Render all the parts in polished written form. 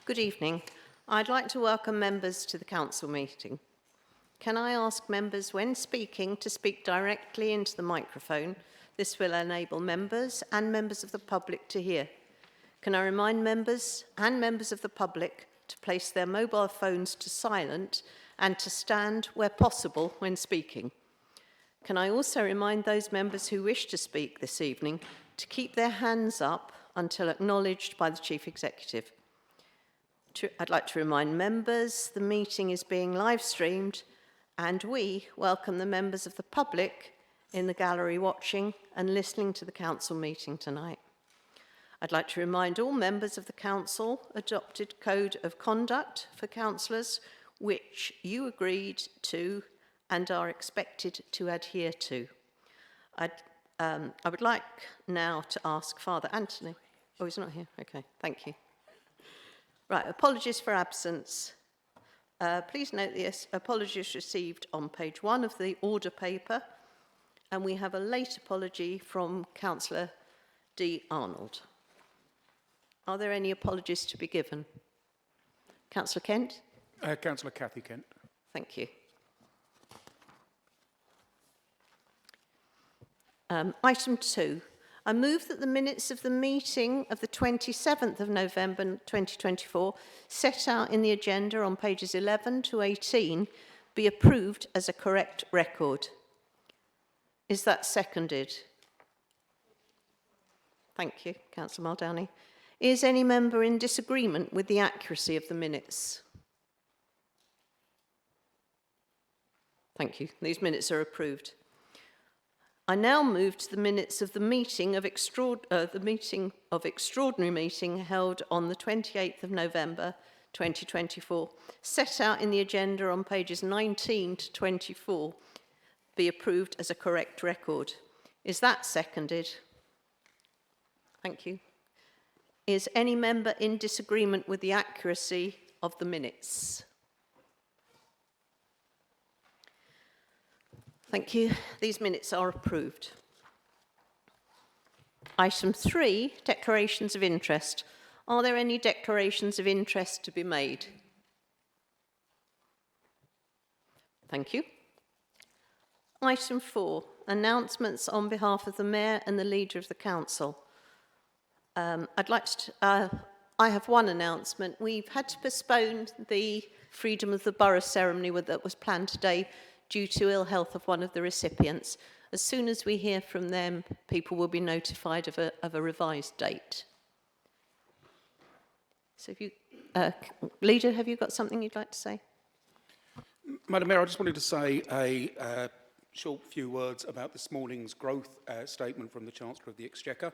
Good evening. I'd like to welcome members to the council meeting. Can I ask members when speaking to speak directly into the microphone? This will enable members and members of the public to hear. Can I remind members and members of the public to place their mobile phones to silent and to stand where possible when speaking? Can I also remind those members who wish to speak this evening to keep their hands up until acknowledged by the Chief Executive? I'd like to remind members the meeting is being live streamed and we welcome the members of the public in the gallery watching and listening to the council meeting tonight. I'd like to remind all members of the council adopted code of conduct for councillors which you agreed to and are expected to adhere to. I would like now to ask Father Anthony. Oh, he's not here. Okay, thank you. Right, apologies for absence. Please note the apologies received on page 1 of the order paper, and we have a late apology from Councillor D. Arnold. Are there any apologies to be given? Councillor Kent? Councillor Cathy Kent. Thank you. Item 2. I move that the minutes of the meeting of the 27th of November 2024, set out in the agenda on pages 11 to 18, be approved as a correct record. Is that seconded? Thank you, Councillor Muldowney. Is any member in disagreement with the accuracy of the minutes? Thank you. These minutes are approved. I now move to the minutes of the meeting of extraordinary meeting held on the 28th of November 2024, set out in the agenda on pages 19 to 24, be approved as a correct record. Is that seconded? Thank you. Is any member in disagreement with the accuracy of the minutes? Thank you. These minutes are approved. Item 3, declarations of interest. Are there any declarations of interest to be made? Thank you. Item 4, announcements on behalf of the Mayor and the Leader of the Council. I have one announcement. We've had to postpone the Freedom of the Borough ceremony that was planned today due to ill health of one of the recipients. As soon as we hear from them, people will be notified of a revised date. So if you, Leader, have you got something you'd like to say? Madam Mayor, I just wanted to say a short few words about this morning's growth statement from the Chancellor of the Exchequer.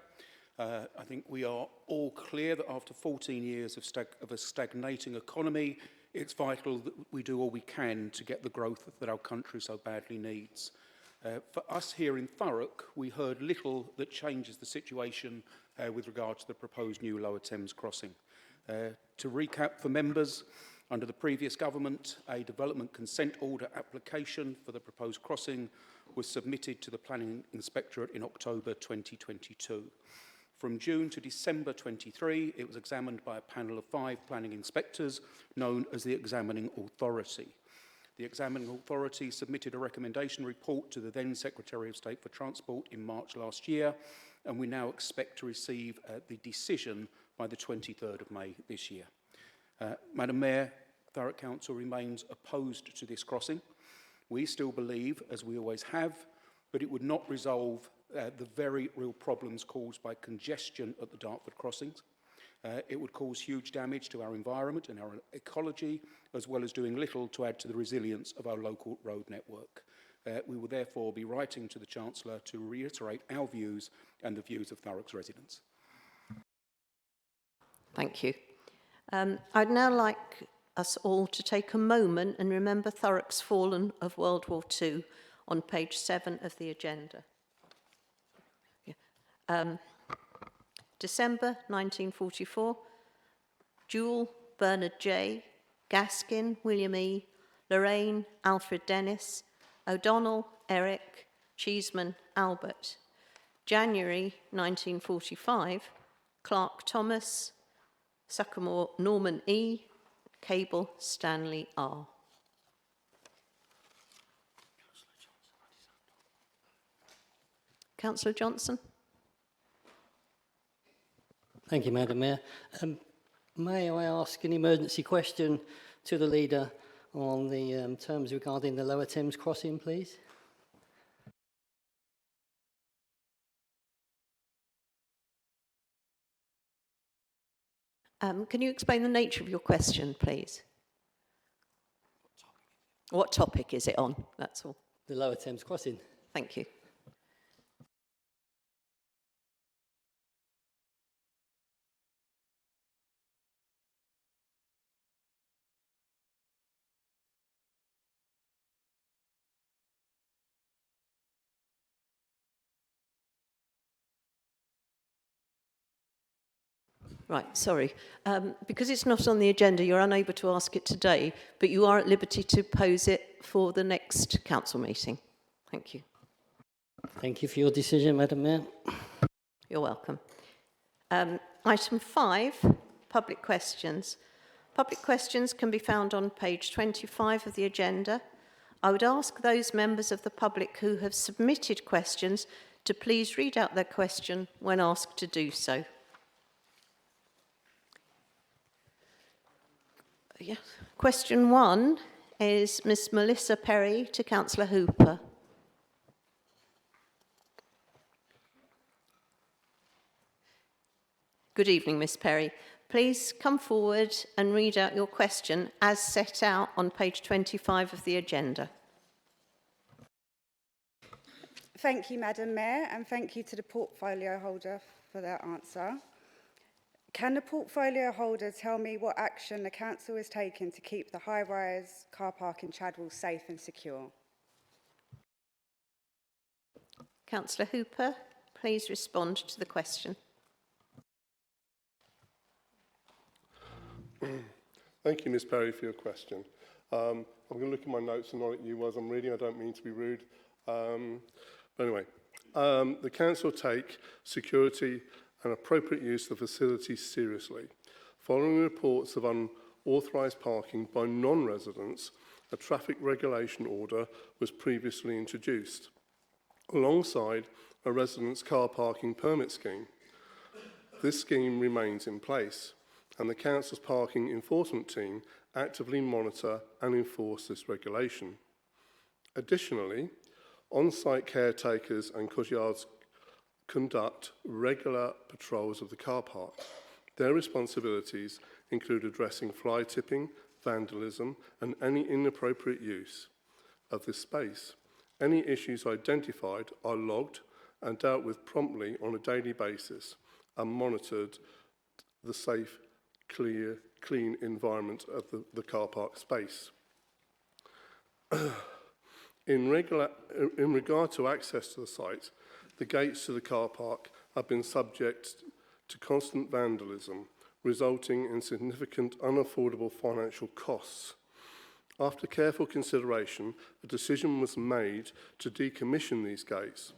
I think we are all clear that after 14 years of a stagnating economy, it's vital that we do all we can to get the growth that our country so badly needs. For us here in Thurrock, we heard little that changes the situation with regard to the proposed new Lower Thames crossing. To recap for members, under the previous government, a development consent order application for the proposed crossing was submitted to the Planning Inspectorate in October 2022. From June to December 23, it was examined by a panel of 5 planning inspectors known as the Examining Authority. The Examining Authority submitted a recommendation report to the then Secretary of State for Transport in March last year, and we now expect to receive the decision by the 23rd of May this year. Madam Mayor, Thurrock Council remains opposed to this crossing. We still believe, as we always have, that it would not resolve the very real problems caused by congestion at the Dartford crossings. It would cause huge damage to our environment and our ecology, as well as doing little to add to the resilience of our local road network. We will therefore be writing to the Chancellor to reiterate our views and the views of Thurrock's residents. Thank you. I'd now like us all to take a moment and remember Thurrock's fallen of World War II on page 7 of the agenda. December 1944, Jewel, Bernard J., Gaskin, William E., Lorraine, Alfred Dennis, O'Donnell, Eric, Cheeseman, Albert. January 1945, Clark Thomas, Suckermore Norman E, Cable Stanley R. Councillor Johnson. Thank you, Madam Mayor. May I ask an emergency question to the leader on the terms regarding the Lower Thames crossing, please? Can you explain the nature of your question, please? What topic is it on? That's all. The Lower Thames crossing. Thank you. Right, sorry. Because it's not on the agenda, you're unable to ask it today, but you are at liberty to pose it for the next council meeting. Thank you. Thank you for your decision, Madam Mayor. You're welcome. Item 5, public questions. Public questions can be found on page 25 of the agenda. I would ask those members of the public who have submitted questions to please read out their question when asked to do so. Yeah. Question 1 is Miss Melissa Perry to Councillor Hooper. Good evening, Miss Perry. Please come forward and read out your question as set out on page 25 of the agenda. Thank you, Madam Mayor, and thank you to the portfolio holder for that answer. Can the portfolio holder tell me what action the council is taking to keep the high-rise car park in Chadwell safe and secure? Councillor Hooper, please respond to the question. Thank you, Ms Perry, for your question. I'm going to look at my notes and not at you as I'm reading. I don't mean to be rude. But anyway, the council take security and appropriate use of the facilities seriously. Following reports of unauthorised parking by non-residents, a traffic regulation order was previously introduced, alongside a residents' car parking permit scheme. This scheme remains in place, and the council's parking enforcement team actively monitor and enforce this regulation. Additionally, on-site caretakers and courtyards conduct regular patrols of the car park. Their responsibilities include addressing fly tipping, vandalism, and any inappropriate use of this space. Any issues identified are logged and dealt with promptly on a daily basis and monitored the safe, clean environment of the car park space. In regard to access to the site, the gates to the car park have been subject to constant vandalism, resulting in significant unaffordable financial costs. After careful consideration, a decision was made to decommission these gates.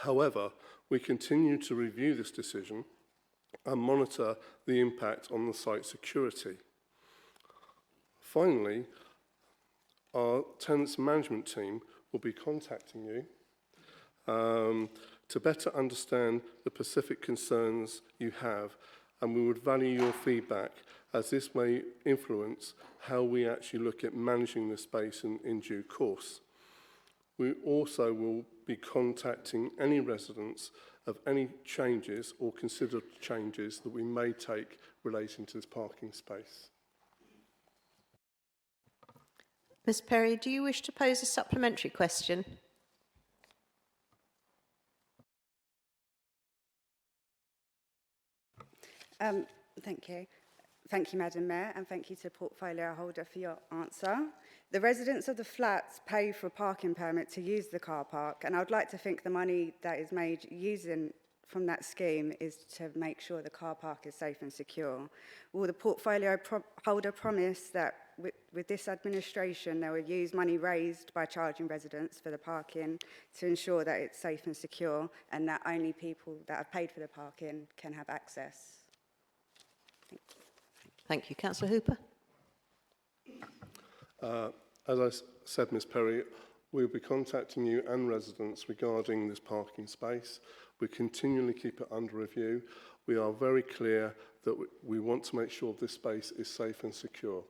However, we continue to review this decision and monitor the impact on the site security. Finally, our tenants management team will be contacting you to better understand the specific concerns you have, and we would value your feedback as this may influence how we actually look at managing the space in due course. We also will be contacting any residents of any changes or considered changes that we may take relating to this parking space. Ms Perry, do you wish to pose a supplementary question? Thank you. Thank you, Madam Mayor, and thank you to the portfolio holder for your answer. The residents of the flats pay for a parking permit to use the car park, and I would like to think the money that is made using from that scheme is to make sure the car park is safe and secure. Will the portfolio holder promise that with this administration they will use money raised by charging residents for the parking to ensure that it's safe and secure, and that only people that have paid for the parking can have access? Thank you. Thank you. Councillor Hooper. As I said, Ms Perry, we'll be contacting you and residents regarding this parking space. We continually keep it under review. We are very clear that we want to make sure this space is safe and secure.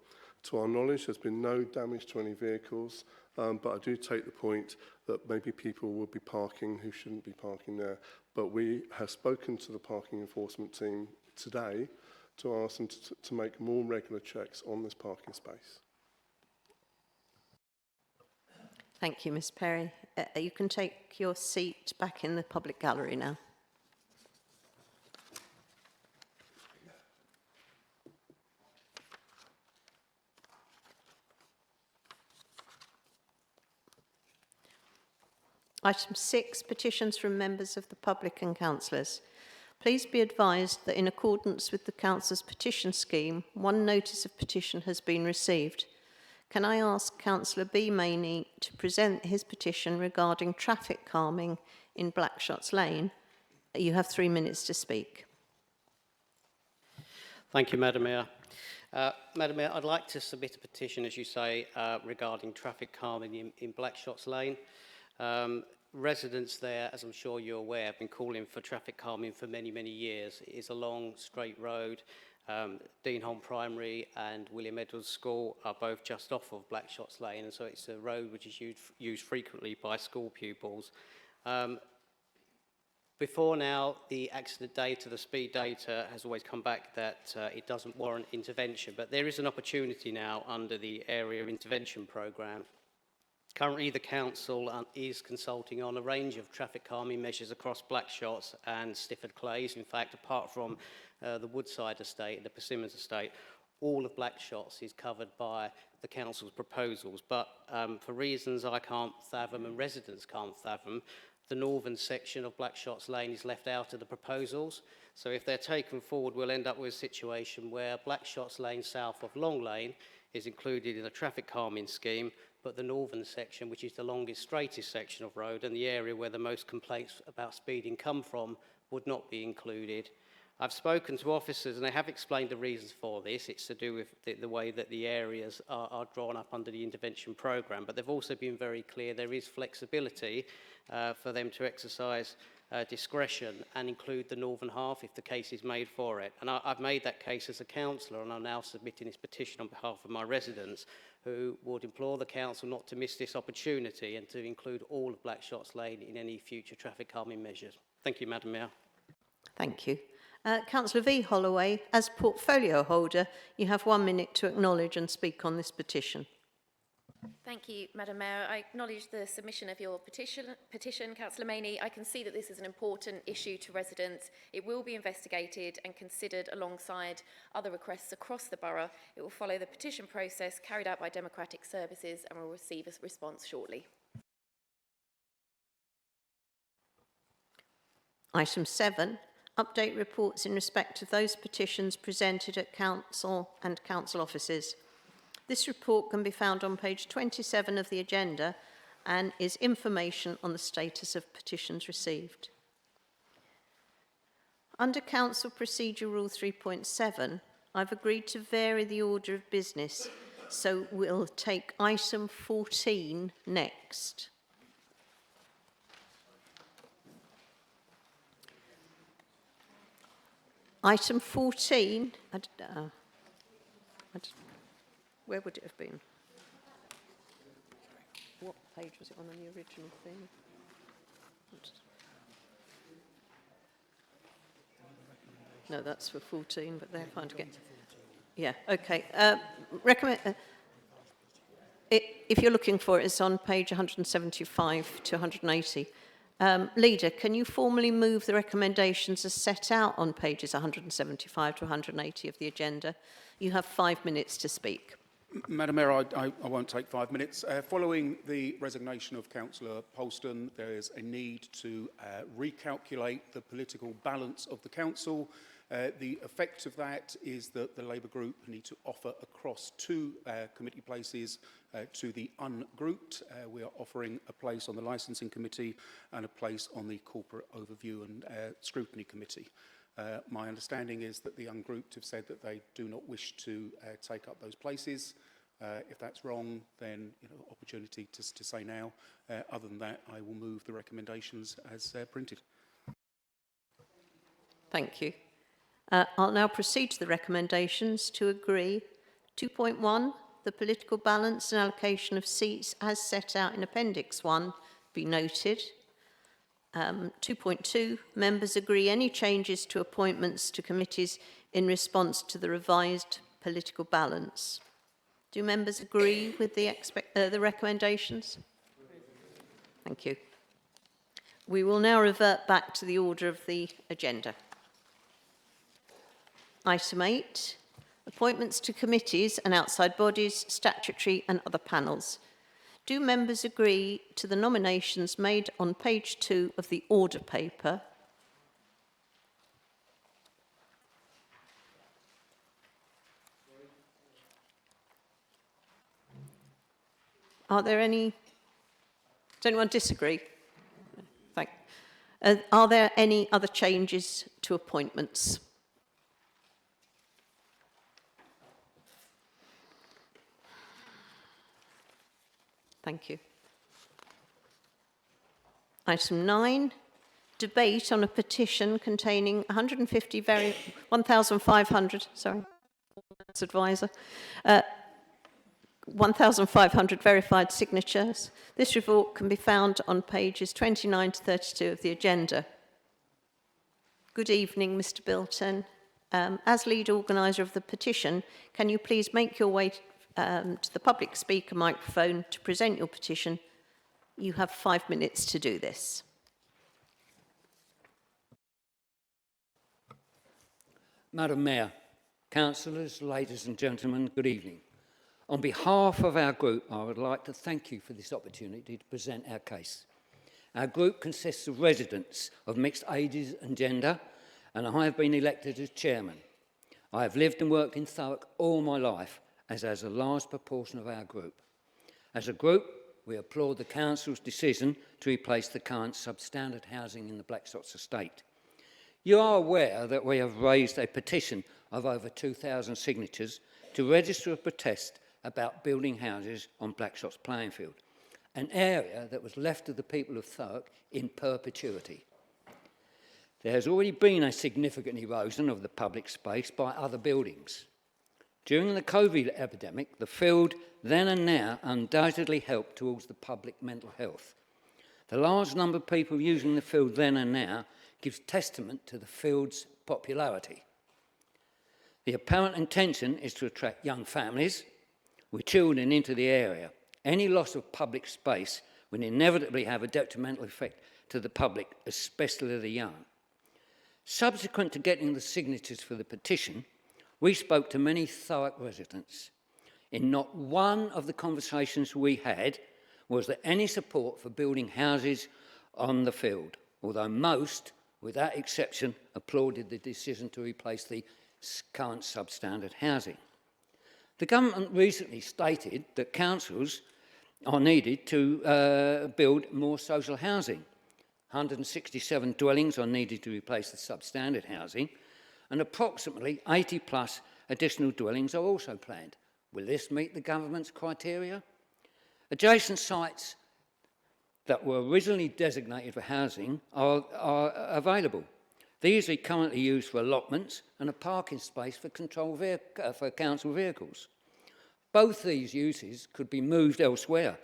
To our knowledge, there's been no damage to any vehicles, but I do take the point that maybe people will be parking who shouldn't be parking there. But we have spoken to the parking enforcement team today to ask them to make more regular checks on this parking space. Thank you, Ms Perry. You can take your seat back in the public gallery now. Item 6, petitions from members of the public and councillors. Please be advised that in accordance with the council's petition scheme, one notice of petition has been received. Can I ask Councillor B. Maney to present his petition regarding traffic calming in Blackshots Lane? You have 3 minutes to speak. Thank you, Madam Mayor. Madam Mayor, I'd like to submit a petition, as you say, regarding traffic calming in Blackshots Lane. Residents there, as I'm sure you're aware, have been calling for traffic calming for many, many years. It is a long, straight road. Deanholm Primary and William Edwards School are both just off of Blackshots Lane, and so it's a road which is used frequently by school pupils. Before now, the accident data, the speed data has always come back that it doesn't warrant intervention, but there is an opportunity now under the Area Intervention Programme. Currently, the council is consulting on a range of traffic calming measures across Blackshots and Stifford Clays. In fact, apart from the Woodside estate and the Persimmons estate, all of Blackshots is covered by the council's proposals. But for reasons I can't fathom and residents can't fathom, the northern section of Blackshots Lane is left out of the proposals. So if they're taken forward, we'll end up with a situation where Blackshots Lane south of Long Lane is included in a traffic calming scheme, but the northern section, which is the longest, straightest section of road and the area where the most complaints about speeding come from, would not be included. I've spoken to officers and they have explained the reasons for this. It's to do with the way that the areas are drawn up under the intervention programme, but they've also been very clear there is flexibility for them to exercise discretion and include the northern half if the case is made for it. And I've made that case as a councillor, and I'm now submitting this petition on behalf of my residents who would implore the council not to miss this opportunity and to include all of Blackshots Lane in any future traffic calming measures. Thank you, Madam Mayor. Thank you. Councillor V. Holloway, as portfolio holder, you have 1 minute to acknowledge and speak on this petition. Thank you, Madam Mayor. I acknowledge the submission of your petition, Councillor Maney. I can see that this is an important issue to residents. It will be investigated and considered alongside other requests across the borough. It will follow the petition process carried out by Democratic Services and will receive a response shortly. Item 7, update reports in respect of those petitions presented at council and council offices. This report can be found on page 27 of the agenda and is information on the status of petitions received. Under Council Procedure Rule 3.7, I've agreed to vary the order of business, so we'll take item 14 next. Item 14, where would it have been? What page was it on the original thing? No, that's for 14, but they're fine to get. Yeah, okay. If you're looking for it, it's on page 175 to 180. Leader, can you formally move the recommendations as set out on pages 175 to 180 of the agenda? You have 5 minutes to speak. Madam Mayor, I won't take 5 minutes. Following the resignation of Councillor Polston, there is a need to recalculate the political balance of the council. The effect of that is that the Labour group need to offer across 2 committee places to the ungrouped. We are offering a place on the licensing committee and a place on the corporate overview and scrutiny committee. My understanding is that the ungrouped have said that they do not wish to take up those places. If that's wrong, then opportunity to say now. Other than that, I will move the recommendations as printed. Thank you. I'll now proceed to the recommendations to agree. 2.1, the political balance and allocation of seats as set out in Appendix 1 be noted. 2.2, members agree any changes to appointments to committees in response to the revised political balance. Do members agree with the recommendations? Thank you. We will now revert back to the order of the agenda. Item 8, appointments to committees and outside bodies, statutory and other panels. Do members agree to the nominations made on page 2 of the order paper? Are there any? Does anyone disagree? Are there any other changes to appointments? Thank you. Item 9, debate on a petition containing 1,500, sorry, advisor, 1,500 verified signatures. This report can be found on pages 29 to 32 of the agenda. Good evening, Mr. Bilton. As lead organiser of the petition, can you please make your way to the public speaker microphone to present your petition? You have 5 minutes to do this. Madam Mayor, councillors, ladies and gentlemen, good evening. On behalf of our group, I would like to thank you for this opportunity to present our case. Our group consists of residents of mixed ages and gender, and I have been elected as chairman. I have lived and worked in Thurrock all my life, as has a large proportion of our group. As a group, we applaud the council's decision to replace the current substandard housing in the Blackstocks estate. You are aware that we have raised a petition of over 2,000 signatures to register a protest about building houses on Blackstocks playing field, an area that was left to the people of Thurrock in perpetuity. There has already been a significant erosion of the public space by other buildings. During the COVID epidemic, the field then and now undoubtedly helped towards the public mental health. The large number of people using the field then and now gives testament to the field's popularity. The apparent intention is to attract young families with children into the area. Any loss of public space will inevitably have a detrimental effect to the public, especially the young. Subsequent to getting the signatures for the petition, we spoke to many Thurrock residents. In not one of the conversations we had was there any support for building houses on the field, although most, without exception, applauded the decision to replace the current substandard housing. The government recently stated that councils are needed to build more social housing. 167 dwellings are needed to replace the substandard housing, and approximately 80 plus additional dwellings are also planned. Will this meet the government's criteria? Adjacent sites that were originally designated for housing are available. These are currently used for allotments and a parking space for council vehicles. Both these uses could be moved elsewhere,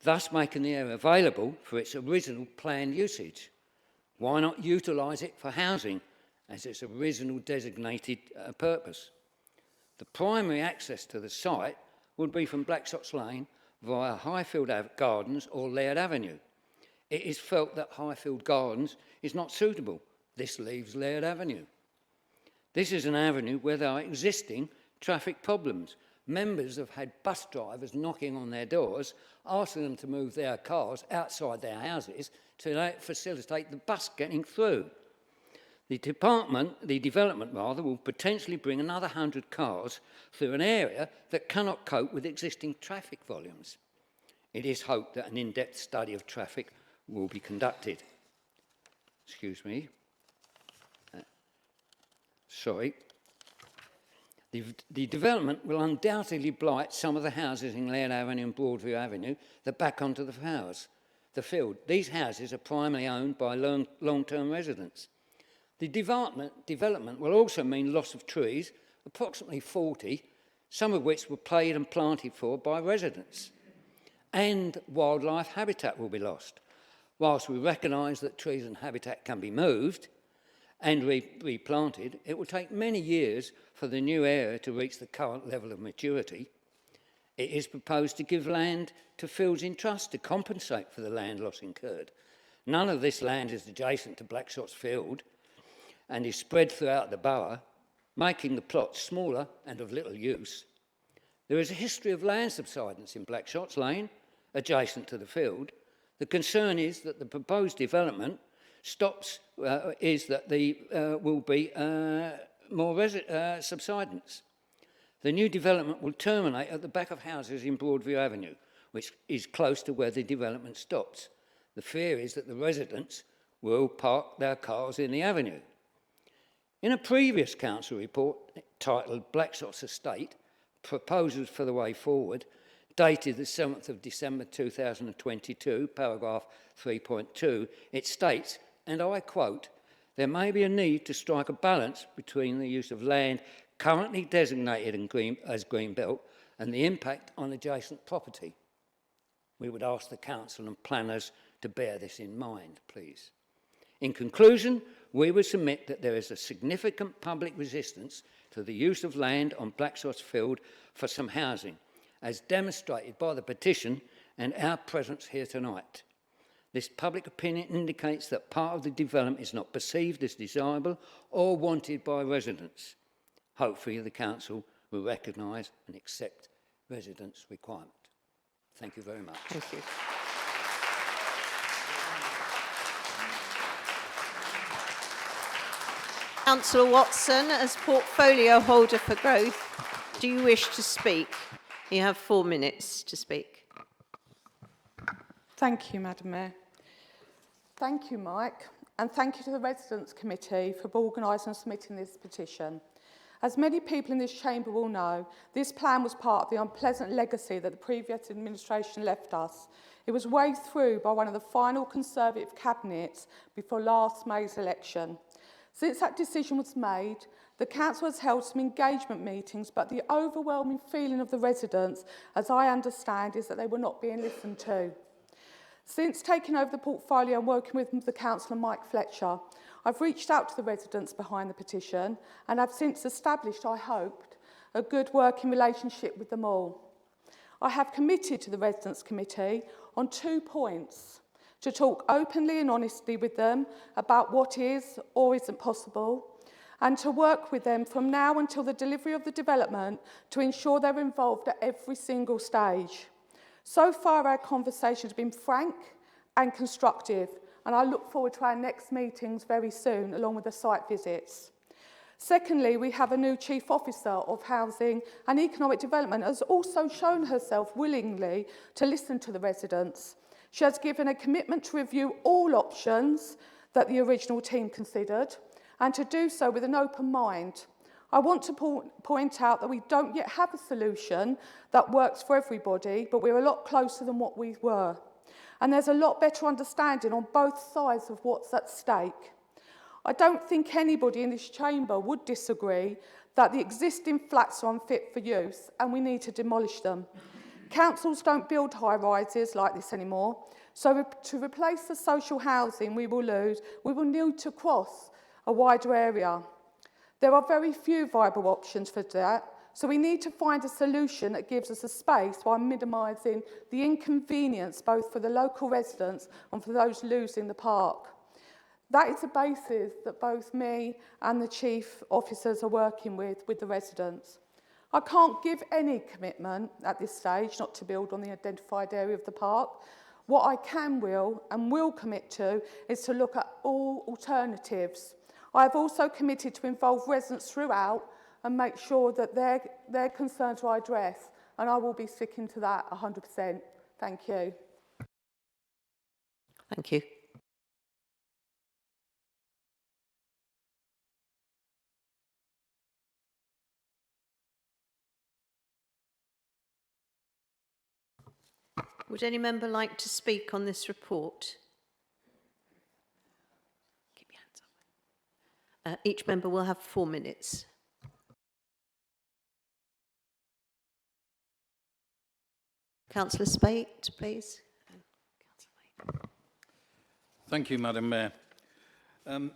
thus making the area available for its original planned usage. Why not utilise it for housing as its original designated purpose? The primary access to the site would be from Blackstocks Lane via Highfield Gardens or Laird Avenue. It is felt that Highfield Gardens is not suitable. This leaves Laird Avenue. This is an avenue where there are existing traffic problems. Members have had bus drivers knocking on their doors, asking them to move their cars outside their houses to facilitate the bus getting through. The development will potentially bring another 100 cars through an area that cannot cope with existing traffic volumes. It is hoped that an in-depth study of traffic will be conducted. Excuse me. The development will undoubtedly blight some of the houses in Laird Avenue and Broadview Avenue that back onto the field. These houses are primarily owned by long-term residents. The development will also mean loss of trees, approximately 40, some of which were paid and planted for by residents. And wildlife habitat will be lost. Whilst we recognise that trees and habitat can be moved and replanted, it will take many years for the new area to reach the current level of maturity. It is proposed to give land to fields in trust to compensate for the land loss incurred. None of this land is adjacent to Blackshot's Field and is spread throughout the borough, making the plots smaller and of little use. There is a history of land subsidence in Blackshots Lane, adjacent to the field. The concern is that the proposed development will be more subsidence. The new development will terminate at the back of houses in Broadview Avenue, which is close to where the development stops. The fear is that the residents will park their cars in the avenue. In a previous council report titled Blackshots Estate, Proposals for the Way Forward, dated the 7th of December 2022, paragraph 3.2, it states, and I quote, "There may be a need to strike a balance between the use of land currently designated as Greenbelt and the impact on adjacent property." We would ask the council and planners to bear this in mind, please. In conclusion, we would submit that there is a significant public resistance to the use of land on Blackshots Field for some housing, as demonstrated by the petition and our presence here tonight. This public opinion indicates that part of the development is not perceived as desirable or wanted by residents. Hopefully the council will recognise and accept residents' requirement. Thank you very much. Thank you. Councillor Watson, as portfolio holder for growth, do you wish to speak? You have 4 minutes to speak. Thank you, Madam Mayor. Thank you, Mike, and thank you to the Residents' Committee for organising and submitting this petition. As many people in this chamber will know, this plan was part of the unpleasant legacy that the previous administration left us. It was waved through by one of the final Conservative cabinets before last May's election. Since that decision was made, the council has held some engagement meetings, but the overwhelming feeling of the residents, as I understand, is that they were not being listened to. Since taking over the portfolio and working with the councillor Mike Fletcher, I've reached out to the residents behind the petition and have since established, I hoped, a good working relationship with them all. I have committed to the Residents' Committee on 2 points: to talk openly and honestly with them about what is or isn't possible, and to work with them from now until the delivery of the development to ensure they're involved at every single stage. So far, our conversation has been frank and constructive, and I look forward to our next meetings very soon, along with the site visits. Secondly, we have a new Chief Officer of Housing and Economic Development who has also shown herself willingly to listen to the residents. She has given a commitment to review all options that the original team considered and to do so with an open mind. I want to point out that we don't yet have a solution that works for everybody, but we're a lot closer than what we were. And there's a lot better understanding on both sides of what's at stake. I don't think anybody in this chamber would disagree that the existing flats are unfit for use and we need to demolish them. Councils don't build high-rises like this anymore, so to replace the social housing we will lose, we will need to cross a wider area. There are very few viable options for that, so we need to find a solution that gives us a space while minimising the inconvenience both for the local residents and for those losing the park. That is the basis that both me and the chief officers are working with the residents. I can't give any commitment at this stage not to build on the identified area of the park. What I will commit to is to look at all alternatives. I have also committed to involve residents throughout and make sure that their concerns are addressed, and I will be sticking to that 100%. Thank you. Thank you. Would any member like to speak on this report? Keep your hands up. Each member will have 4 minutes. Councillor Spate, please. Thank you, Madam Mayor.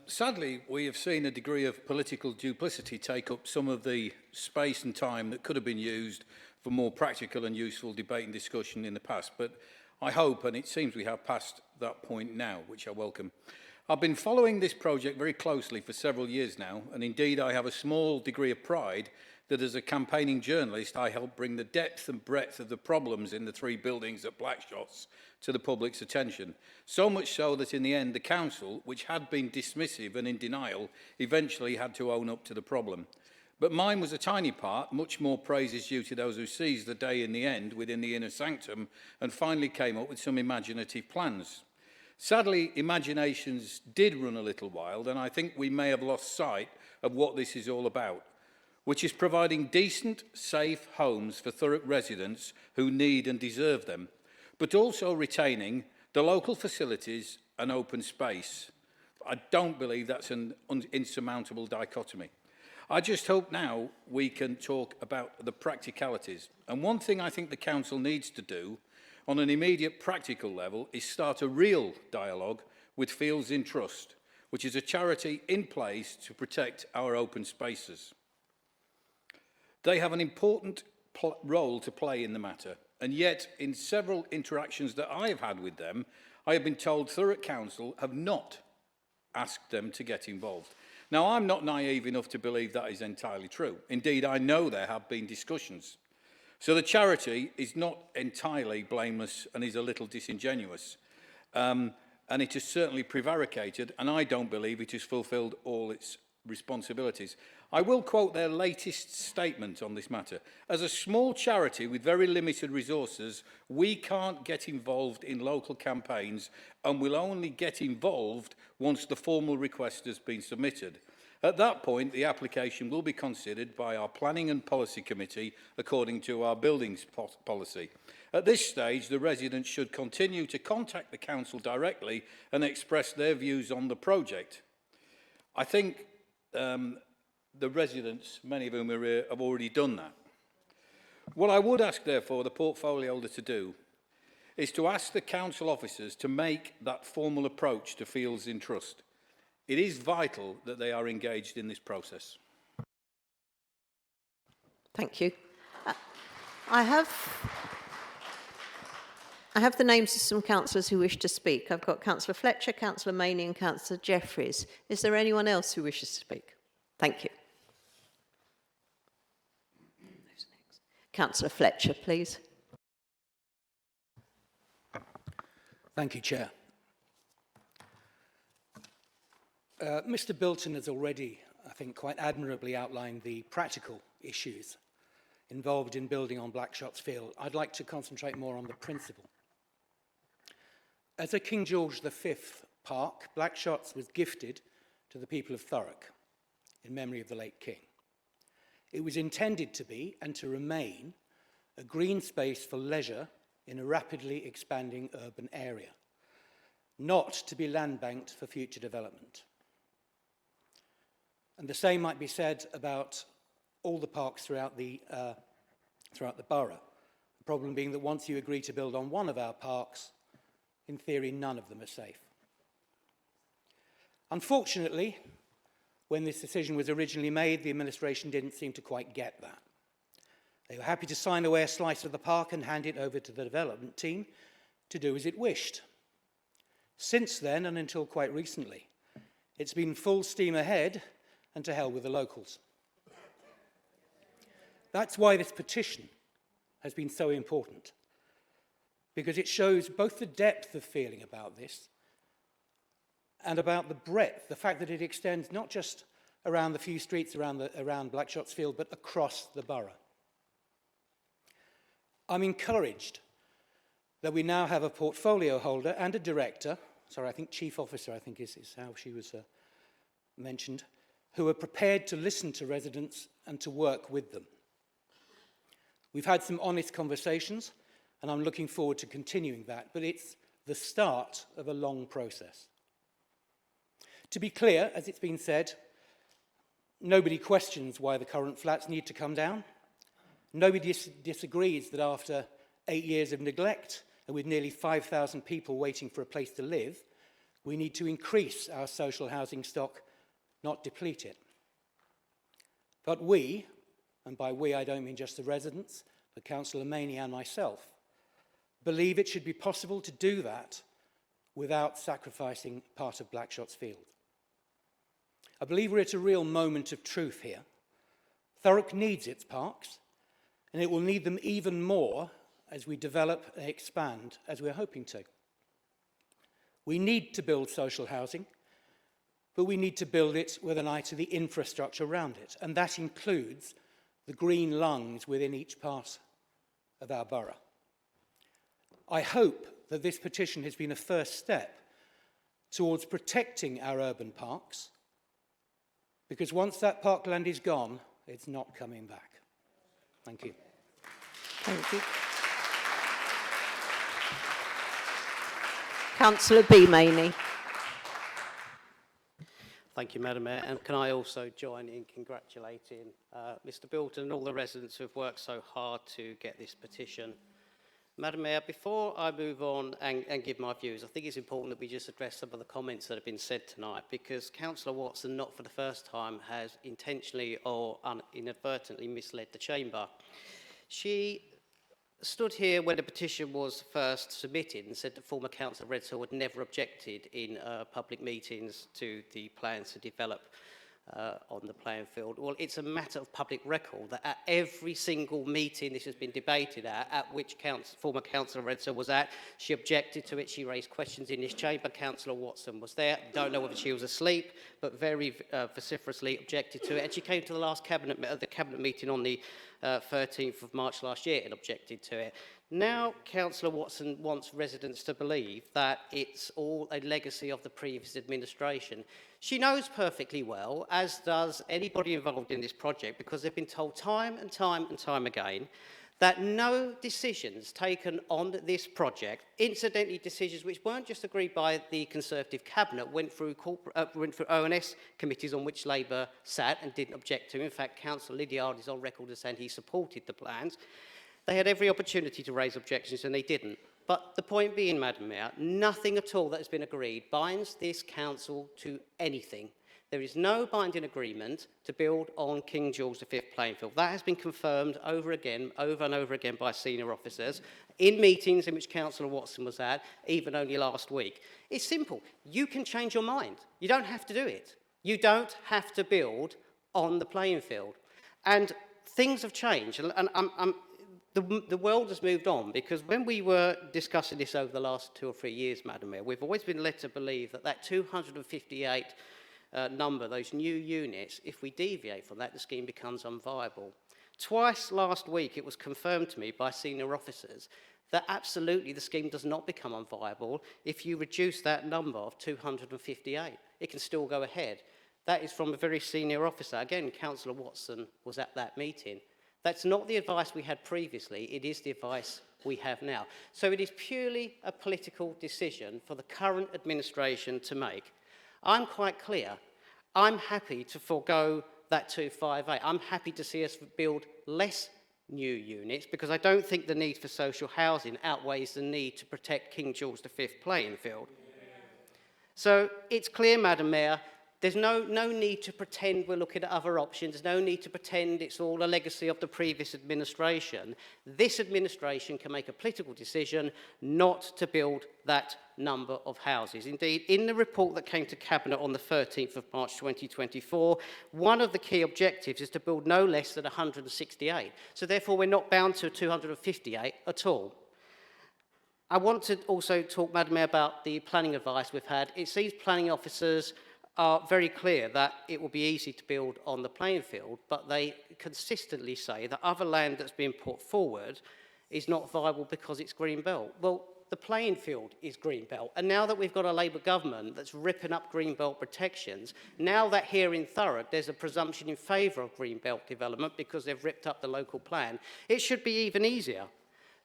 Sadly, we have seen a degree of political duplicity take up some of the space and time that could have been used for more practical and useful debate and discussion in the past. But I hope, and it seems we have passed that point now, which I welcome. I've been following this project very closely for several years now, and indeed I have a small degree of pride that as a campaigning journalist, I helped bring the depth and breadth of the problems in the 3 buildings at Blackshots to the public's attention. So much so that in the end, the council, which had been dismissive and in denial, eventually had to own up to the problem. But mine was a tiny part. Much more praise is due to those who seized the day in the end within the inner sanctum and finally came up with some imaginative plans. Sadly, imaginations did run a little wild, and I think we may have lost sight of what this is all about, which is providing decent, safe homes for Thurrock residents who need and deserve them, but also retaining the local facilities and open space. I don't believe that's an insurmountable dichotomy. I just hope now we can talk about the practicalities. And one thing I think the council needs to do on an immediate practical level is start a real dialogue with Fields in Trust, which is a charity in place to protect our open spaces. They have an important role to play in the matter, and yet in several interactions that I have had with them, I have been told Thurrock Council have not asked them to get involved. Now, I'm not naive enough to believe that is entirely true. Indeed, I know there have been discussions. So the charity is not entirely blameless and is a little disingenuous. And it has certainly prevaricated, and I don't believe it has fulfilled all its responsibilities. I will quote their latest statement on this matter. As a small charity with very limited resources, we can't get involved in local campaigns and will only get involved once the formal request has been submitted. At that point, the application will be considered by our Planning and Policy Committee according to our buildings policy. At this stage, the residents should continue to contact the council directly and express their views on the project. I think the residents, many of whom are here, have already done that. What I would ask, therefore, the portfolio holder to do is to ask the council officers to make that formal approach to Fields in Trust. It is vital that they are engaged in this process. Thank you. I have the names of some councillors who wish to speak. I've got Councillor Fletcher, Councillor Maney and Councillor Jeffries. Is there anyone else who wishes to speak? Thank you. Councillor Fletcher, please. Thank you, Chair. Mr. Bilton has already, I think, quite admirably outlined the practical issues involved in building on Blackshots Field. I'd like to concentrate more on the principle. As a King George V park, Blackshots was gifted to the people of Thurrock in memory of the late King. It was intended to be, and to remain, a green space for leisure in a rapidly expanding urban area, not to be land banked for future development. And the same might be said about all the parks throughout the borough. The problem being that once you agree to build on one of our parks, in theory, none of them are safe. Unfortunately, when this decision was originally made, the administration didn't seem to quite get that. They were happy to sign away a slice of the park and hand it over to the development team to do as it wished. Since then, and until quite recently, it's been full steam ahead and to hell with the locals. That's why this petition has been so important, because it shows both the depth of feeling about this and about the breadth, the fact that it extends not just around the few streets around Blackshots Field, but across the borough. I'm encouraged that we now have a portfolio holder and a director, I think chief officer, I think is how she was mentioned, who are prepared to listen to residents and to work with them. We've had some honest conversations and I'm looking forward to continuing that, but it's the start of a long process. To be clear, as it's been said, nobody questions why the current flats need to come down. Nobody disagrees that after 8 years of neglect and with nearly 5,000 people waiting for a place to live, we need to increase our social housing stock, not deplete it. But we, and by we I don't mean just the residents, but Councillor Maney and myself, believe it should be possible to do that without sacrificing part of Blackshot's Field. I believe we're at a real moment of truth here. Thurrock needs its parks, and it will need them even more as we develop and expand, as we're hoping to. We need to build social housing, but we need to build it with an eye to the infrastructure around it, and that includes the green lungs within each part of our borough. I hope that this petition has been a first step towards protecting our urban parks, because once that parkland is gone, it's not coming back. Thank you. Thank you. Councillor B. Maney. Thank you, Madam Mayor. And can I also join in congratulating Mr. Bilton and all the residents who have worked so hard to get this petition. Madam Mayor, before I move on and give my views, I think it's important that we just address some of the comments that have been said tonight, because Councillor Watson, not for the first time, has intentionally or inadvertently misled the chamber. She stood here when the petition was first submitted and said that former Councillor Redhill had never objected in public meetings to the plans to develop on the playing field. Well, it's a matter of public record that at every single meeting this has been debated at which former Councillor Redhill was at, she objected to it. She raised questions in this chamber. Councillor Watson was there. Don't know whether she was asleep, but very vociferously objected to it. And she came to the last cabinet meeting on the 13th of March last year and objected to it. Now, Councillor Watson wants residents to believe that it's all a legacy of the previous administration. She knows perfectly well, as does anybody involved in this project, because they've been told time and time again that no decisions taken on this project, incidentally decisions which weren't just agreed by the Conservative Cabinet, went through ONS committees on which Labour sat and didn't object to. In fact, Councillor Lydiard is on record as saying he supported the plans. They had every opportunity to raise objections and they didn't. But the point being, Madam Mayor, nothing at all that has been agreed binds this council to anything. There is no binding agreement to build on King George V playing field. That has been confirmed over and over again by senior officers in meetings in which Councillor Watson was at, even only last week. It's simple. You can change your mind. You don't have to do it. You don't have to build on the playing field. And things have changed. And the world has moved on, because when we were discussing this over the last 2 or 3 years, Madam Mayor, we've always been led to believe that 258 number, those new units, if we deviate from that, the scheme becomes unviable. Twice last week it was confirmed to me by senior officers that absolutely the scheme does not become unviable if you reduce that number of 258. It can still go ahead. That is from a very senior officer. Again, Councillor Watson was at that meeting. That's not the advice we had previously, it is the advice we have now. So it is purely a political decision for the current administration to make. I'm quite clear. I'm happy to forego that 258. I'm happy to see us build less new units, because I don't think the need for social housing outweighs the need to protect King George V playing field. So it's clear, Madam Mayor, there's no need to pretend we're looking at other options. There's no need to pretend it's all a legacy of the previous administration. This administration can make a political decision not to build that number of houses. Indeed, in the report that came to Cabinet on the 13th of March 2024, one of the key objectives is to build no less than 168. So therefore, we're not bound to 258 at all. I want to also talk, Madam Mayor, about the planning advice we've had. It seems planning officers are very clear that it will be easy to build on the playing field, but they consistently say that other land that's being put forward is not viable because it's green belt. Well, the playing field is green belt, and now that we've got a Labour government that's ripping up green belt protections, now that here in Thurrock there's a presumption in favour of green belt development because they've ripped up the local plan, it should be even easier.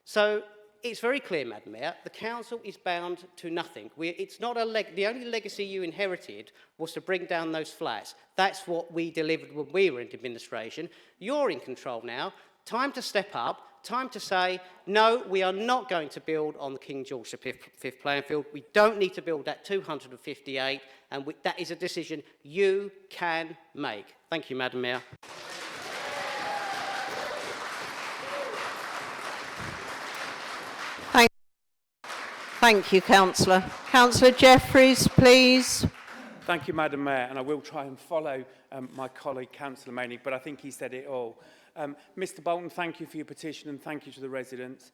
So it's very clear, Madam Mayor, the council is bound to nothing. It's not the only legacy you inherited was to bring down those flats. That's what we delivered when we were in administration. You're in control now. Time to step up. Time to say, no, we are not going to build on the King George V playing field. We don't need to build at 258, and that is a decision you can make. Thank you, Madam Mayor. Thank you, Councillor. Councillor Jeffries, please. Thank you, Madam Mayor, and I will try and follow my colleague, Councillor Maney, but I think he said it all. Mr Bolton, thank you for your petition and thank you to the residents.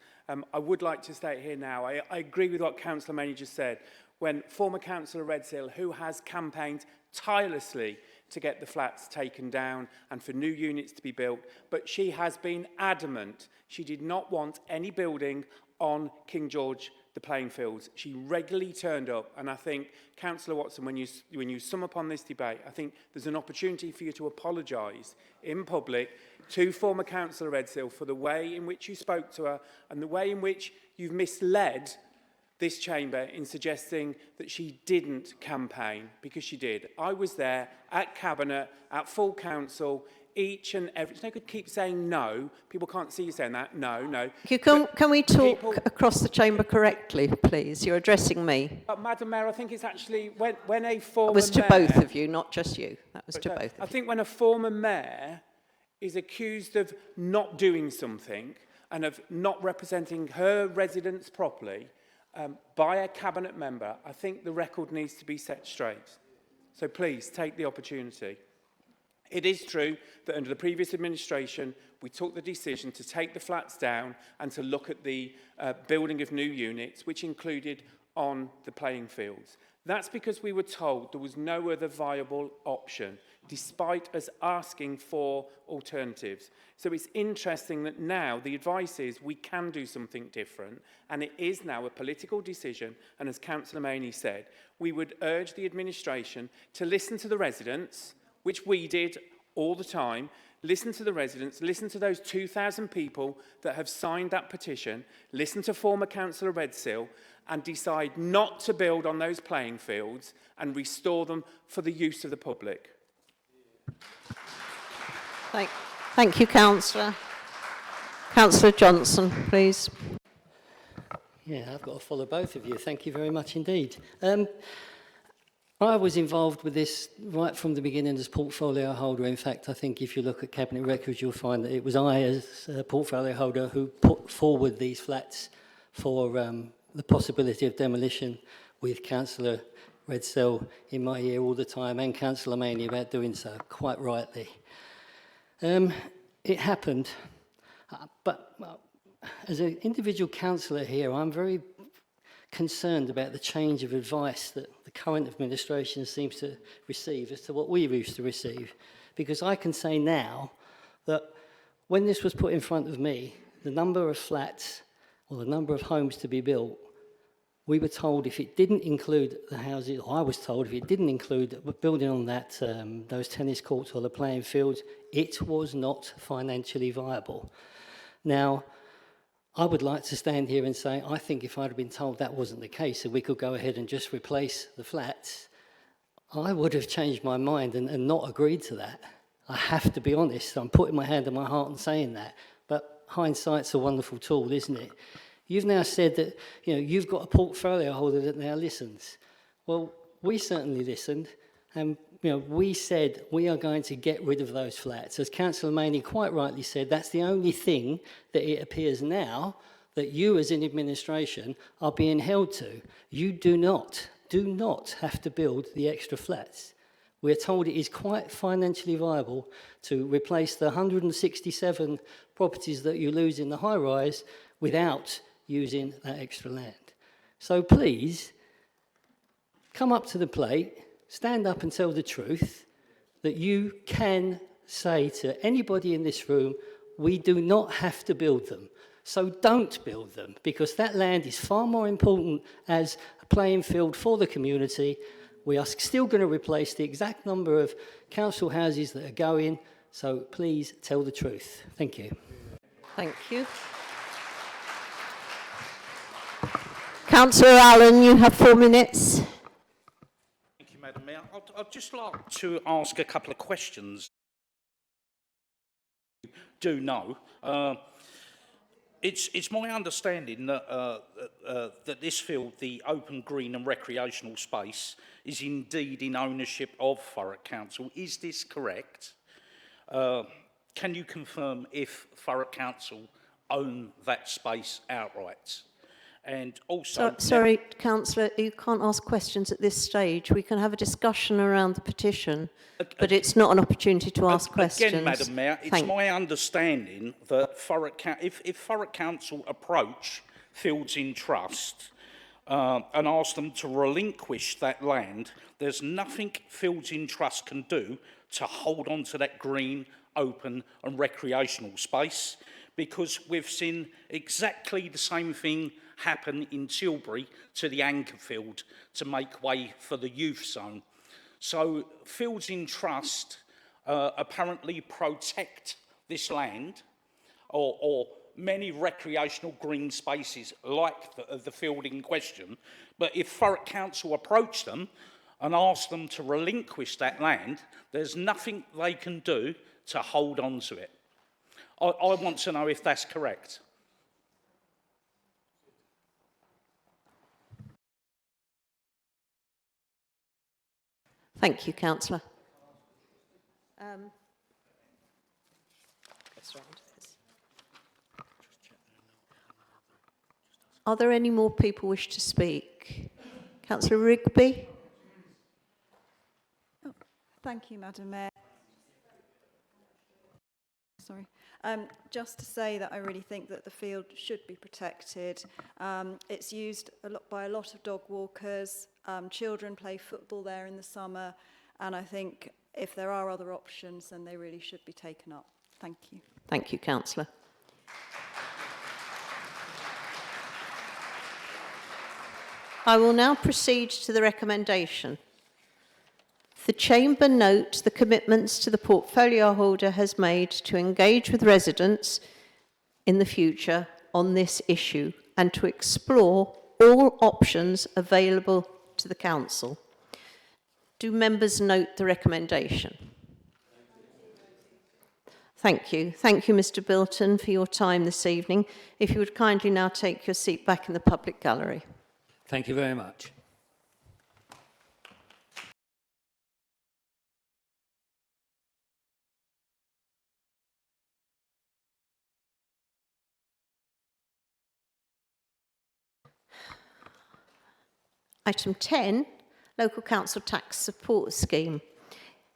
I would like to state here now, I agree with what Councillor Maney just said. When former Councillor Redsill, who has campaigned tirelessly to get the flats taken down and for new units to be built, but she has been adamant she did not want any building on King George the playing fields. She regularly turned up, and I think, Councillor Watson, when you sum up on this debate, I think there's an opportunity for you to apologise in public to former Councillor Redsill for the way in which you spoke to her and the way in which you've misled this chamber in suggesting that she didn't campaign, because she did. I was there at Cabinet, at full council, each and every... It's no good keep saying no. People can't see you saying that. No, no. Can we talk across the chamber correctly, please? You're addressing me. Madam Mayor, I think it's actually when a former It was to mayor, both of you, not just you. That was to both of you. I think when a former mayor is accused of not doing something and of not representing her residents properly by a cabinet member, I think the record needs to be set straight. So please take the opportunity. It is true that under the previous administration, we took the decision to take the flats down and to look at the building of new units, which included on the playing fields. That's because we were told there was no other viable option, despite us asking for alternatives. So it's interesting that now the advice is we can do something different, and it is now a political decision, and as Councillor Maney said, we would urge the administration to listen to the residents, which we did all the time. Listen to the residents, listen to those 2,000 people that have signed that petition, listen to former Councillor Redsill, and decide not to build on those playing fields and restore them for the use of the public. Thank you, Councillor. Councillor Johnson, please. Yeah, I've got to follow both of you. Thank you very much indeed. I was involved with this right from the beginning as portfolio holder. In fact, I think if you look at Cabinet records, you'll find that it was I, as a portfolio holder, who put forward these flats for the possibility of demolition, with Councillor Redsill in my ear all the time, and Councillor Maney about doing so, quite rightly. It happened, but as an individual councillor here, I'm very concerned about the change of advice that the current administration seems to receive as to what we used to receive. Because I can say now that when this was put in front of me, the number of flats or the number of homes to be built, we were told if it didn't include the houses, or I was told if it didn't include building on that, those tennis courts or the playing fields, it was not financially viable. Now, I would like to stand here and say, I think if I'd have been told that wasn't the case, and we could go ahead and just replace the flats, I would have changed my mind and not agreed to that. I have to be honest. I'm putting my hand on my heart and saying that. But hindsight's a wonderful tool, isn't it? You've now said that, you've got a portfolio holder that now listens. Well, we certainly listened, and we said we are going to get rid of those flats. As Councillor Maney quite rightly said, that's the only thing that it appears now that you as an administration are being held to. You do not have to build the extra flats. We're told it is quite financially viable to replace the 167 properties that you lose in the high-rise without using that extra land. So please, come up to the plate, stand up and tell the truth, that you can say to anybody in this room, we do not have to build them. So don't build them, because that land is far more important as a playing field for the community. We are still going to replace the exact number of council houses that are going, so please tell the truth. Thank you. Thank you. Councillor Allen, you have 4 minutes. Thank you, Madam Mayor. I'd just like to ask a couple of questions. Do know. It's my understanding that that this field, the open green and recreational space, is indeed in ownership of Thurrock Council. Is this correct? Can you confirm if Thurrock Council own that space outright? And also... Sorry, Councillor, you can't ask questions at this stage. We can have a discussion around the petition, but it's not an opportunity to ask questions. Again, Madam Mayor, it's my understanding that if Thurrock Council approach Fields in Trust and ask them to relinquish that land, there's nothing Fields in Trust can do to hold on to that green, open and recreational space, because we've seen exactly the same thing happen in Tilbury to the Ankerfield to make way for the youth zone. So Fields in Trust apparently protect this land or many recreational green spaces like the field in question, but if Thurrock Council approach them and ask them to relinquish that land, there's nothing they can do to hold on to it. I want to know if that's correct. Thank you, Councillor. Are there any more people wish to speak? Councillor Rigby? Oh, thank you, Madam Mayor. Sorry. Just to say that I really think that the field should be protected. It's used by a lot of dog walkers. Children play football there in the summer, and I think if there are other options, then they really should be taken up. Thank you. Thank you, Councillor. I will now proceed to the recommendation. The Chamber note the commitments to the portfolio holder has made to engage with residents in the future on this issue and to explore all options available to the Council. Do members note the recommendation? Thank you. Thank you, Mr. Bilton, for your time this evening. If you would kindly now take your seat back in the public gallery. Thank you very much. Item 10, Local Council Tax Support Scheme.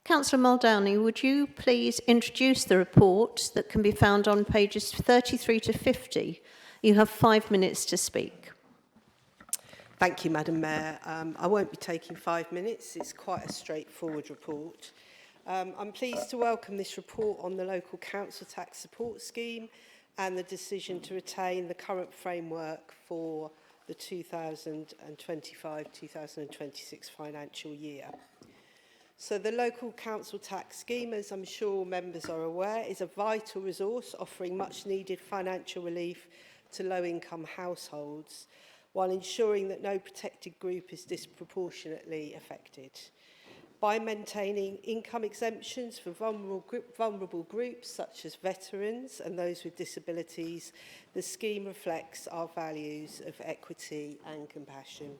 Councillor Muldowney, would you please introduce the report that can be found on pages 33 to 50? You have 5 minutes to speak. Thank you, Madam Mayor. I won't be taking 5 minutes. It's quite a straightforward report. I'm pleased to welcome this report on the Local Council Tax Support Scheme and the decision to retain the current framework for the 2025-2026 financial year. So the Local Council Tax Scheme, as I'm sure members are aware, is a vital resource offering much needed financial relief to low-income households, while ensuring that no protected group is disproportionately affected. By maintaining income exemptions for vulnerable groups such as veterans and those with disabilities, the scheme reflects our values of equity and compassion.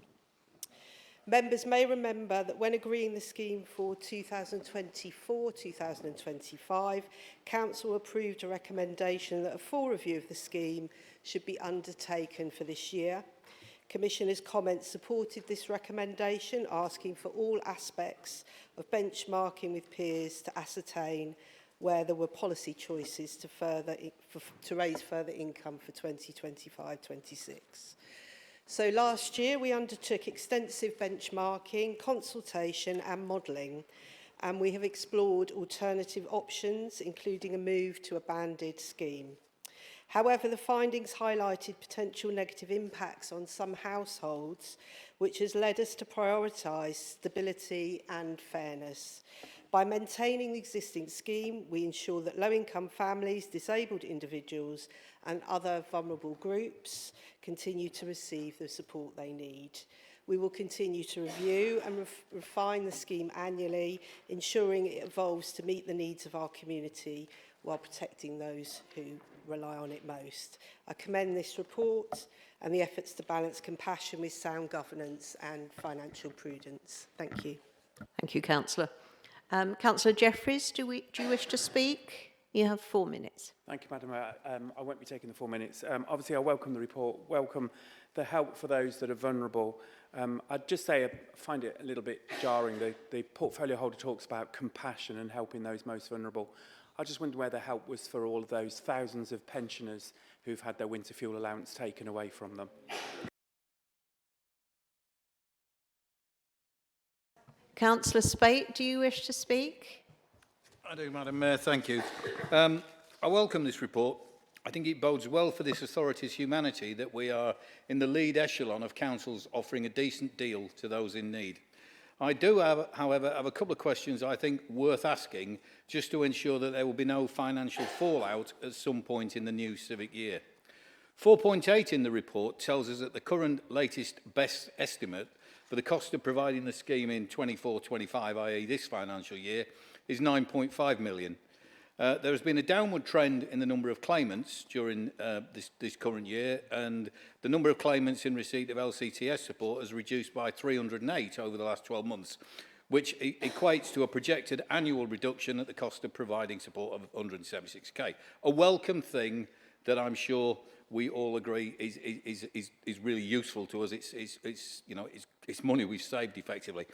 Members may remember that when agreeing the scheme for 2024-2025, Council approved a recommendation that a full review of the scheme should be undertaken for this year. Commissioner's comments supported this recommendation, asking for all aspects of benchmarking with peers to ascertain where there were policy choices to raise further income for 2025-26. So last year we undertook extensive benchmarking, consultation and modelling, and we have explored alternative options, including a move to a banded scheme. However, the findings highlighted potential negative impacts on some households, which has led us to prioritise stability and fairness By maintaining the existing scheme, we ensure that low-income families, disabled individuals and other vulnerable groups continue to receive the support they need. We will continue to review and refine the scheme annually, ensuring it evolves to meet the needs of our community while protecting those who rely on it most. I commend this report and the efforts to balance compassion with sound governance and financial prudence. Thank you. Thank you, Councillor. Councillor Jeffries, do you wish to speak? You have 4 minutes. Thank you, Madam Mayor. I won't be taking the 4 minutes. Obviously, I welcome the report, welcome the help for those that are vulnerable. I'd just say I find it a little bit jarring. The portfolio holder talks about compassion and helping those most vulnerable. I just wonder where the help was for all of those thousands of pensioners who've had their winter fuel allowance taken away from them. Councillor Spate, do you wish to speak? I do, Madam Mayor, thank you. I welcome this report. I think it bodes well for this authority's humanity that we are in the lead echelon of councils offering a decent deal to those in need. I do, however, have a couple of questions I think worth asking, just to ensure that there will be no financial fallout at some point in the new civic year. 4.8 in the report tells us that the current latest best estimate for the cost of providing the scheme in 24-25, i.e. this financial year, is 9.5 million. There has been a downward trend in the number of claimants during this current year, and the number of claimants in receipt of LCTS support has reduced by 308 over the last 12 months, which equates to a projected annual reduction at the cost of providing support of 176k. A welcome thing that I'm sure we all agree is really useful to us. It's money we've saved effectively.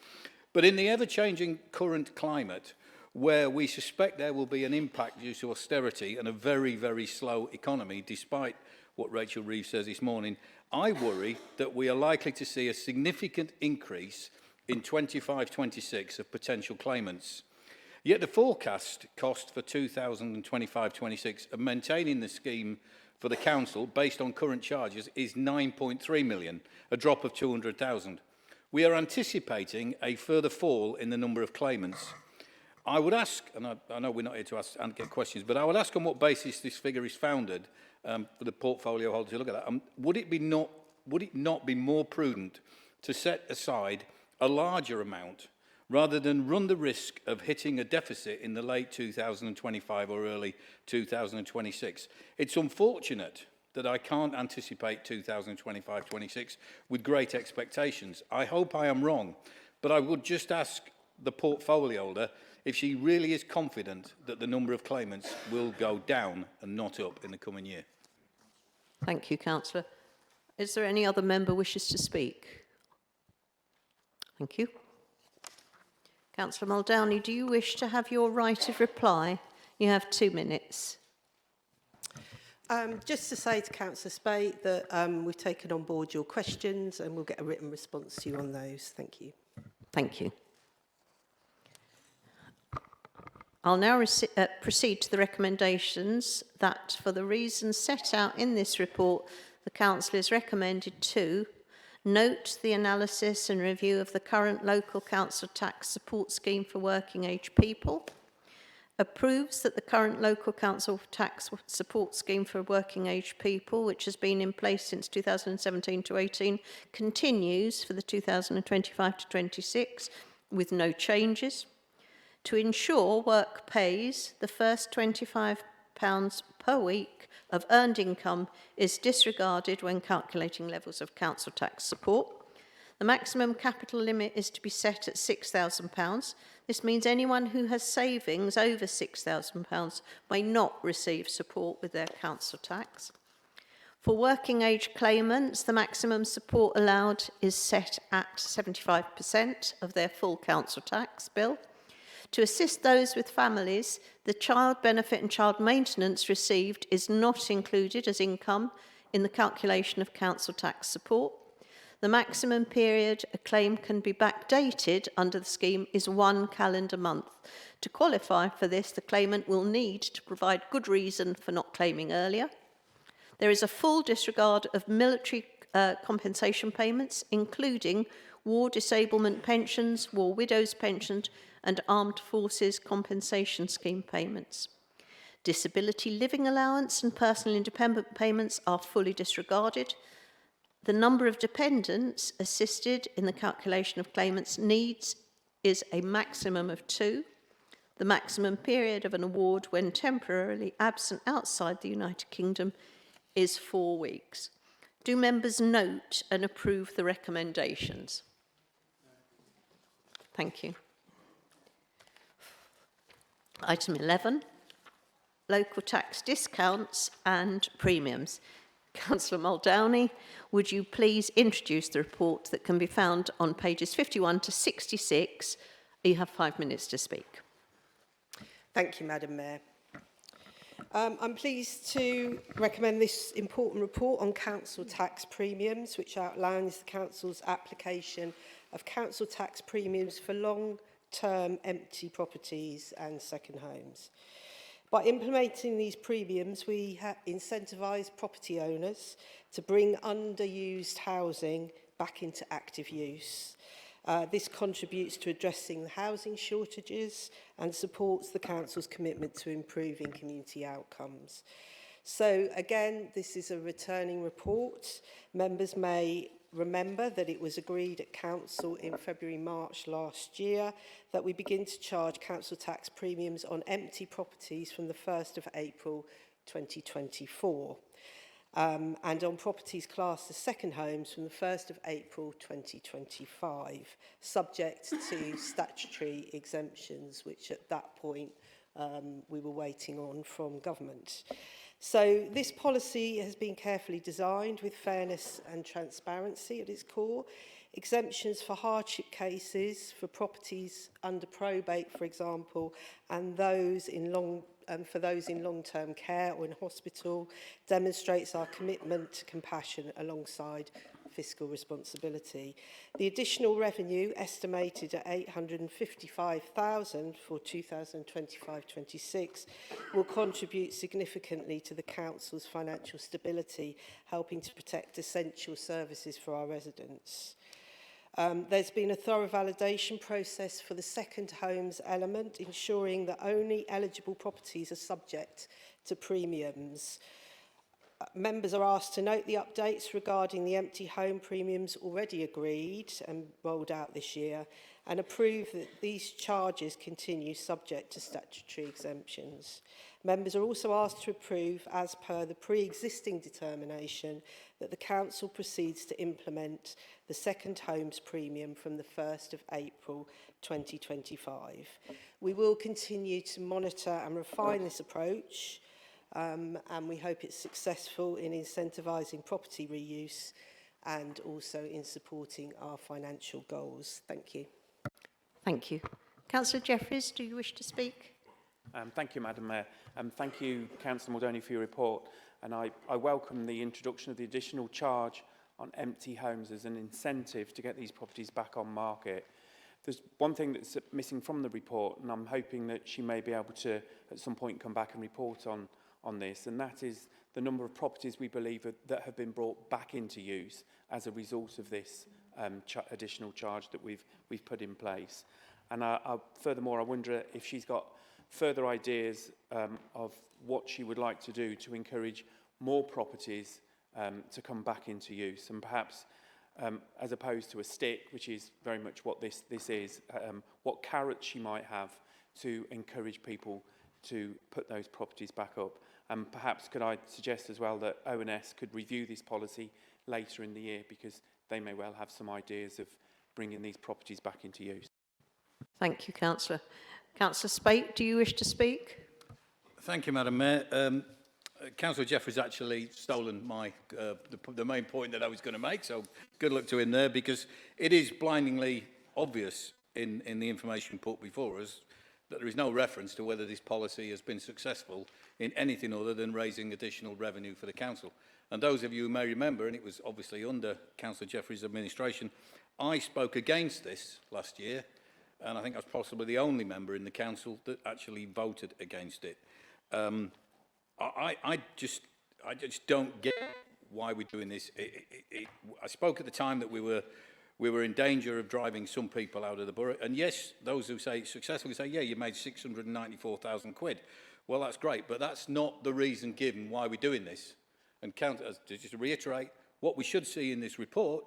But in the ever-changing current climate, where we suspect there will be an impact due to austerity and a very, very slow economy, despite what Rachel Reeves says this morning, I worry that we are likely to see a significant increase in 25-26 of potential claimants. Yet the forecast cost for 2025-26 of maintaining the scheme for the council, based on current charges, is 9.3 million, a drop of 200,000. We are anticipating a further fall in the number of claimants. I would ask, and I know we're not here to ask and get questions, but I would ask on what basis this figure is founded for the portfolio holder to look at that. Would it not be more prudent to set aside a larger amount rather than run the risk of hitting a deficit in the late 2025 or early 2026? It's unfortunate that I can't anticipate 2025-26 with great expectations. I hope I am wrong, but I would just ask the portfolio holder if she really is confident that the number of claimants will go down and not up in the coming year. Thank you, Councillor. Is there any other member wishes to speak? Thank you. Councillor Muldowney, do you wish to have your right of reply? You have 2 minutes. Just to say to Councillor Spate that we've taken on board your questions and we'll get a written response to you on those. Thank you. Thank you. I'll now proceed to the recommendations that, for the reasons set out in this report, the Council is recommended to note the analysis and review of the current local council tax support scheme for working age people, approves that the current local council tax support scheme for working age people, which has been in place since 2017 to 18, continues for the 2025 to 26 with no changes. To ensure work pays, the first £25 per week of earned income is disregarded when calculating levels of council tax support. The maximum capital limit is to be set at £6,000. This means anyone who has savings over £6,000 may not receive support with their council tax. For working age claimants, the maximum support allowed is set at 75% of their full council tax bill. To assist those with families, the child benefit and child maintenance received is not included as income in the calculation of council tax support. The maximum period a claim can be backdated under the scheme is 1 calendar month. To qualify for this, the claimant will need to provide good reason for not claiming earlier. There is a full disregard of military compensation payments, including war disablement pensions, war widows pensions, and Armed Forces Compensation Scheme payments. Disability living allowance and personal independent payments are fully disregarded. The number of dependents assisted in the calculation of claimants' needs is a maximum of 2. The maximum period of an award when temporarily absent outside the United Kingdom is 4 weeks. Do members note and approve the recommendations? Thank you. Item 11, local tax discounts and premiums. Councillor Muldowney, would you please introduce the report that can be found on pages 51 to 66? You have 5 minutes to speak. Thank you, Madam Mayor. I'm pleased to recommend this important report on council tax premiums, which outlines the council's application of council tax premiums for long-term empty properties and second homes. By implementing these premiums, we incentivise property owners to bring underused housing back into active use. This contributes to addressing the housing shortages and supports the council's commitment to improving community outcomes. So again, this is a returning report. Members may remember that it was agreed at council in February-March last year that we begin to charge council tax premiums on empty properties from the 1st of April 2024. And on properties classed as second homes from the 1st of April 2025, subject to statutory exemptions, which at that point we were waiting on from government. So this policy has been carefully designed with fairness and transparency at its core. Exemptions for hardship cases, for properties under probate, for example, and those in for those in long-term care or in hospital, demonstrates our commitment to compassion alongside fiscal responsibility. The additional revenue, estimated at $855,000 for 2025-26, will contribute significantly to the council's financial stability, helping to protect essential services for our residents. There's been a thorough validation process for the second homes element, ensuring that only eligible properties are subject to premiums. Members are asked to note the updates regarding the empty home premiums already agreed and rolled out this year, and approve that these charges continue subject to statutory exemptions. Members are also asked to approve, as per the pre-existing determination, that the council proceeds to implement the second homes premium from the 1st of April 2025. We will continue to monitor and refine this approach, and we hope it's successful in incentivising property reuse and also in supporting our financial goals. Thank you. Thank you. Councillor Jeffries, do you wish to speak? Thank you, Madam Mayor. Thank you, Councillor Muldowney, for your report. And I welcome the introduction of the additional charge on empty homes as an incentive to get these properties back on market. There's one thing that's missing from the report, and I'm hoping that she may be able to, at some point, come back and report on this, and that is the number of properties we believe that have been brought back into use as a result of this additional charge that we've put in place. And furthermore, I wonder if she's got further ideas of what she would like to do to encourage more properties to come back into use, and perhaps as opposed to a stick, which is very much what this is, what carrots she might have to encourage people to put those properties back up. And perhaps could I suggest as well that ONS could review this policy later in the year, because they may well have some ideas of bringing these properties back into use. Thank you, Councillor. Councillor Spate, do you wish to speak? Thank you, Madam Mayor. Councillor Jeffries actually stolen my the main point that I was going to make, so good luck to him there, because it is blindingly obvious in the information put before us that there is no reference to whether this policy has been successful in anything other than raising additional revenue for the council. And those of you who may remember, and it was obviously under Councillor Jeffries' administration, I spoke against this last year, and I think I was possibly the only member in the council that actually voted against it. I just don't get why we're doing this. I spoke at the time that we we were in danger of driving some people out of the borough. And yes, those who say successfully say, yeah, you made 694,000 quid. Well, that's great, but that's not the reason given why we're doing this. And just to reiterate, what we should see in this report,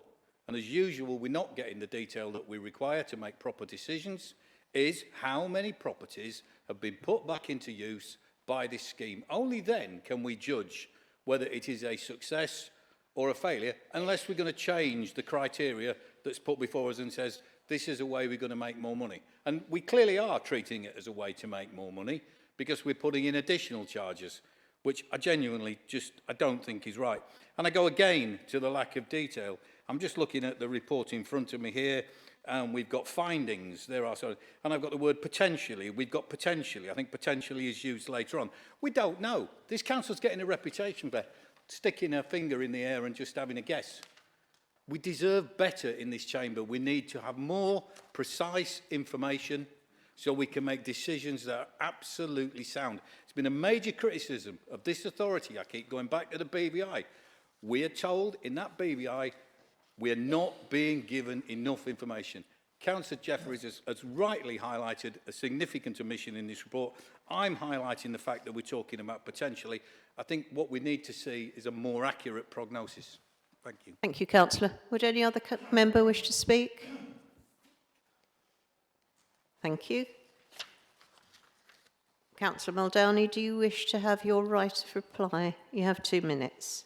and as usual, we're not getting the detail that we require to make proper decisions, is how many properties have been put back into use by this scheme. Only then can we judge whether it is a success or a failure, unless we're going to change the criteria that's put before us and says, this is a way we're going to make more money. And we clearly are treating it as a way to make more money because we're putting in additional charges, which I genuinely I don't think is right. And I go again to the lack of detail. I'm just looking at the report in front of me here, and we've got findings. And I've got the word potentially. We've got potentially. I think potentially is used later on. We don't know. This council's getting a reputation for sticking her finger in the air and just having a guess. We deserve better in this chamber. We need to have more precise information so we can make decisions that are absolutely sound. It's been a major criticism of this authority. I keep going back to the BVI. We are told in that BVI we are not being given enough information. Councillor Jeffries has rightly highlighted a significant omission in this report. I'm highlighting the fact that we're talking about potentially. I think what we need to see is a more accurate prognosis. Thank you. Thank you, Councillor. Would any other member wish to speak? Thank you. Councillor Muldowney, do you wish to have your right of reply? You have 2 minutes.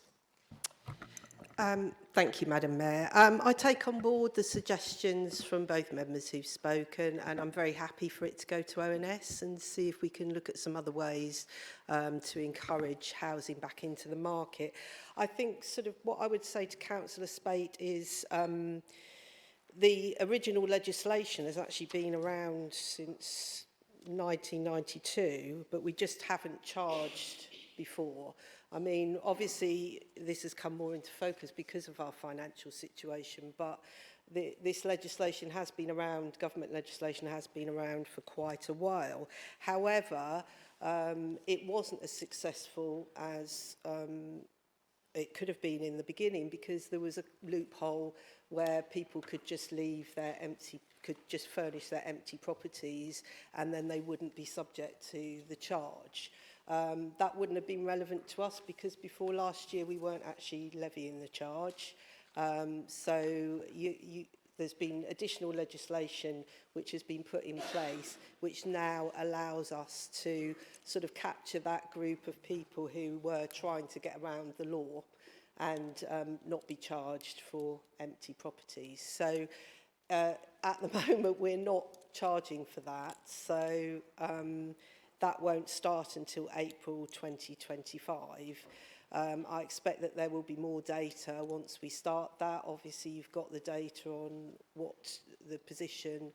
Thank you, Madam Mayor. I take on board the suggestions from both members who've spoken, and I'm very happy for it to go to ONS and see if we can look at some other ways to encourage housing back into the market. I think sort of what I would say to Councillor Spate is the original legislation has actually been around since 1992, but we just haven't charged before. I mean, obviously, this has come more into focus because of our financial situation, but this legislation has been around, government legislation has been around for quite a while. However, it wasn't as successful as it could have been in the beginning because there was a loophole where people could just furnish their empty properties and then they wouldn't be subject to the charge. That wouldn't have been relevant to us because before last year we weren't actually levying the charge. So there's been additional legislation which has been put in place which now allows us to sort of capture that group of people who were trying to get around the law and not be charged for empty properties. So at the moment we're not charging for that. So that won't start until April 2025. I expect that there will be more data once we start that. Obviously, you've got the data on what the position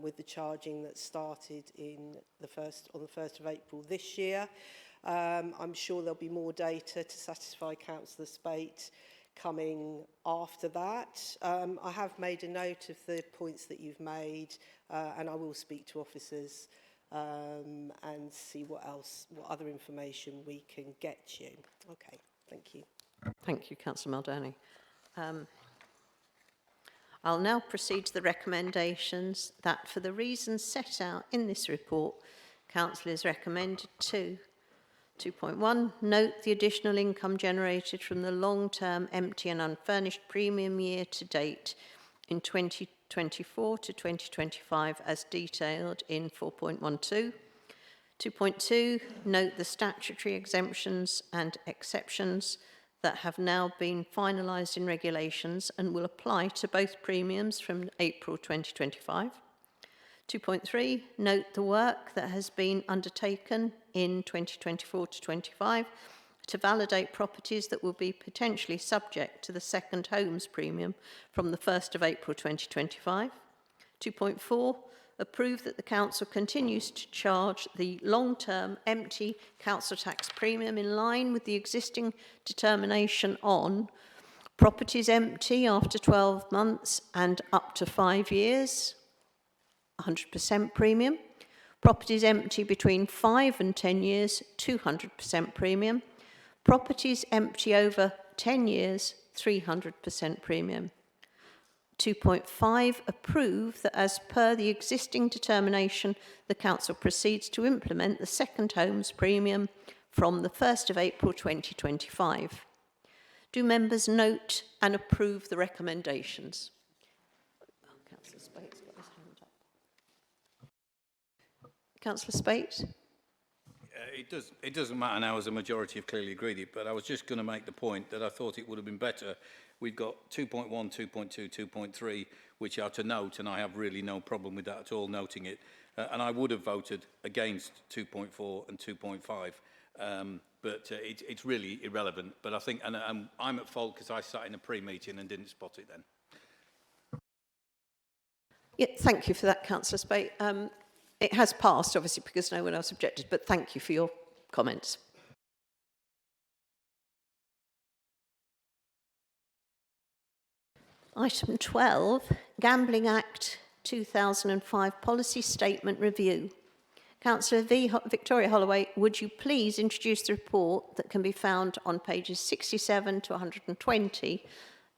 with the charging that started on the 1st of April this year. I'm sure there'll be more data to satisfy Councillor Spate coming after that. I have made a note of the points that you've made, and I will speak to officers and see what other information we can get you. Okay, thank you. Thank you, Councillor Muldowney. I'll now proceed to the recommendations that, for the reasons set out in this report, Council is recommended to 2.1, note the additional income generated from the long-term empty and unfurnished premium year to date in 2024 to 2025 as detailed in 4.12. 2.2, note the statutory exemptions and exceptions that have now been finalised in regulations and will apply to both premiums from April 2025. 2.3, note the work that has been undertaken in 2024 to 25 to validate properties that will be potentially subject to the second homes premium from the 1st of April 2025. 2.4, approve that the council continues to charge the long-term empty council tax premium in line with the existing determination on properties empty after 12 months and up to 5 years, 100% premium. Properties empty between 5 and 10 years, 200% premium. Properties empty over 10 years, 300% premium. 2.5, approve that as per the existing determination, the Council proceeds to implement the second homes premium from the 1st of April 2025. Do members note and approve the recommendations? Councillor Spate's got his hand up. Councillor Spate? It doesn't matter now, as a majority have clearly agreed it, but I was just going to make the point that I thought it would have been better. We've got 2.1, 2.2, 2.3, which are to note, and I have really no problem with that at all, noting it. And I would have voted against 2.4 and 2.5. But it's really irrelevant. But I think, and I'm at fault because I sat in a pre-meeting and didn't spot it then. Yeah, thank you for that, Councillor Spate. It has passed, obviously, because no one else objected, but thank you for your comments. Item 12, Gambling Act 2005 Policy Statement Review. Councillor Victoria Holloway, would you please introduce the report that can be found on pages 67 to 120?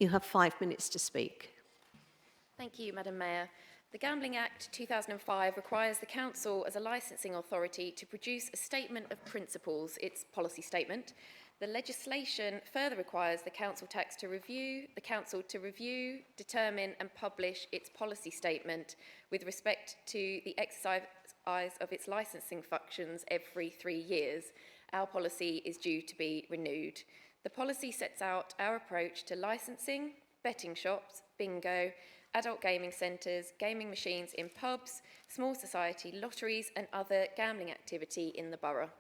You have 5 minutes to speak. Thank you, Madam Mayor. The Gambling Act 2005 requires the Council as a licensing authority to produce a statement of principles, its policy statement. The legislation further requires the Council to review, determine and publish its policy statement with respect to the exercise of its licensing functions every 3 years. Our policy is due to be renewed. The policy sets out our approach to licensing, betting shops, bingo, adult gaming centres, gaming machines in pubs, small society lotteries and other gambling activity in the borough.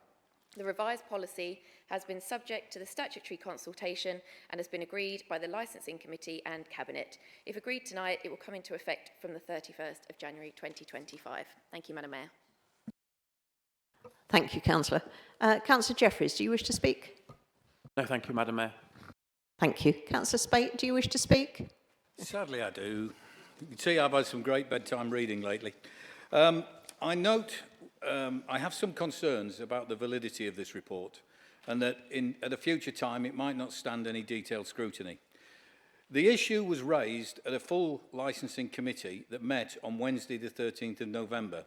The revised policy has been subject to the statutory consultation and has been agreed by the Licensing Committee and Cabinet. If agreed tonight, it will come into effect from the 31st of January 2025. Thank you, Madam Mayor. Thank you, Councillor. Councillor Jeffries, do you wish to speak? No, thank you, Madam Mayor. Thank you. Councillor Spate, do you wish to speak? Sadly, I do. You can see I've had some great bedtime reading lately. I note I have some concerns about the validity of this report and that at a future time it might not stand any detailed scrutiny. The issue was raised at a full licensing committee that met on Wednesday the 13th of November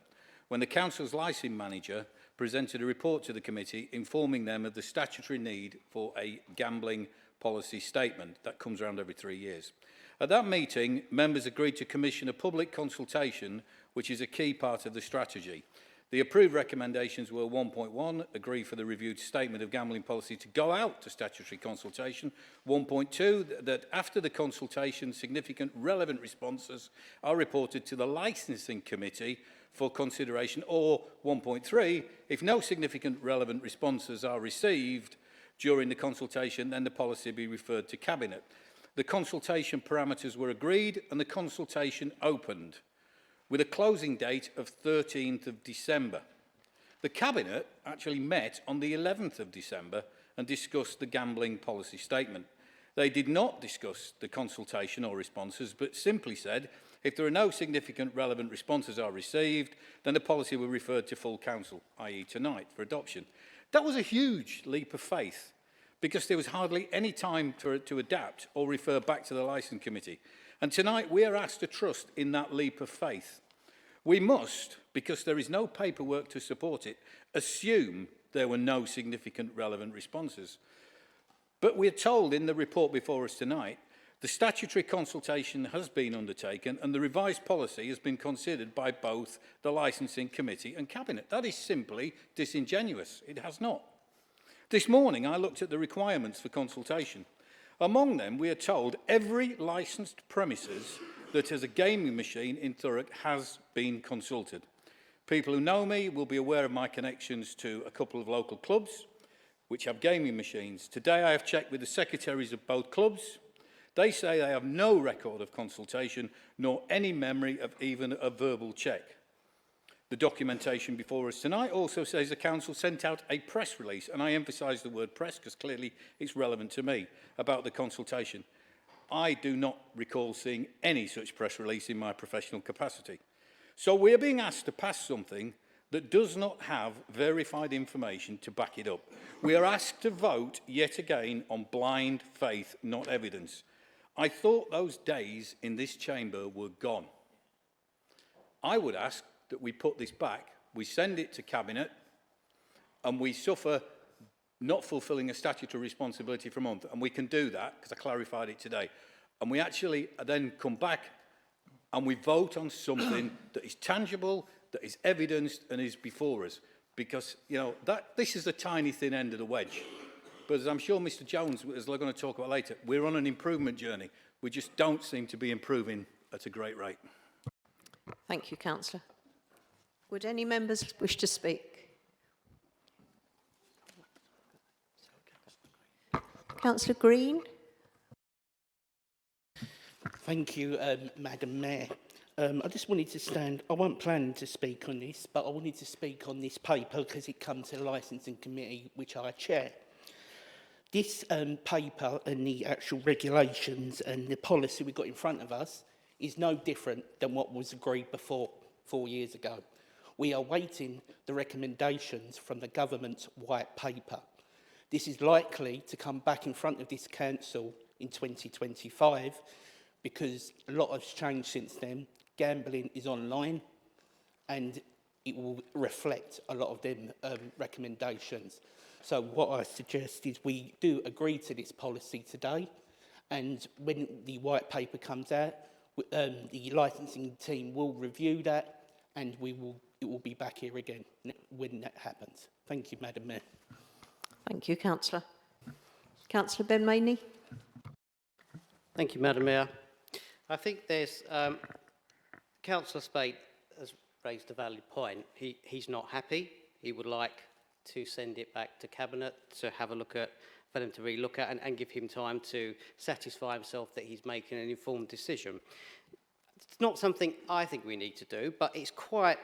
when the Council's licensing manager presented a report to the committee informing them of the statutory need for a gambling policy statement that comes around every 3 years. At that meeting, members agreed to commission a public consultation, which is a key part of the strategy. The approved recommendations were 1.1, agree for the reviewed statement of gambling policy to go out to statutory consultation. 1.2, that after the consultation, significant relevant responses are reported to the licensing committee for consideration. Or 1.3, if no significant relevant responses are received during the consultation, then the policy be referred to Cabinet. The consultation parameters were agreed and the consultation opened, with a closing date of 13th of December. The Cabinet actually met on the 11th of December and discussed the gambling policy statement. They did not discuss the consultation or responses, but simply said, if there are no significant relevant responses are received, then the policy will be referred to full council, i.e. tonight, for adoption. That was a huge leap of faith, because there was hardly any time to adapt or refer back to the licensing committee. And tonight we are asked to trust in that leap of faith. We must, because there is no paperwork to support it, assume there were no significant relevant responses. But we're told in the report before us tonight, the statutory consultation has been undertaken and the revised policy has been considered by both the licensing committee and Cabinet. That is simply disingenuous. It has not. This morning, I looked at the requirements for consultation. Among them, we are told every licensed premises that has a gaming machine in Thurrock has been consulted. People who know me will be aware of my connections to a couple of local clubs which have gaming machines. Today, I have checked with the secretaries of both clubs. They say they have no record of consultation nor any memory of even a verbal check. The documentation before us tonight also says the Council sent out a press release, and I emphasise the word press because clearly it's relevant to me, about the consultation. I do not recall seeing any such press release in my professional capacity. So we are being asked to pass something that does not have verified information to back it up. We are asked to vote yet again on blind faith, not evidence. I thought those days in this chamber were gone. I would ask that we put this back, we send it to Cabinet, and we suffer not fulfilling a statutory responsibility for a month. And we can do that, because I clarified it today. And we actually then come back and we vote on something that is tangible, that is evidenced and is before us. Because, you know, this is the tiny thin end of the wedge. But as I'm sure Mr Jones is going to talk about later, we're on an improvement journey. We just don't seem to be improving at a great rate. Thank you, Councillor. Would any members wish to speak? Councillor Green. Thank you, Madam Mayor. I just wanted to stand, I wasn't planning to speak on this, but I wanted to speak on this paper because it comes to the licensing committee, which I chair. This paper and the actual regulations and the policy we've got in front of us is no different than what was agreed before 4 years ago. We are waiting the recommendations from the government's white paper. This is likely to come back in front of this council in 2025 because a lot has changed since then. Gambling is online and it will reflect a lot of them recommendations. So what I suggest is we do agree to this policy today, and when the white paper comes out, the licensing team will review that, and it will be back here again when that happens. Thank you, Madam Mayor. Thank you, Councillor. Councillor Ben Maney. Thank you, Madam Mayor. I think there's Councillor Spate has raised a valid point. He's not happy. He would like to send it back to Cabinet to have a look at, for them to relook at and give him time to satisfy himself that he's making an informed decision. It's not something I think we need to do, but it's quite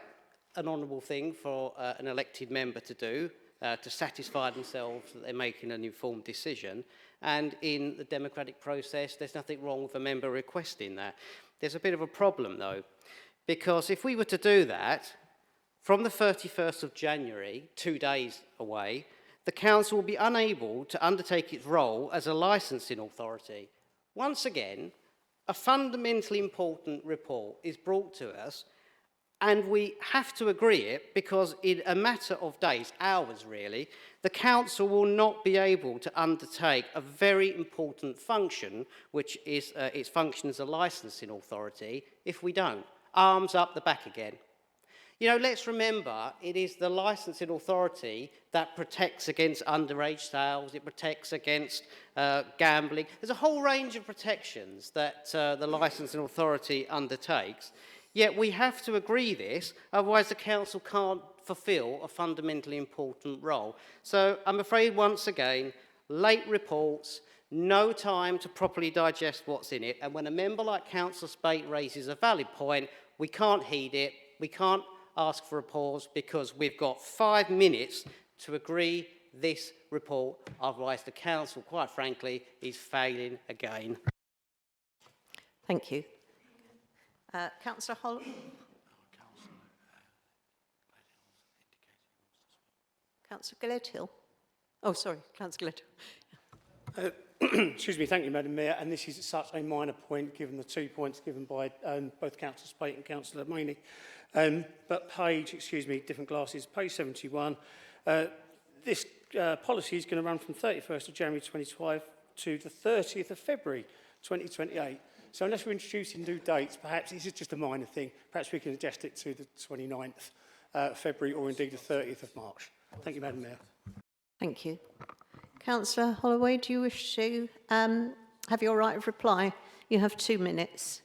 an honourable thing for an elected member to do, to satisfy themselves that they're making an informed decision. And in the democratic process, there's nothing wrong with a member requesting that. There's a bit of a problem, though, because if we were to do that, from the 31st of January, 2 days away, the council will be unable to undertake its role as a licensing authority. Once again, a fundamentally important report is brought to us, and we have to agree it because in a matter of days, hours really, the council will not be able to undertake a very important function, which is its function as a licensing authority, if we don't. Arms up the back again. You know, let's remember, it is the licensing authority that protects against underage sales, it protects against gambling. There's a whole range of protections that the licensing authority undertakes, yet we have to agree this, otherwise the council can't fulfil a fundamentally important role. So I'm afraid, once again, late reports, no time to properly digest what's in it, and when a member like Councillor Spate raises a valid point, we can't heed it, we can't ask for a pause because we've got 5 minutes to agree this report, otherwise the council, quite frankly, is failing again. Thank you. Councillor Holland. Councillor Gledhill. Oh, sorry, Councillor Gledhill. Excuse me, thank you, Madam Mayor. And this is such a minor point, given the 2 points given by both Councillor Spate and Councillor Maney. But page, excuse me, different glasses, page 71. This policy is going to run from 31st of January 2025 to the 30th of February 2028. So unless we're introducing new dates, perhaps this is just a minor thing. Perhaps we can adjust it to the 29th February or indeed the 30th of March. Thank you, Madam Mayor. Thank you. Councillor Holloway, do you wish to have your right of reply? You have 2 minutes.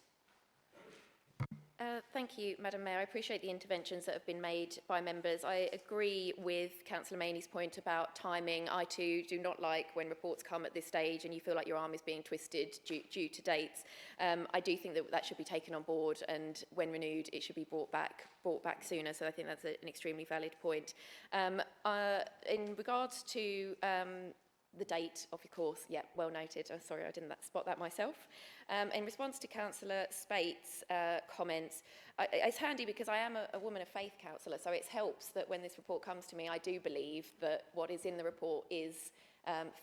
Thank you, Madam Mayor. I appreciate the interventions that have been made by members. I agree with Councillor Maney's point about timing. I too do not like when reports come at this stage and you feel like your arm is being twisted due to dates. I do think that should be taken on board, and when renewed, it should be brought back sooner. So I think that's an extremely valid point. In regards to the date, of course, yeah, well noted. Oh, sorry, I didn't spot that myself. In response to Councillor Spate's comments, it's handy because I am a woman of faith councillor, so it helps that when this report comes to me, I do believe that what is in the report is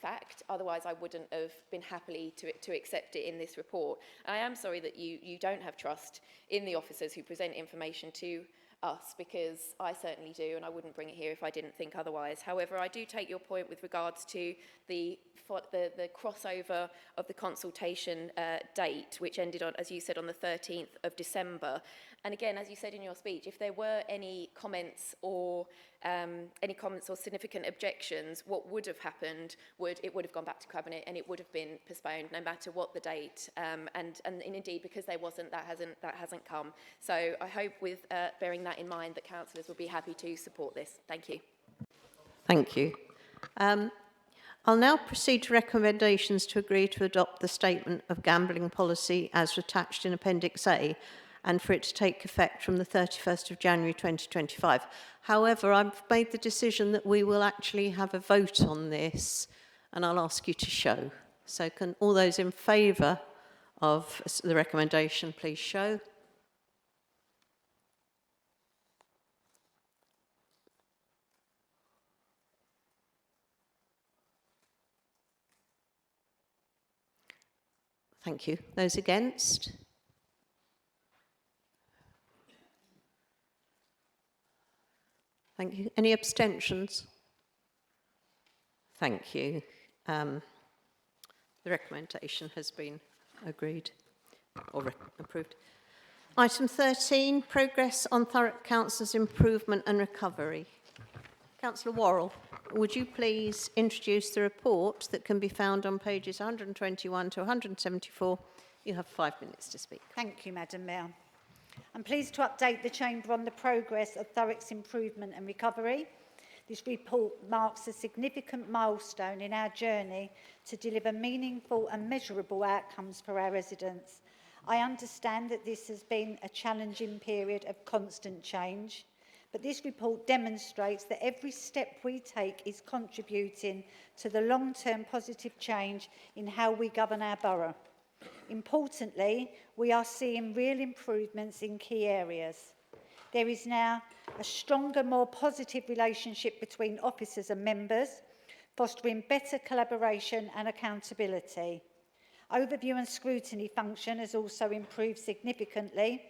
fact. Otherwise, I wouldn't have been happy to accept it in this report. And I am sorry that you don't have trust in the officers who present information to us, because I certainly do, and I wouldn't bring it here if I didn't think otherwise. However, I do take your point with regards to the crossover of the consultation date, which ended on, as you said, on the 13th of December. And again, as you said in your speech, if there were any comments or significant objections, what would have happened would have gone back to Cabinet, and it would have been postponed no matter what the date. And indeed, because there wasn't, that hasn't come. So I hope, with bearing that in mind, that councillors will be happy to support this. Thank you. Thank you. I'll now proceed to recommendations to agree to adopt the statement of gambling policy as attached in Appendix A, and for it to take effect from the 31st of January 2025. However, I've made the decision that we will actually have a vote on this, and I'll ask you to show. So can all those in favour of the recommendation please show? Thank you. Those against? Thank you. Any abstentions? Thank you. The recommendation has been agreed or approved. Item 13, progress on Thurrock Council's improvement and recovery. Councillor Worrell, would you please introduce the report that can be found on pages 121 to 174? You have 5 minutes to speak. Thank you, Madam Mayor. I'm pleased to update the Chamber on the progress of Thurrock's improvement and recovery. This report marks a significant milestone in our journey to deliver meaningful and measurable outcomes for our residents. I understand that this has been a challenging period of constant change, but this report demonstrates that every step we take is contributing to the long-term positive change in how we govern our borough. Importantly, we are seeing real improvements in key areas. There is now a stronger, more positive relationship between officers and members, fostering better collaboration and accountability. Overview and scrutiny function has also improved significantly,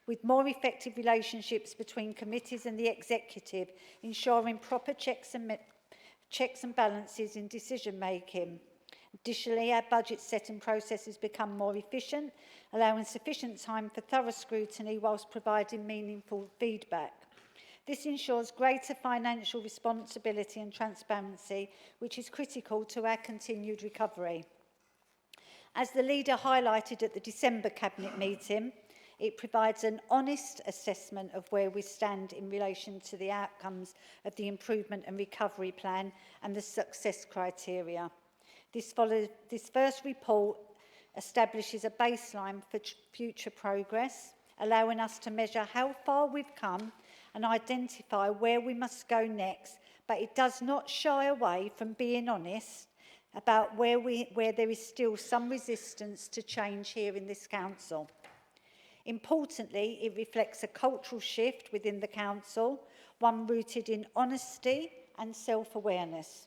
with more effective relationships between committees and the executive, ensuring proper checks and balances in decision-making. Additionally, our budget setting process has become more efficient, allowing sufficient time for thorough scrutiny whilst providing meaningful feedback. This ensures greater financial responsibility and transparency, which is critical to our continued recovery. As the leader highlighted at the December Cabinet meeting, it provides an honest assessment of where we stand in relation to the outcomes of the improvement and recovery plan and the success criteria. This first report establishes a baseline for future progress, allowing us to measure how far we've come and identify where we must go next, but it does not shy away from being honest about where there is still some resistance to change here in this council. Importantly, it reflects a cultural shift within the council, one rooted in honesty and self-awareness.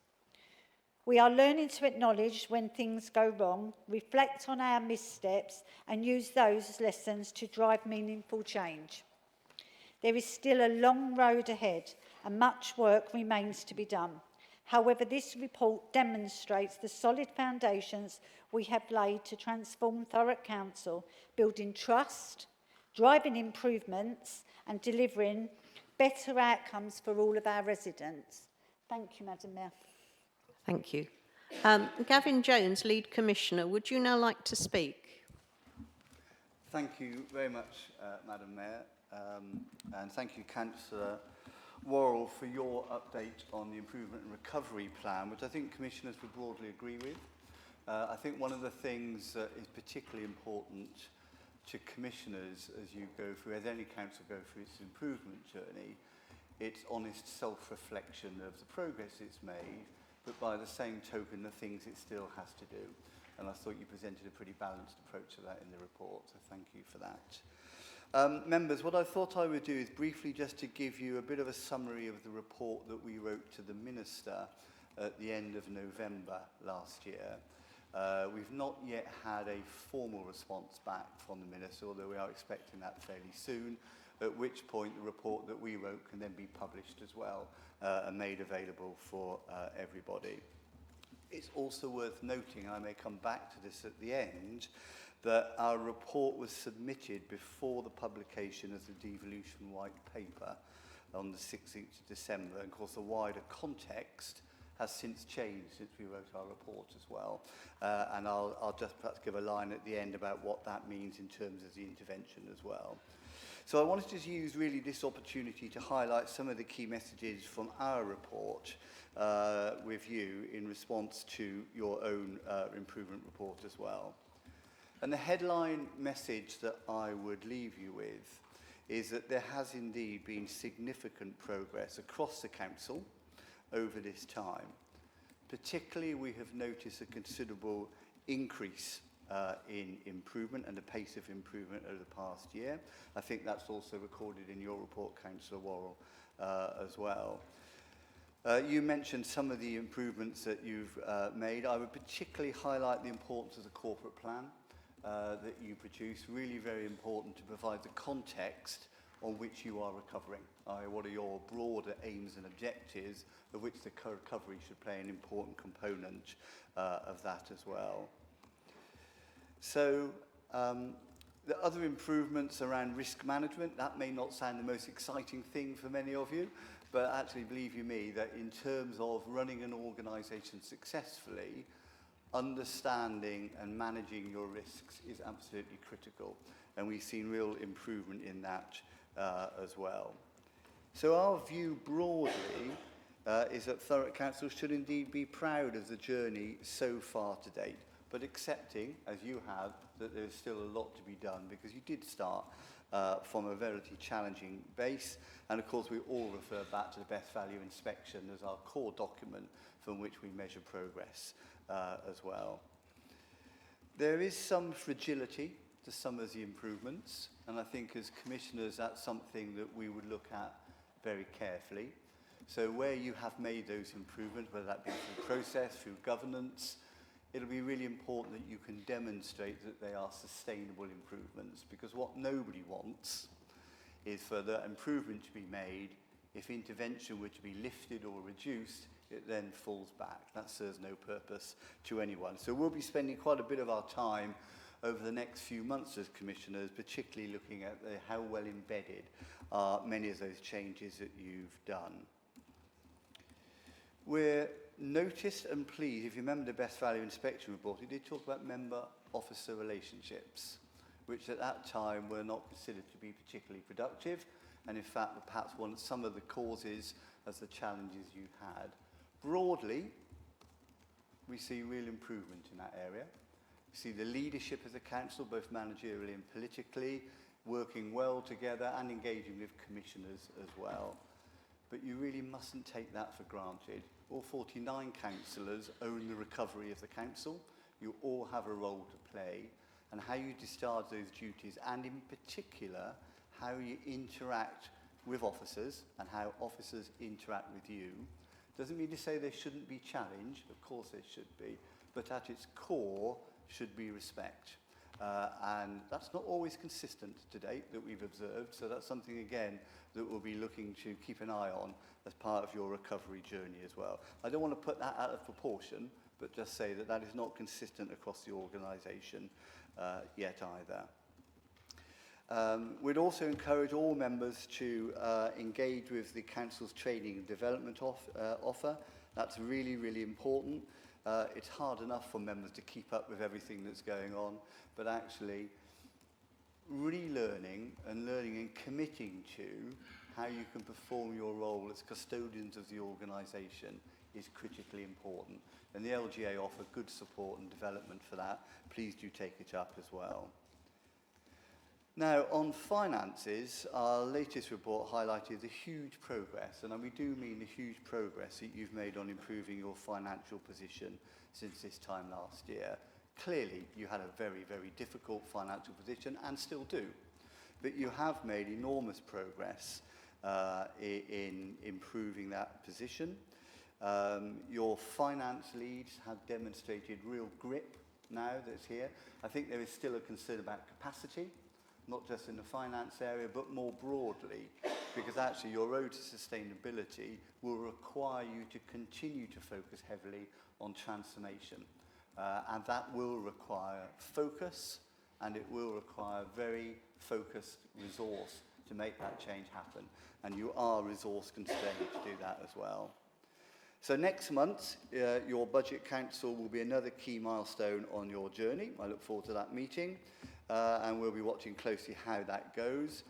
We are learning to acknowledge when things go wrong, reflect on our missteps, and use those lessons to drive meaningful change. There is still a long road ahead, and much work remains to be done. However, this report demonstrates the solid foundations we have laid to transform Thurrock Council, building trust, driving improvements, and delivering better outcomes for all of our residents. Thank you, Madam Mayor. Thank you. Gavin Jones, Lead Commissioner, would you now like to speak? Thank you very much, Madam Mayor, and thank you, Councillor Worrell, for your update on the Improvement and Recovery Plan, which I think Commissioners would broadly agree with. I think one of the things that is particularly important to Commissioners as you go through, as any council go through its improvement journey, it's honest self-reflection of the progress it's made, but by the same token, the things it still has to do. And I thought you presented a pretty balanced approach to that in the report, so thank you for that. Members, what I thought I would do is briefly just to give you a bit of a summary of the report that we wrote to the Minister at the end of November last year. We've not yet had a formal response back from the Minister, although we are expecting that fairly soon, at which point the report that we wrote can then be published as well and made available for everybody. It's also worth noting, I may come back to this at the end, that our report was submitted before the publication of the devolution white paper on the 16th of December. And of course, the wider context has since changed since we wrote our report as well. And I'll just perhaps give a line at the end about what that means in terms of the intervention as well. So I wanted to use really this opportunity to highlight some of the key messages from our report with you in response to your own improvement report as well. And the headline message that I would leave you with is that there has indeed been significant progress across the Council over this time. Particularly, we have noticed a considerable increase in improvement and the pace of improvement over the past year. I think that's also recorded in your report, Councillor Worrell, as well. You mentioned some of the improvements that you've made. I would particularly highlight the importance of the corporate plan that you produce. Really very important to provide the context on which you are recovering. What are your broader aims and objectives of which the recovery should play an important component of that as well. So the other improvements around risk management, that may not sound the most exciting thing for many of you, but actually believe you me that in terms of running an organisation successfully, understanding and managing your risks is absolutely critical. And we've seen real improvement in that as well. So our view broadly is that Thurrock Council should indeed be proud of the journey so far to date, but accepting, as you have, that there's still a lot to be done because you did start from a relatively challenging base. And of course, we all refer back to the best value inspection as our core document from which we measure progress as well. There is some fragility to some of the improvements, and I think as commissioners, that's something that we would look at very carefully. So where you have made those improvements, whether that be through process, through governance, it'll be really important that you can demonstrate that they are sustainable improvements, because what nobody wants is for the improvement to be made. If intervention were to be lifted or reduced, it then falls back. That serves no purpose to anyone. So we'll be spending quite a bit of our time over the next few months as commissioners, particularly looking at how well embedded are many of those changes that you've done. We're noticed and pleased, if you remember the Best Value Inspection report, it did talk about member-officer relationships, which at that time were not considered to be particularly productive, and in fact were perhaps some of the causes of the challenges you had. Broadly, we see real improvement in that area. We see the leadership of the council, both managerially and politically, working well together and engaging with commissioners as well. But you really mustn't take that for granted. All 49 councillors own the recovery of the council. You all have a role to play, and how you discharge those duties, and in particular, how you interact with officers and how officers interact with you, doesn't mean to say they shouldn't be challenged. Of course they should be, but at its core should be respect. And that's not always consistent to date that we've observed, so that's something, again, that we'll be looking to keep an eye on as part of your recovery journey as well. I don't want to put that out of proportion, but just say that that is not consistent across the organisation yet either. We'd also encourage all members to engage with the Council's training and development offer. That's really, really important. It's hard enough for members to keep up with everything that's going on, but actually relearning and learning and committing to how you can perform your role as custodians of the organisation is critically important. And the LGA offer good support and development for that. Please do take it up as well. Now, on finances, our latest report highlighted the huge progress, and we do mean the huge progress that you've made on improving your financial position since this time last year. Clearly, you had a very, very difficult financial position, and still do. But you have made enormous progress in improving that position. Your finance leads have demonstrated real grip now that's here. I think there is still a concern about capacity, not just in the finance area, but more broadly, because actually your road to sustainability will require you to continue to focus heavily on transformation. And that will require focus, and it will require very focused resource to make that change happen. And you are resource constrained to do that as well. So next month, your Budget Council will be another key milestone on your journey. I look forward to that meeting, and we'll be watching closely how that goes.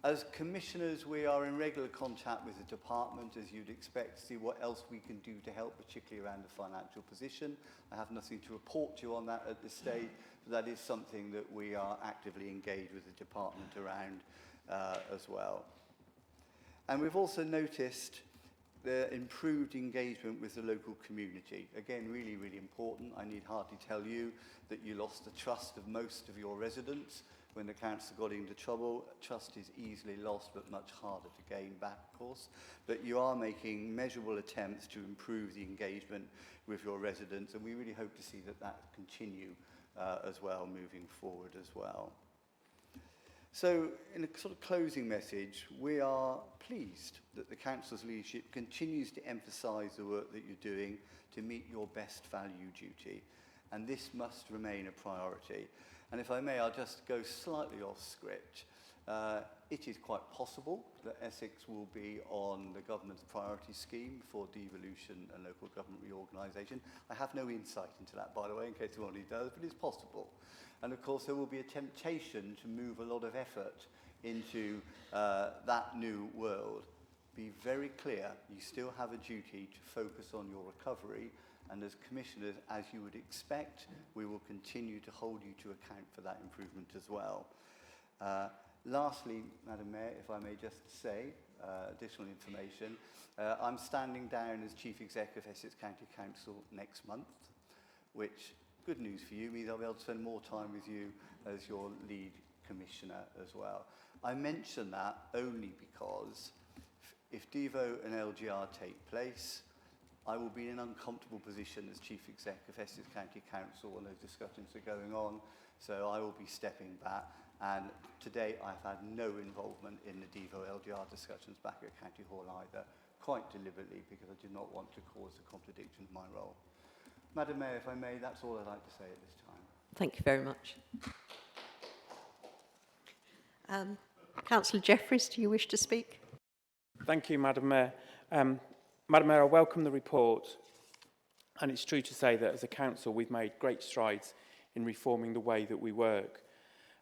As commissioners, we are in regular contact with the department, as you'd expect, to see what else we can do to help, particularly around the financial position. I have nothing to report to you on that at this stage, but that is something that we are actively engaged with the department around as well. And we've also noticed the improved engagement with the local community. Again, really, really important. I need hardly tell you that you lost the trust of most of your residents when the council got into trouble. Trust is easily lost, but much harder to gain back, of course. But you are making measurable attempts to improve the engagement with your residents, and we really hope to see that that continue as well, moving forward as well. So, in a sort of closing message, we are pleased that the Council's leadership continues to emphasise the work that you're doing to meet your best value duty, and this must remain a priority. And if I may, I'll just go slightly off script. It is quite possible that Essex will be on the government's priority scheme for devolution and local government reorganisation. I have no insight into that, by the way, in case somebody does, but it's possible. And of course, there will be a temptation to move a lot of effort into that new world. Be very clear, you still have a duty to focus on your recovery, and as commissioners, as you would expect, we will continue to hold you to account for that improvement as well. Lastly, Madam Mayor, if I may just say additional information, I'm standing down as Chief Executive of Essex County Council next month, which, good news for you, means I'll be able to spend more time with you as your lead commissioner as well. I mention that only because if Devo and LGR take place, I will be in an uncomfortable position as Chief Executive of Essex County Council when those discussions are going on, so I will be stepping back. And today I've had no involvement in the Devo-LGR discussions back at County Hall either, quite deliberately, because I did not want to cause a contradiction of my role. Madam Mayor, if I may, that's all I'd like to say at this time. Thank you very much. Councillor Jeffries, do you wish to speak? Thank you, Madam Mayor. Madam Mayor, I welcome the report, and it's true to say that as a council we've made great strides in reforming the way that we work.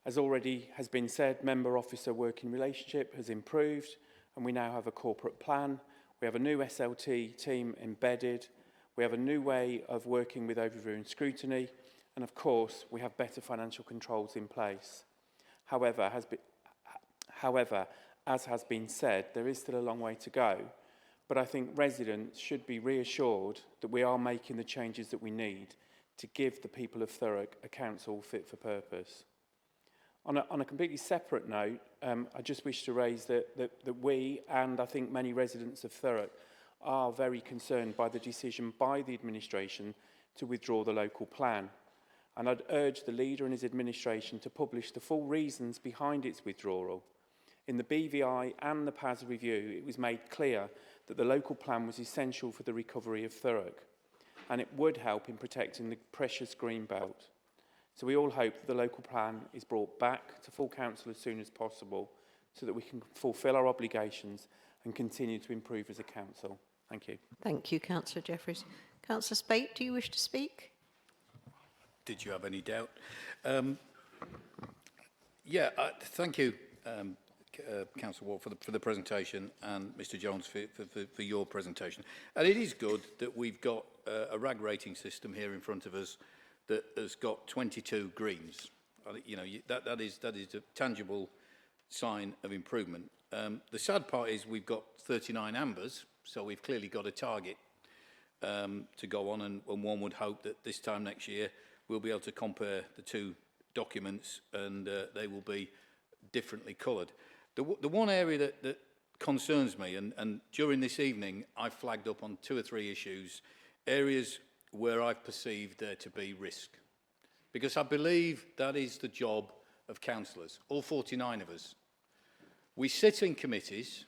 As already has been said, member-officer working relationship has improved, and we now have a corporate plan. We have a new SLT team embedded. We have a new way of working with overview and scrutiny, and of course, we have better financial controls in place. However, as has been said, there is still a long way to go, but I think residents should be reassured that we are making the changes that we need to give the people of Thurrock a council fit for purpose. On a completely separate note, I just wish to raise that we, and I think many residents of Thurrock, are very concerned by the decision by the administration to withdraw the local plan. And I'd urge the leader and his administration to publish the full reasons behind its withdrawal. In the BVI and the PAS review, it was made clear that the local plan was essential for the recovery of Thurrock, and it would help in protecting the precious green belt. So we all hope that the local plan is brought back to full council as soon as possible so that we can fulfil our obligations and continue to improve as a council. Thank you. Thank you, Councillor Jeffries. Councillor Spate, do you wish to speak? Did you have any doubt? Thank you, Councillor Ward, for the presentation, and Mr Jones for your presentation. And it is good that we've got a RAG rating system here in front of us that has got 22 greens. You know, that is a tangible sign of improvement. The sad part is we've got 39 ambers, so we've clearly got a target to go on, and one would hope that this time next year we'll be able to compare the two documents and they will be differently coloured. The one area that concerns me, and during this evening, I flagged up on 2 or 3 issues, areas where I've perceived there to be risk. Because I believe that is the job of councillors, all 49 of us. We sit in committees,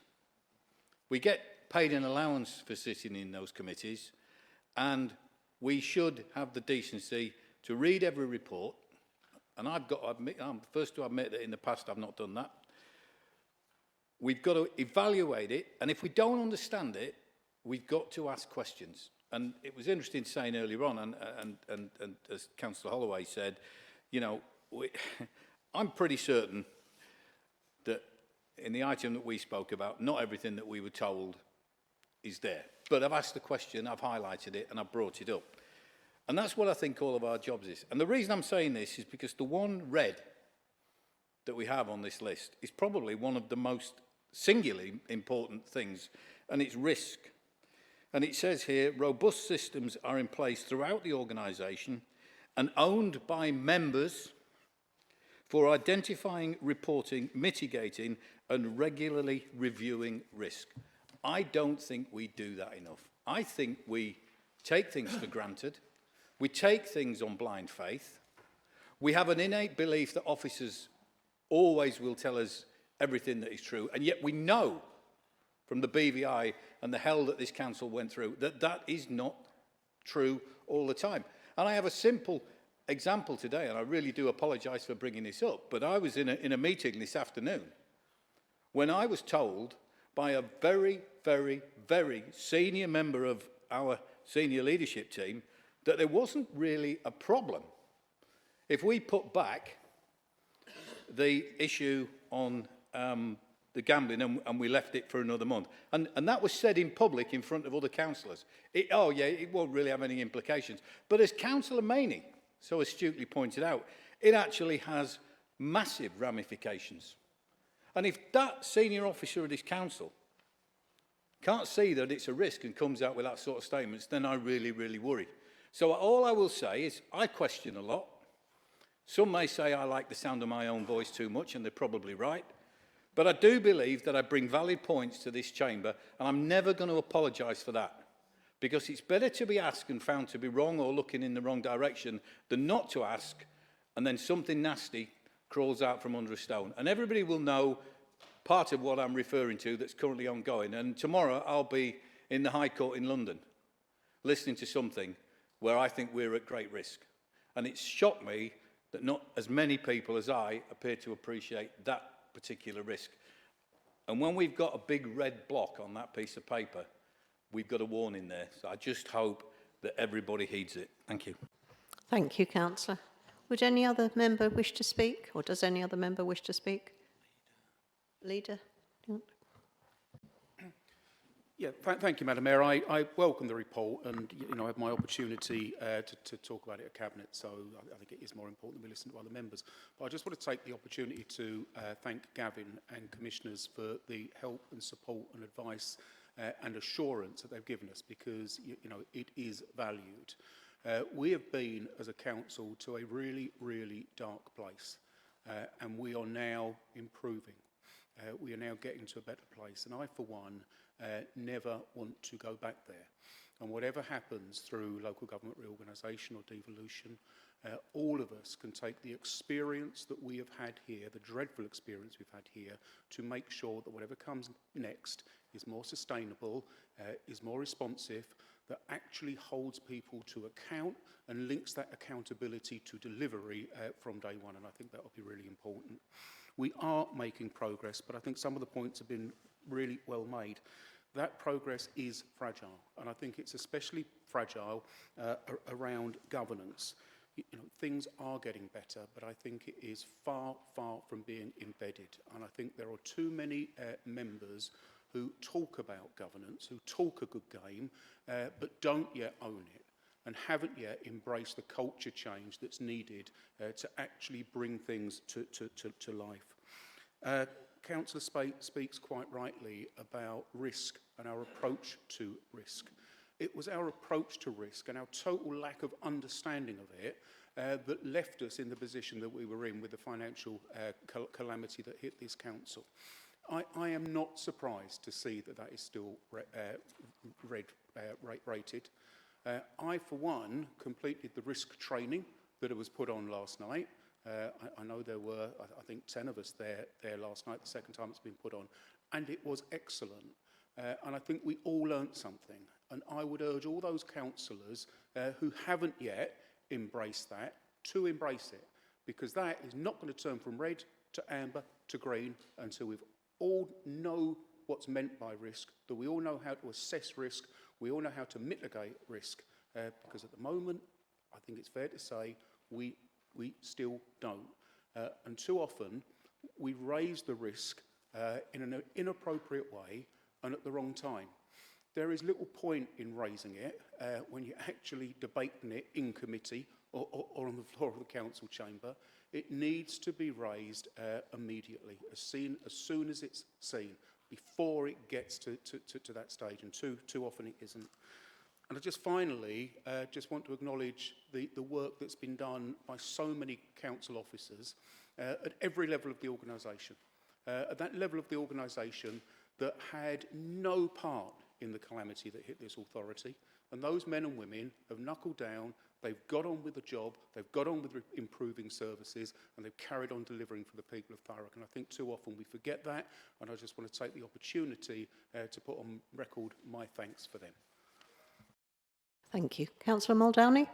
we get paid an allowance for sitting in those committees, and we should have the decency to read every report. And I've got to admit, I'm the first to admit that in the past I've not done that. We've got to evaluate it, and if we don't understand it, we've got to ask questions. And it was interesting saying earlier on, and as Councillor Holloway said, you know, I'm pretty certain that in the item that we spoke about, not everything that we were told is there. But I've asked the question, I've highlighted it, and I've brought it up. And that's what I think all of our jobs is. And the reason I'm saying this is because the one red that we have on this list is probably one of the most singularly important things, and it's risk. And it says here, robust systems are in place throughout the organisation and owned by members for identifying, reporting, mitigating and regularly reviewing risk. I don't think we do that enough. I think we take things for granted. We take things on blind faith. We have an innate belief that officers always will tell us everything that is true, and yet we know from the BVI and the hell that this council went through that that is not true all the time. And I have a simple example today, and I really do apologise for bringing this up, but I was in a meeting this afternoon when I was told by a very, very, very senior member of our senior leadership team that there wasn't really a problem if we put back the issue on the gambling and we left it for another month. And that was said in public in front of other councillors. Oh yeah, it won't really have any implications. But as Councillor Maney so astutely pointed out, it actually has massive ramifications. And if that senior officer of this council can't see that it's a risk and comes out with that sort of statements, then I really, really worry. So all I will say is I question a lot. Some may say I like the sound of my own voice too much, and they're probably right. But I do believe that I bring valid points to this chamber, and I'm never going to apologise for that. Because it's better to be asked and found to be wrong or looking in the wrong direction than not to ask, and then something nasty crawls out from under a stone. And everybody will know part of what I'm referring to that's currently ongoing. And tomorrow I'll be in the High Court in London, listening to something where I think we're at great risk. And it's shocked me that not as many people as I appear to appreciate that particular risk. And when we've got a big red block on that piece of paper, we've got a warning there. So I just hope that everybody heeds it. Thank you. Thank you, Councillor. Would any other member wish to speak, or does any other member wish to speak? Leader? Yeah, thank you, Madam Mayor. I welcome the report, and I have my opportunity to talk about it at Cabinet, so I think it is more important that we listen to other members. But I just want to take the opportunity to thank Gavin and Commissioners for the help and support and advice and assurance that they've given us, because it is valued. We have been, as a council, to a really, really dark place, and we are now improving. We are now getting to a better place, and I, for one, never want to go back there. And whatever happens through local government reorganisation or devolution, all of us can take the experience that we have had here, the dreadful experience we've had here, to make sure that whatever comes next is more sustainable, is more responsive, that actually holds people to account and links that accountability to delivery from day one. And I think that will be really important. We are making progress, but I think some of the points have been really well made. That progress is fragile, and I think it's especially fragile around governance. Things are getting better, but I think it is far, far from being embedded. And I think there are too many members who talk about governance, who talk a good game, but don't yet own it, and haven't yet embraced the culture change that's needed to actually bring things to life. Councillor speaks quite rightly about risk and our approach to risk. It was our approach to risk and our total lack of understanding of it that left us in the position that we were in with the financial calamity that hit this council. I am not surprised to see that that is still rated. I, for one, completed the risk training that was put on last night. I know there were, I think, 10 of us there last night, the second time it's been put on, and it was excellent. And I think we all learnt something. And I would urge all those councillors who haven't yet embraced that to embrace it, because that is not going to turn from red to amber to green until we've all know what's meant by risk, that we all know how to assess risk, we all know how to mitigate risk, because at the moment, I think it's fair to say, we still don't. And too often, we raise the risk in an inappropriate way and at the wrong time. There is little point in raising it when you're actually debating it in committee or on the floor of the council chamber. It needs to be raised immediately, as soon as it's seen, before it gets to that stage, and too often it isn't. And I just finally just want to acknowledge the work that's been done by so many council officers at every level of the organisation. At that level of the organisation that had no part in the calamity that hit this authority. And those men and women have knuckled down, they've got on with the job, they've got on with improving services, and they've carried on delivering for the people of Thurrock. And I think too often we forget that, and I just want to take the opportunity to put on record my thanks for them. Thank you. Councillor Muldowney.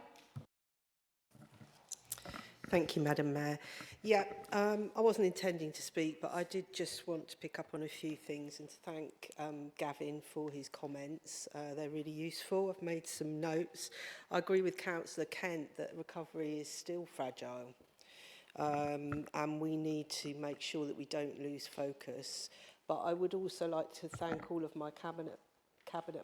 Thank you, Madam Mayor. Yeah, I wasn't intending to speak, but I did just want to pick up on a few things and to thank Gavin for his comments. They're really useful. I've made some notes. I agree with Councillor Kent that recovery is still fragile, and we need to make sure that we don't lose focus. But I would also like to thank all of my cabinet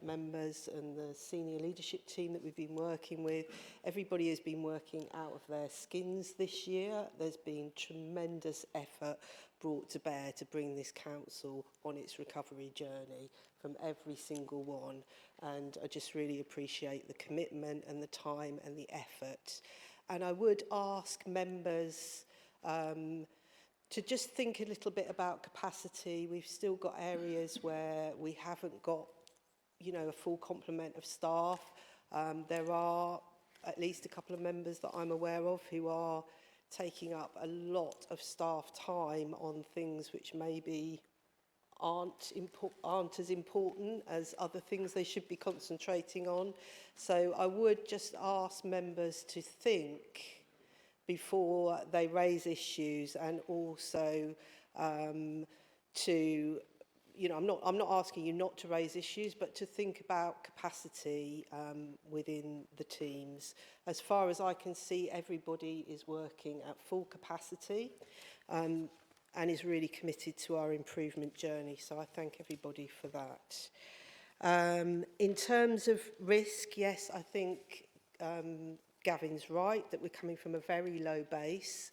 members and the senior leadership team that we've been working with. Everybody has been working out of their skins this year. There's been tremendous effort brought to bear to bring this council on its recovery journey from every single one. And I just really appreciate the commitment and the time and the effort. And I would ask members to just think a little bit about capacity. We've still got areas where we haven't got a full complement of staff. There are at least a couple of members that I'm aware of who are taking up a lot of staff time on things which maybe aren't as important as other things they should be concentrating on. So I would just ask members to think before they raise issues, and also to I'm not asking you not to raise issues, but to think about capacity within the teams. As far as I can see, everybody is working at full capacity and is really committed to our improvement journey. So I thank everybody for that. In terms of risk, yes, I think Gavin's right that we're coming from a very low base.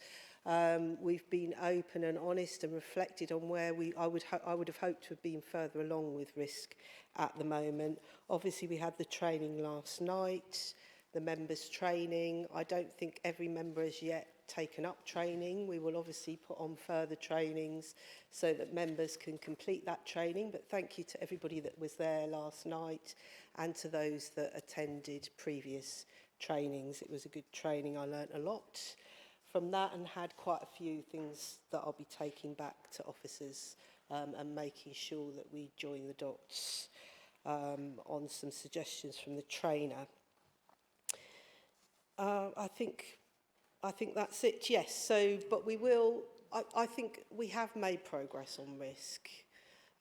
We've been open and honest and reflected on where I would have hoped to have been further along with risk at the moment. Obviously, we had the training last night, the members' training. I don't think every member has yet taken up training. We will obviously put on further trainings so that members can complete that training. But thank you to everybody that was there last night and to those that attended previous trainings. It was a good training. I learnt a lot from that and had quite a few things that I'll be taking back to officers and making sure that we join the dots on some suggestions from the trainer. I think that's it, yes. So, but we will, I think we have made progress on risk.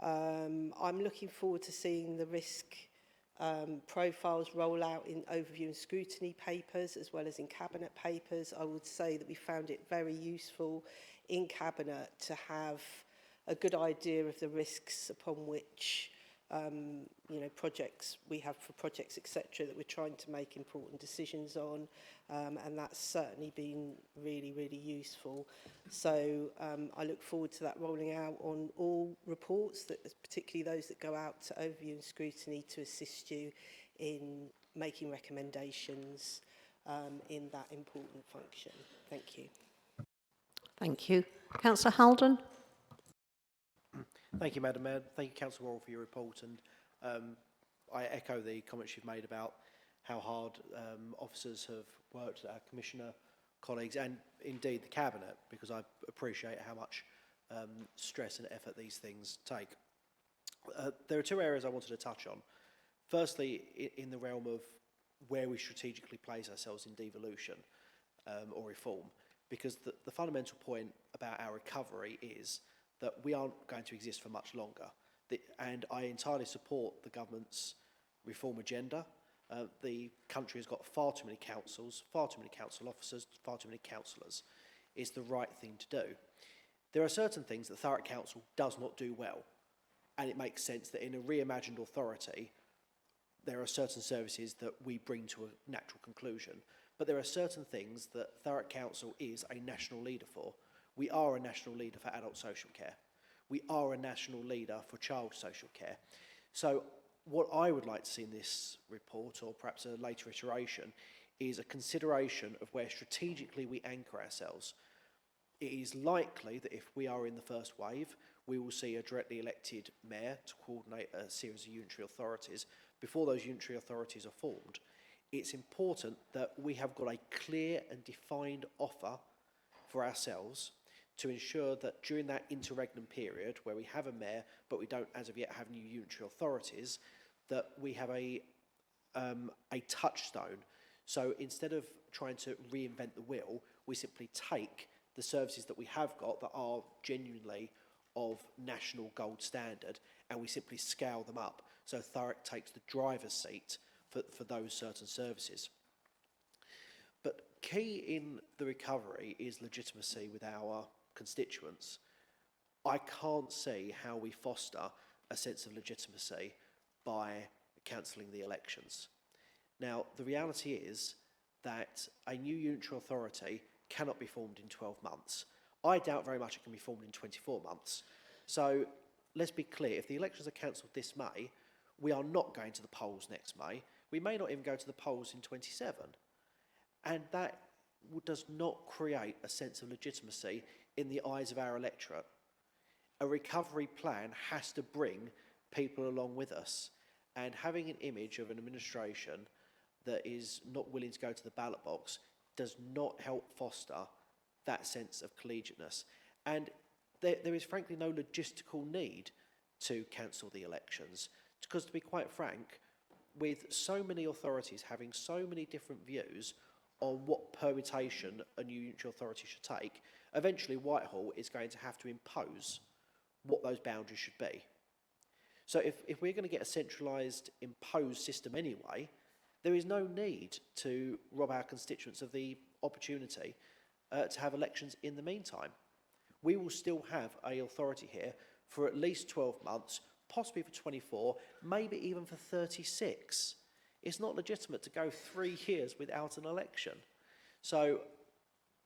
I'm looking forward to seeing the risk profiles roll out in overview and scrutiny papers as well as in cabinet papers. I would say that we found it very useful in cabinet to have a good idea of the risks upon which projects we have for projects, etc., that we're trying to make important decisions on, and that's certainly been really, really useful. So I look forward to that rolling out on all reports, particularly those that go out to overview and scrutiny, to assist you in making recommendations in that important function. Thank you. Thank you. Councillor Haldon. Thank you, Madam Mayor. Thank you, Councillor Worrell, for your report. And I echo the comments you've made about how hard officers have worked, our Commissioner colleagues, and indeed the Cabinet, because I appreciate how much stress and effort these things take. There are two areas I wanted to touch on. Firstly, in the realm of where we strategically place ourselves in devolution or reform, because the fundamental point about our recovery is that we aren't going to exist for much longer. And I entirely support the government's reform agenda. The country has got far too many councils, far too many council officers, far too many councillors. It's the right thing to do. There are certain things that Thurrock Council does not do well, and it makes sense that in a reimagined authority, there are certain services that we bring to a natural conclusion. But there are certain things that Thurrock Council is a national leader for. We are a national leader for adult social care. We are a national leader for child social care. So what I would like to see in this report, or perhaps a later iteration, is a consideration of where strategically we anchor ourselves. It is likely that if we are in the first wave, we will see a directly elected mayor to coordinate a series of unitary authorities. Before those unitary authorities are formed, it's important that we have got a clear and defined offer for ourselves to ensure that during that interregnum period where we have a mayor but we don't as of yet have new unitary authorities, that we have a touchstone. So instead of trying to reinvent the wheel, we simply take the services that we have got that are genuinely of national gold standard and we simply scale them up. So Thurrock takes the driver's seat for those certain services. But key in the recovery is legitimacy with our constituents. I can't see how we foster a sense of legitimacy by cancelling the elections. Now, the reality is that a new unitary authority cannot be formed in 12 months. I doubt very much it can be formed in 24 months. So let's be clear, if the elections are cancelled this May, we are not going to the polls next May. We may not even go to the polls in 27. And that does not create a sense of legitimacy in the eyes of our electorate. A recovery plan has to bring people along with us. And having an image of an administration that is not willing to go to the ballot box does not help foster that sense of collegiateness. And there is frankly no logistical need to cancel the elections. Because to be quite frank, with so many authorities having so many different views on what permutation a new unitary authority should take, eventually Whitehall is going to have to impose what those boundaries should be. So if we're going to get a centralised imposed system anyway, there is no need to rob our constituents of the opportunity to have elections in the meantime. We will still have an authority here for at least 12 months, possibly for 24, maybe even for 36. It's not legitimate to go 3 years without an election. So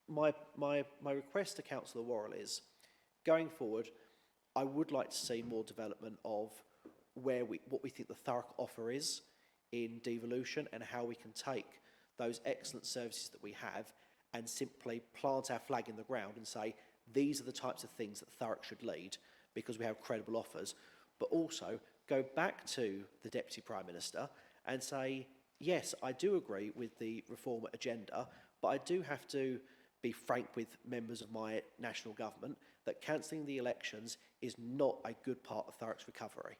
my request to Councillor Worrell is, going forward, I would like to see more development of what we think the Thurrock offer is in devolution and how we can take those excellent services that we have and simply plant our flag in the ground and say, these are the types of things that Thurrock should lead because we have credible offers, but also go back to the Deputy Prime Minister and say, yes, I do agree with the reform agenda, but I do have to be frank with members of my national government that cancelling the elections is not a good part of Thurrock's recovery.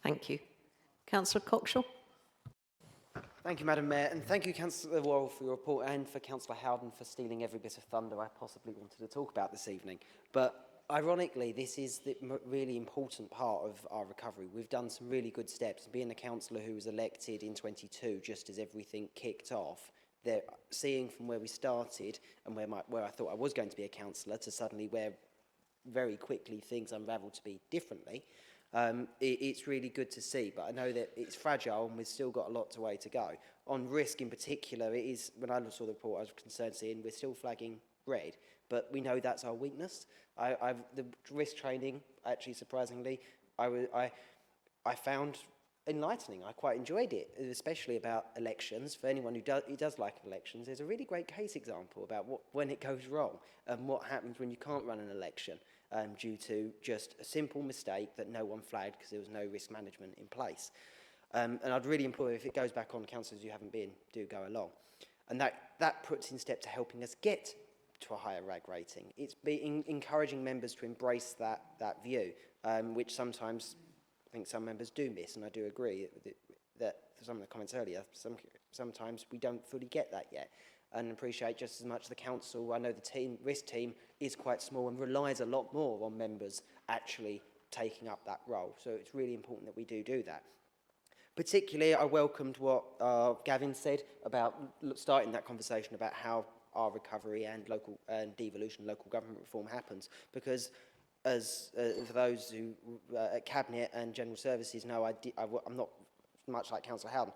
Thank you. Councillor Cockshaw. Thank you, Madam Mayor, and thank you, Councillor Worrell, for your report, and for Councillor Howden for stealing every bit of thunder I possibly wanted to talk about this evening. But ironically, this is the really important part of our recovery. We've done some really good steps. Being a councillor who was elected in 22, just as everything kicked off, seeing from where we started and where I thought I was going to be a councillor to suddenly where very quickly things unravelled to be differently, it's really good to see, but I know that it's fragile and we've still got a lot way to go. On risk in particular, it is, when I saw the report, I was concerned seeing we're still flagging red, but we know that's our weakness. The risk training, actually, surprisingly, I found enlightening. I quite enjoyed it, especially about elections. For anyone who does like elections, there's a really great case example about when it goes wrong and what happens when you can't run an election. due to just a simple mistake that no one flagged because there was no risk management in place. And I'd really implore, if it goes back on, councillors who haven't been, do go along. And that puts in step to helping us get to a higher RAG rating. It's encouraging members to embrace that view, which sometimes I think some members do miss, and I do agree that for some of the comments earlier, sometimes we don't fully get that yet. And appreciate just as much the council. I know the risk team is quite small and relies a lot more on members actually taking up that role. So it's really important that we do that. Particularly, I welcomed what Gavin said about starting that conversation about how our recovery and devolution, local government reform happens. Because as for those who at Cabinet and General Services know, I'm not much like Councillor Howden,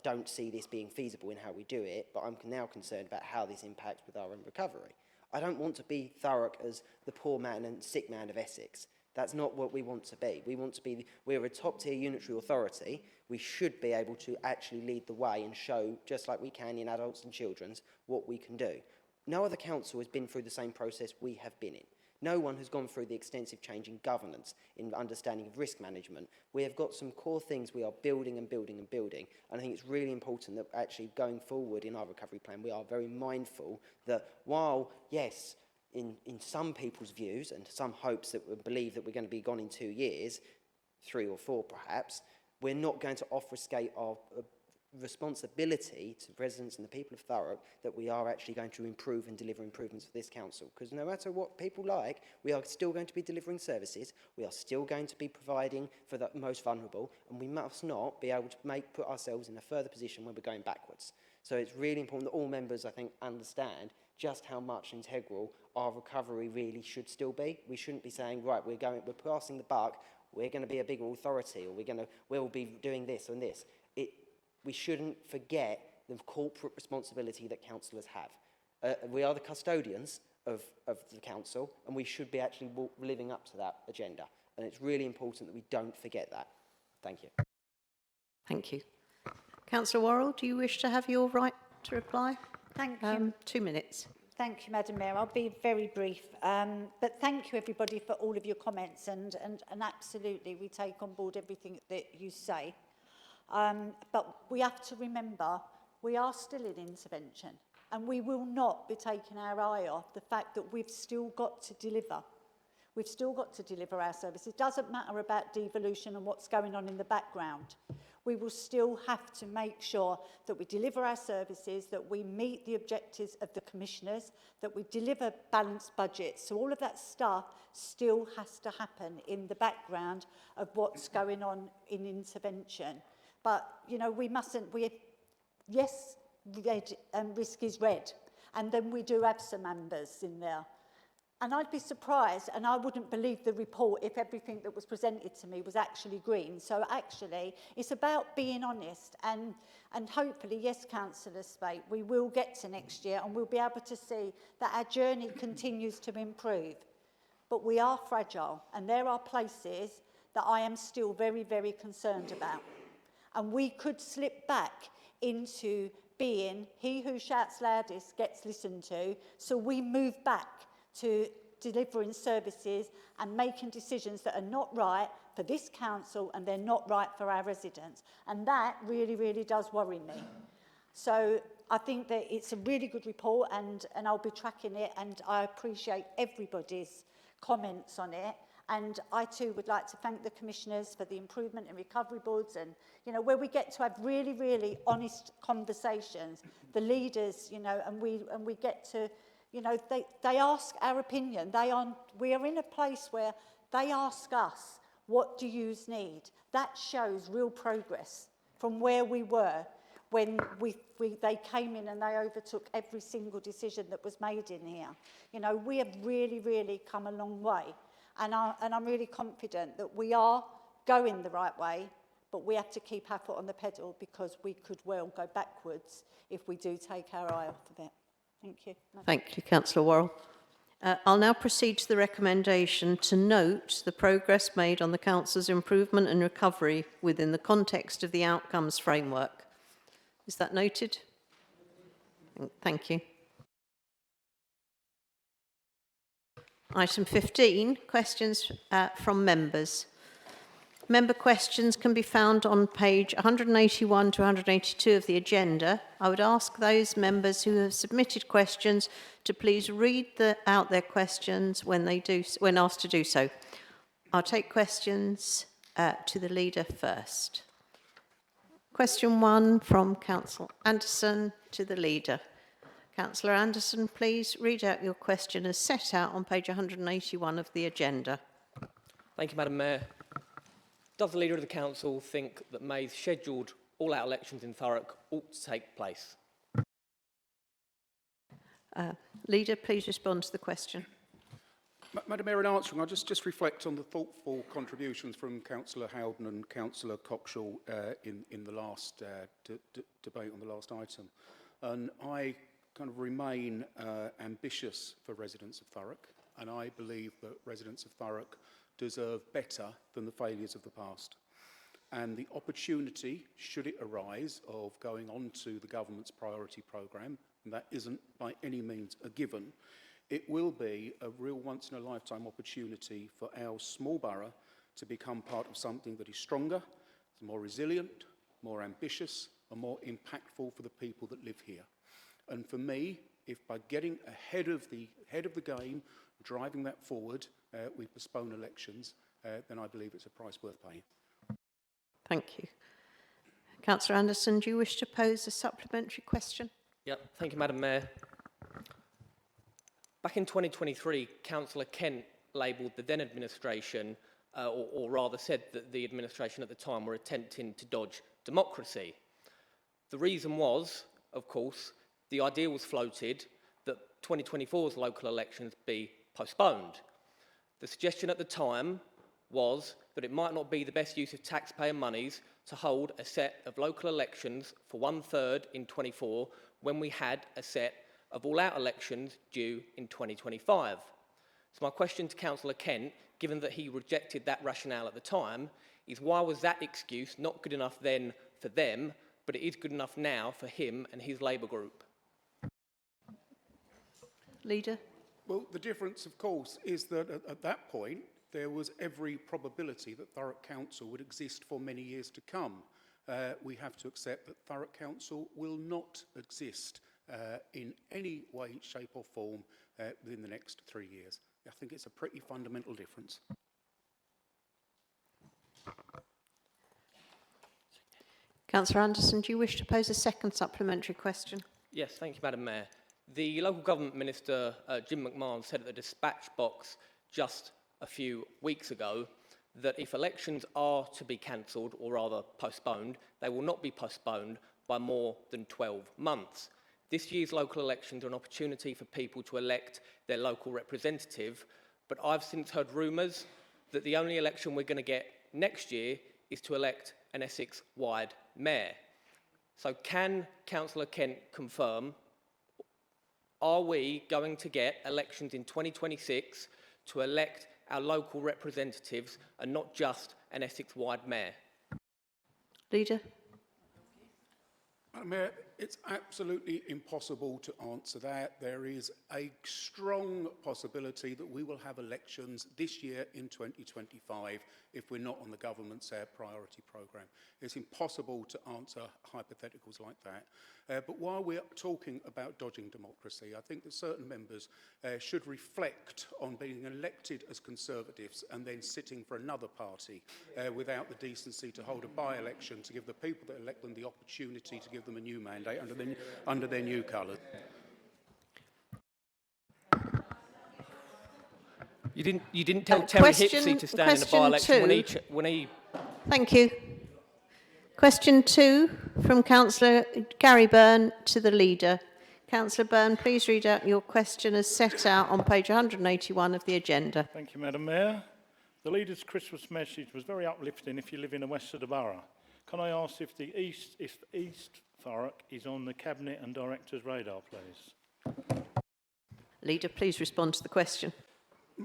don't see this being feasible in how we do it, but I'm now concerned about how this impacts with our own recovery. I don't want to be Thurrock as the poor man and sick man of Essex. That's not what we want to be. We're a top-tier unitary authority. We should be able to actually lead the way and show, just like we can in adults and children's, what we can do. No other council has been through the same process we have been in. No one has gone through the extensive change in governance, in understanding of risk management. We have got some core things we are building and building and building. And I think it's really important that actually going forward in our recovery plan, we are very mindful that while, yes, in some people's views and some hopes that we believe that we're going to be gone in 2 years, 3 or 4 perhaps, we're not going to obfuscate our responsibility to residents and the people of Thurrock that we are actually going to improve and deliver improvements for this council. Because no matter what people like, we are still going to be delivering services, we are still going to be providing for the most vulnerable, and we must not be able to put ourselves in a further position where we're going backwards. So it's really important that all members, I think, understand just how much integral our recovery really should still be. We shouldn't be saying, right, we're passing the buck, we're going to be a bigger authority, or we'll be doing this and this. We shouldn't forget the corporate responsibility that councillors have. We are the custodians of the council, and we should be actually living up to that agenda. And it's really important that we don't forget that. Thank you. Thank you. Councillor Worrell, do you wish to have your right to reply? Thank you. 2 minutes. Thank you, Madam Mayor. I'll be very brief. But thank you, everybody, for all of your comments. And absolutely, we take on board everything that you say. But we have to remember, we are still in intervention. And we will not be taking our eye off the fact that we've still got to deliver. We've still got to deliver our services. It doesn't matter about devolution and what's going on in the background. We will still have to make sure that we deliver our services, that we meet the objectives of the commissioners, that we deliver balanced budgets. So all of that stuff still has to happen in the background of what's going on in intervention. But, you know, yes, red and risk is red. And then we do have some ambers in there. And I'd be surprised, and I wouldn't believe the report if everything that was presented to me was actually green. So actually, it's about being honest. And hopefully, yes, Councillor Spate, we will get to next year and we'll be able to see that our journey continues to improve. But we are fragile, and there are places that I am still very, very concerned about. And we could slip back into being he who shouts loudest gets listened to. So we move back to delivering services and making decisions that are not right for this council and they're not right for our residents. And that really, really does worry me. So I think that it's a really good report and I'll be tracking it, and I appreciate everybody's comments on it. And I too would like to thank the commissioners for the improvement in recovery boards, and, you know, where we get to have really, really honest conversations, the leaders, you know, and we get to, you know, they ask our opinion. We are in a place where they ask us, what do you need? That shows real progress from where we were when they came in and they overtook every single decision that was made in here. You know, we have really, really come a long way. And I'm really confident that we are going the right way, but we have to keep our foot on the pedal, because we could well go backwards if we do take our eye off of it. Thank you. Thank you, Councillor Worrell. I'll now proceed to the recommendation to note the progress made on the Council's improvement and recovery within the context of the outcomes framework. Is that noted? Thank you. Item 15, questions from members. Member questions can be found on page 181 to 182 of the agenda. I would ask those members who have submitted questions to please read out their questions when asked to do so. I'll take questions to the leader first. Question 1 from Councillor Anderson to the leader. Councillor Anderson, please read out your question as set out on page 181 of the agenda. Thank you, Madam Mayor. Does the Leader of the Council think that May's scheduled all-out elections in Thurrock ought to take place? Leader, please respond to the question. Madam Mayor, in answering, I'll just reflect on the thoughtful contributions from Councillor Howden and Councillor Cockshaw in the last debate on the last item. And I kind of remain ambitious for residents of Thurrock, and I believe that residents of Thurrock deserve better than the failures of the past. And the opportunity, should it arise, of going on to the government's priority programme, and that isn't by any means a given, it will be a real once-in-a-lifetime opportunity for our small borough to become part of something that is stronger, more resilient, more ambitious, and more impactful for the people that live here. And for me, if by getting ahead of the game, driving that forward, we postpone elections, then I believe it's a price worth paying. Thank you. Councillor Anderson, do you wish to pose a supplementary question? Yep, thank you, Madam Mayor. Back in 2023, Councillor Kent labelled the then administration, or rather said that the administration at the time were attempting to dodge democracy. The reason was, of course, the idea was floated that 2024's local elections be postponed. The suggestion at the time was that it might not be the best use of taxpayer monies to hold a set of local elections for 1/3 in 24 when we had a set of all-out elections due in 2025. So my question to Councillor Kent, given that he rejected that rationale at the time, is why was that excuse not good enough then for them, but it is good enough now for him and his Labour group? Leader. Well, the difference, of course, is that at that point, there was every probability that Thurrock Council would exist for many years to come. We have to accept that Thurrock Council will not exist in any way, shape or form within the next 3 years. I think it's a pretty fundamental difference. Councillor Anderson, do you wish to pose a second supplementary question? Yes, thank you, Madam Mayor. The Local Government Minister, Jim McMahon, said at the dispatch box just a few weeks ago that if elections are to be cancelled, or rather postponed, they will not be postponed by more than 12 months. This year's local elections are an opportunity for people to elect their local representative, but I've since heard rumours that the only election we're going to get next year is to elect an Essex-wide mayor. So can Councillor Kent confirm, are we going to get elections in 2026 to elect our local representatives and not just an Essex-wide mayor? Leader. Madam Mayor, it's absolutely impossible to answer that. There is a strong possibility that we will have elections this year in 2025 if we're not on the government's priority programme. It's impossible to answer hypotheticals like that. But while we're talking about dodging democracy, I think that certain members should reflect on being elected as Conservatives and then sitting for another party without the decency to hold a by-election to give the people that elect them the opportunity to give them a new mandate under their new colours. You didn't tell Terry Hipsey to stand in a by-election when he... Thank you. Question 2 from Councillor Gary Byrne to the Leader. Councillor Byrne, please read out your question as set out on page 181 of the agenda. Thank you, Madam Mayor. The Leader's Christmas message was very uplifting if you live in the west of the borough. Can I ask if East Thurrock is on the Cabinet and Director's radar, please? Leader, please respond to the question.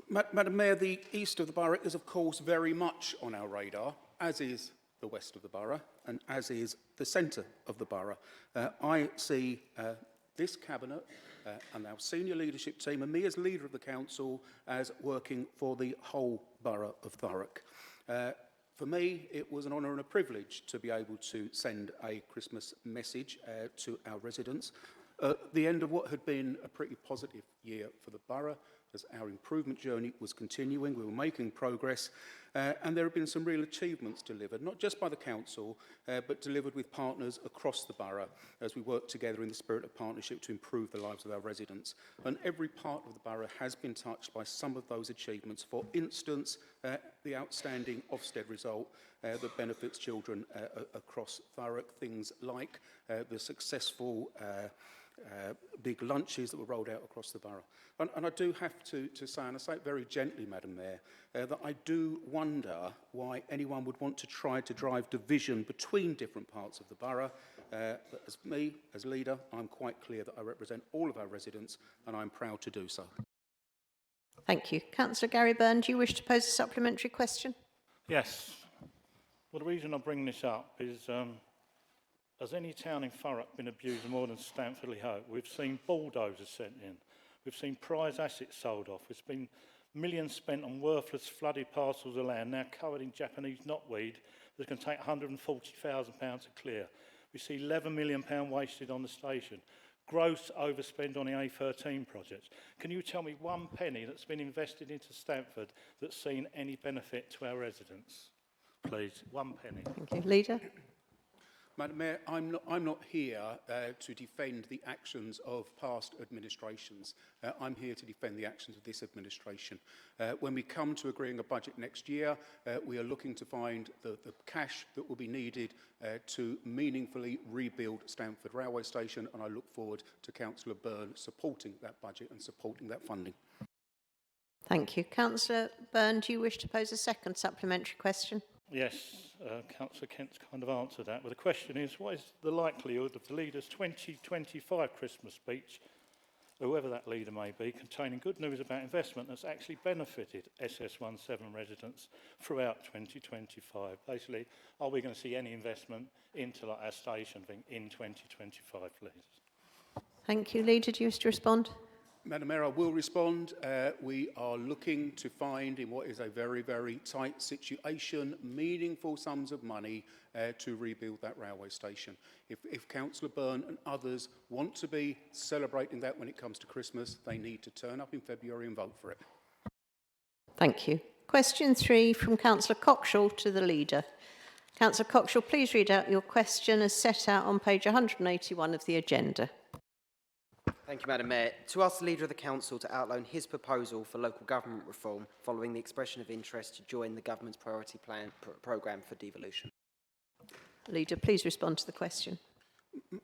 Madam Mayor, the east of the borough is, of course, very much on our radar, as is the west of the borough and as is the centre of the borough. I see this Cabinet and our senior leadership team and me as leader of the Council as working for the whole borough of Thurrock. For me, it was an honour and a privilege to be able to send a Christmas message to our residents at the end of what had been a pretty positive year for the borough, as our improvement journey was continuing. We were making progress, and there have been some real achievements delivered, not just by the council, but delivered with partners across the borough as we work together in the spirit of partnership to improve the lives of our residents. And every part of the borough has been touched by some of those achievements. For instance, the outstanding Ofsted result that benefits children across Thurrock, things like the successful big lunches that were rolled out across the borough. And I do have to say, and I say it very gently, Madam Mayor, that I do wonder why anyone would want to try to drive division between different parts of the borough. But as me, as leader, I'm quite clear that I represent all of our residents, and I'm proud to do so. Thank you. Councillor Gary Byrne, do you wish to pose a supplementary question? Yes. Well, the reason I bring this up is, has any town in Thurrock been abused more than Stamford-le-Hope? We've seen bulldozers sent in. We've seen prize assets sold off. There's been millions spent on worthless flooded parcels of land now covered in Japanese knotweed that can take £140,000 to clear. We see £11 million wasted on the station. Gross overspend on the A13 projects. Can you tell me one penny that's been invested into Stamford that's seen any benefit to our residents? Please, one penny. Thank you. Leader? Madam Mayor, I'm not here to defend the actions of past administrations. I'm here to defend the actions of this administration. When we come to agreeing a budget next year, we are looking to find the cash that will be needed to meaningfully rebuild Stamford Railway Station, and I look forward to Councillor Byrne supporting that budget and supporting that funding. Thank you. Councillor Byrne, do you wish to pose a second supplementary question? Yes, Councillor Kent's kind of answered that. But the question is, what is the likelihood of the leader's 2025 Christmas speech, whoever that leader may be, containing good news about investment that's actually benefited SS17 residents throughout 2025? Basically, are we going to see any investment into like, our station thing in 2025, please? Thank you. Leader, do you wish to respond? Madam Mayor, I will respond. We are looking to find, in what is a very, very tight situation, meaningful sums of money to rebuild that railway station. If Councillor Byrne and others want to be celebrating that when it comes to Christmas, they need to turn up in February and vote for it. Thank you. Question 3 from Councillor Cockshall to the Leader. Councillor Cockshall, please read out your question as set out on page 181 of the agenda. Thank you, Madam Mayor. To ask the Leader of the Council to outline his proposal for local government reform following the expression of interest to join the government's priority programme for devolution. Leader, please respond to the question.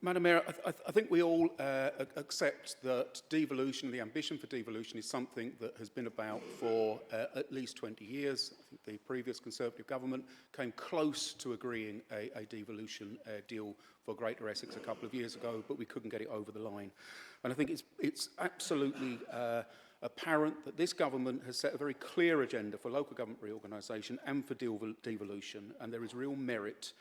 Madam Mayor, I think we all accept that devolution, the ambition for devolution, is something that has been about for at least 20 years. I think the previous Conservative government came close to agreeing a devolution deal for Greater Essex a couple of years ago, but we couldn't get it over the line. And I think it's absolutely apparent that this government has set a very clear agenda for local government reorganisation and for devolution, and there is real merit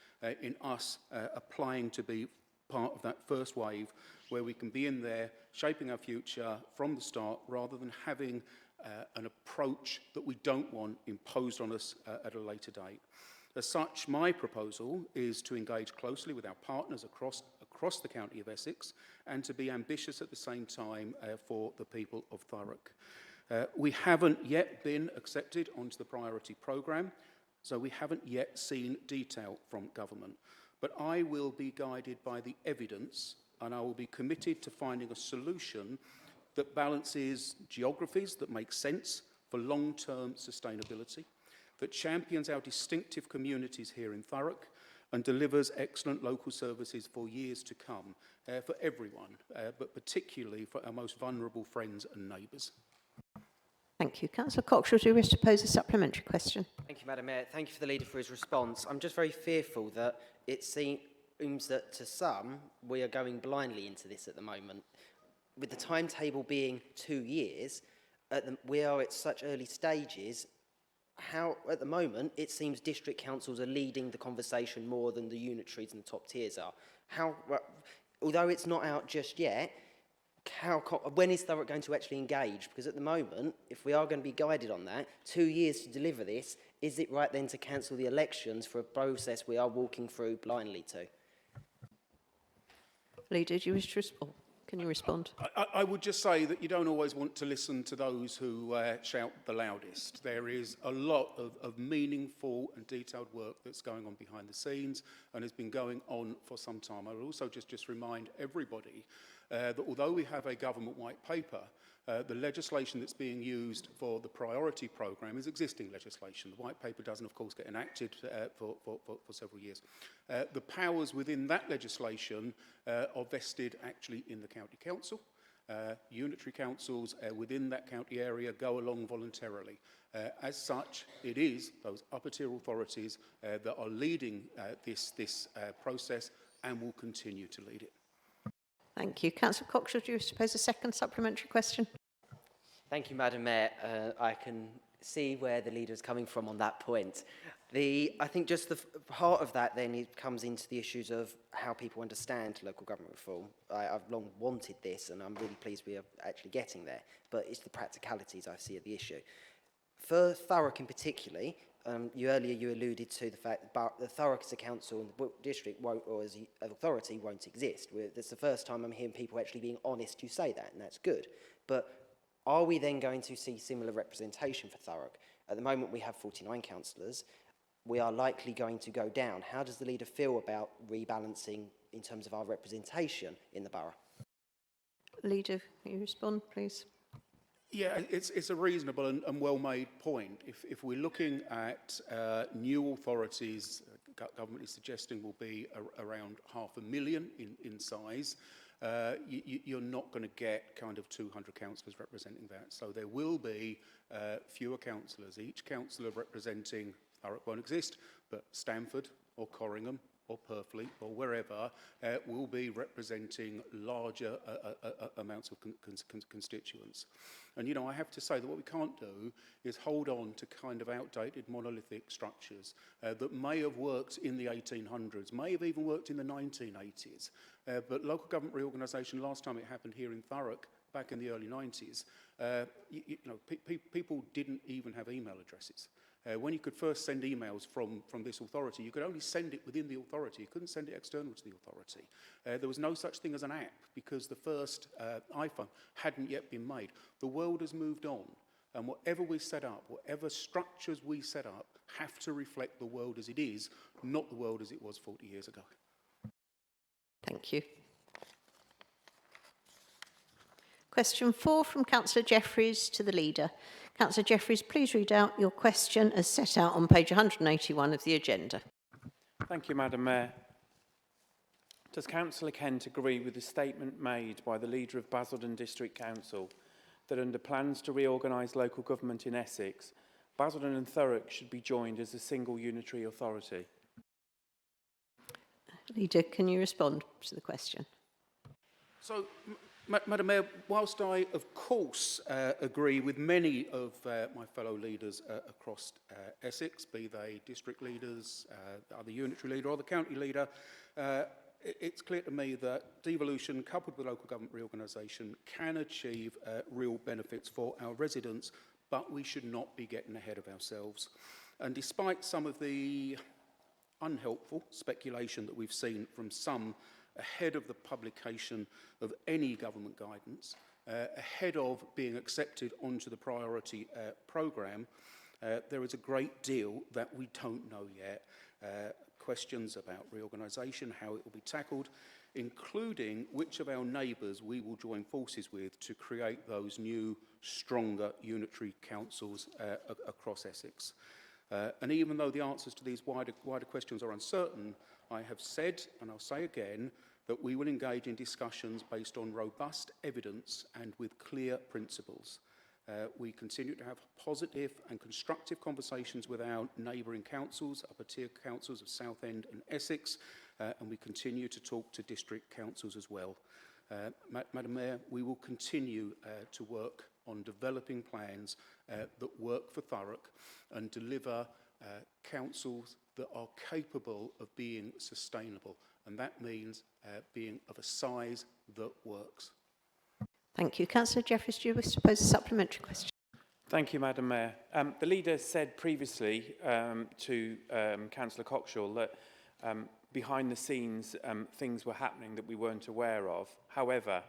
in us applying to be part of that first wave where we can be in there shaping our future from the start rather than having an approach that we don't want imposed on us at a later date. As such, my proposal is to engage closely with our partners across the county of Essex and to be ambitious at the same time for the people of Thurrock. We haven't yet been accepted onto the priority programme, so we haven't yet seen detail from government. But I will be guided by the evidence, and I will be committed to finding a solution that balances geographies that make sense for long-term sustainability, that champions our distinctive communities here in Thurrock and delivers excellent local services for years to come for everyone, but particularly for our most vulnerable friends and neighbours. Thank you. Councillor Cockshall, do you wish to pose a supplementary question? Thank you, Madam Mayor. Thank you for the Leader for his response. I'm just very fearful that it seems that to some, we are going blindly into this at the moment. With the timetable being 2 years, we are at such early stages. How, at the moment, it seems district councils are leading the conversation more than the unitaries and the top tiers are. Although it's not out just yet, when is Thurrock going to actually engage? Because at the moment, if we are going to be guided on that, 2 years to deliver this, is it right then to cancel the elections for a process we are walking through blindly to? Leader, do you wish to respond? Can you respond? I would just say that you don't always want to listen to those who shout the loudest. There is a lot of meaningful and detailed work that's going on behind the scenes and has been going on for some time. I would also just remind everybody that although we have a government white paper, the legislation that's being used for the priority programme is existing legislation. The white paper doesn't, of course, get enacted for several years. The powers within that legislation are vested actually in the county council. Unitary councils within that county area go along voluntarily. As such, it is those upper tier authorities that are leading this process and will continue to lead it. Thank you. Councillor Coxall, do you wish to pose a second supplementary question? Thank you, Madam Mayor. I can see where the leader is coming from on that point. I think just the heart of that then it comes into the issues of how people understand local government reform. I've long wanted this and I'm really pleased we are actually getting there, but it's the practicalities I see at the issue. For Thurrock in particular, you alluded to the fact that the Thurrock as a council and the district won't, or as an authority won't exist. That's the first time I'm hearing people actually being honest to say that, and that's good. But are we then going to see similar representation for Thurrock? At the moment we have 49 councillors. We are likely going to go down. How does the leader feel about rebalancing in terms of our representation in the borough? Leader, can you respond, please? Yeah, it's a reasonable and well-made point. If we're looking at new authorities, government is suggesting will be around 500,000 in size, you're not going to get kind of 200 councillors representing that. So there will be fewer councillors. Each councillor representing Thurrock won't exist, but Stamford or Corringham or Purfleet or wherever will be representing larger amounts of constituents. And, you know, I have to say that what we can't do is hold on to kind of outdated monolithic structures that may have worked in the 1800s, may have even worked in the 1980s. But local government reorganisation, last time it happened here in Thurrock, back in the early 90s, people didn't even have email addresses. When you could first send emails from this authority, you could only send it within the authority. You couldn't send it external to the authority. There was no such thing as an app because the first iPhone hadn't yet been made. The world has moved on, and whatever we set up, whatever structures we set up, have to reflect the world as it is, not the world as it was 40 years ago. Thank you. Question 4 from Councillor Jeffreys to the leader. Councillor Jeffreys, please read out your question as set out on page 181 of the agenda. Thank you, Madam Mayor. Does Councillor Kent agree with the statement made by the leader of Basildon District Council that under plans to reorganise local government in Essex, Basildon and Thurrock should be joined as a single unitary authority? Leader, can you respond to the question? So, Madam Mayor, whilst I, of course, agree with many of my fellow leaders across Essex, be they district leaders, the unitary leader or the county leader, it's clear to me that devolution coupled with local government reorganisation can achieve real benefits for our residents, but we should not be getting ahead of ourselves. And despite some of the unhelpful speculation that we've seen from some ahead of the publication of any government guidance, ahead of being accepted onto the priority programme, there is a great deal that we don't know yet. Questions about reorganisation, how it will be tackled, including which of our neighbours we will join forces with to create those new, stronger unitary councils across Essex. And even though the answers to these wider questions are uncertain, I have said, and I'll say again, that we will engage in discussions based on robust evidence and with clear principles. We continue to have positive and constructive conversations with our neighbouring councils, upper tier councils of Southend and Essex, and we continue to talk to district councils as well. Madam Mayor, we will continue to work on developing plans that work for Thurrock and deliver councils that are capable of being sustainable. And that means being of a size that works. Thank you. Councillor Jeffries, do you wish to pose a supplementary question? Thank you, Madam Mayor. The leader said previously to Councillor Cockshaw that behind the scenes things were happening that we weren't aware of. However,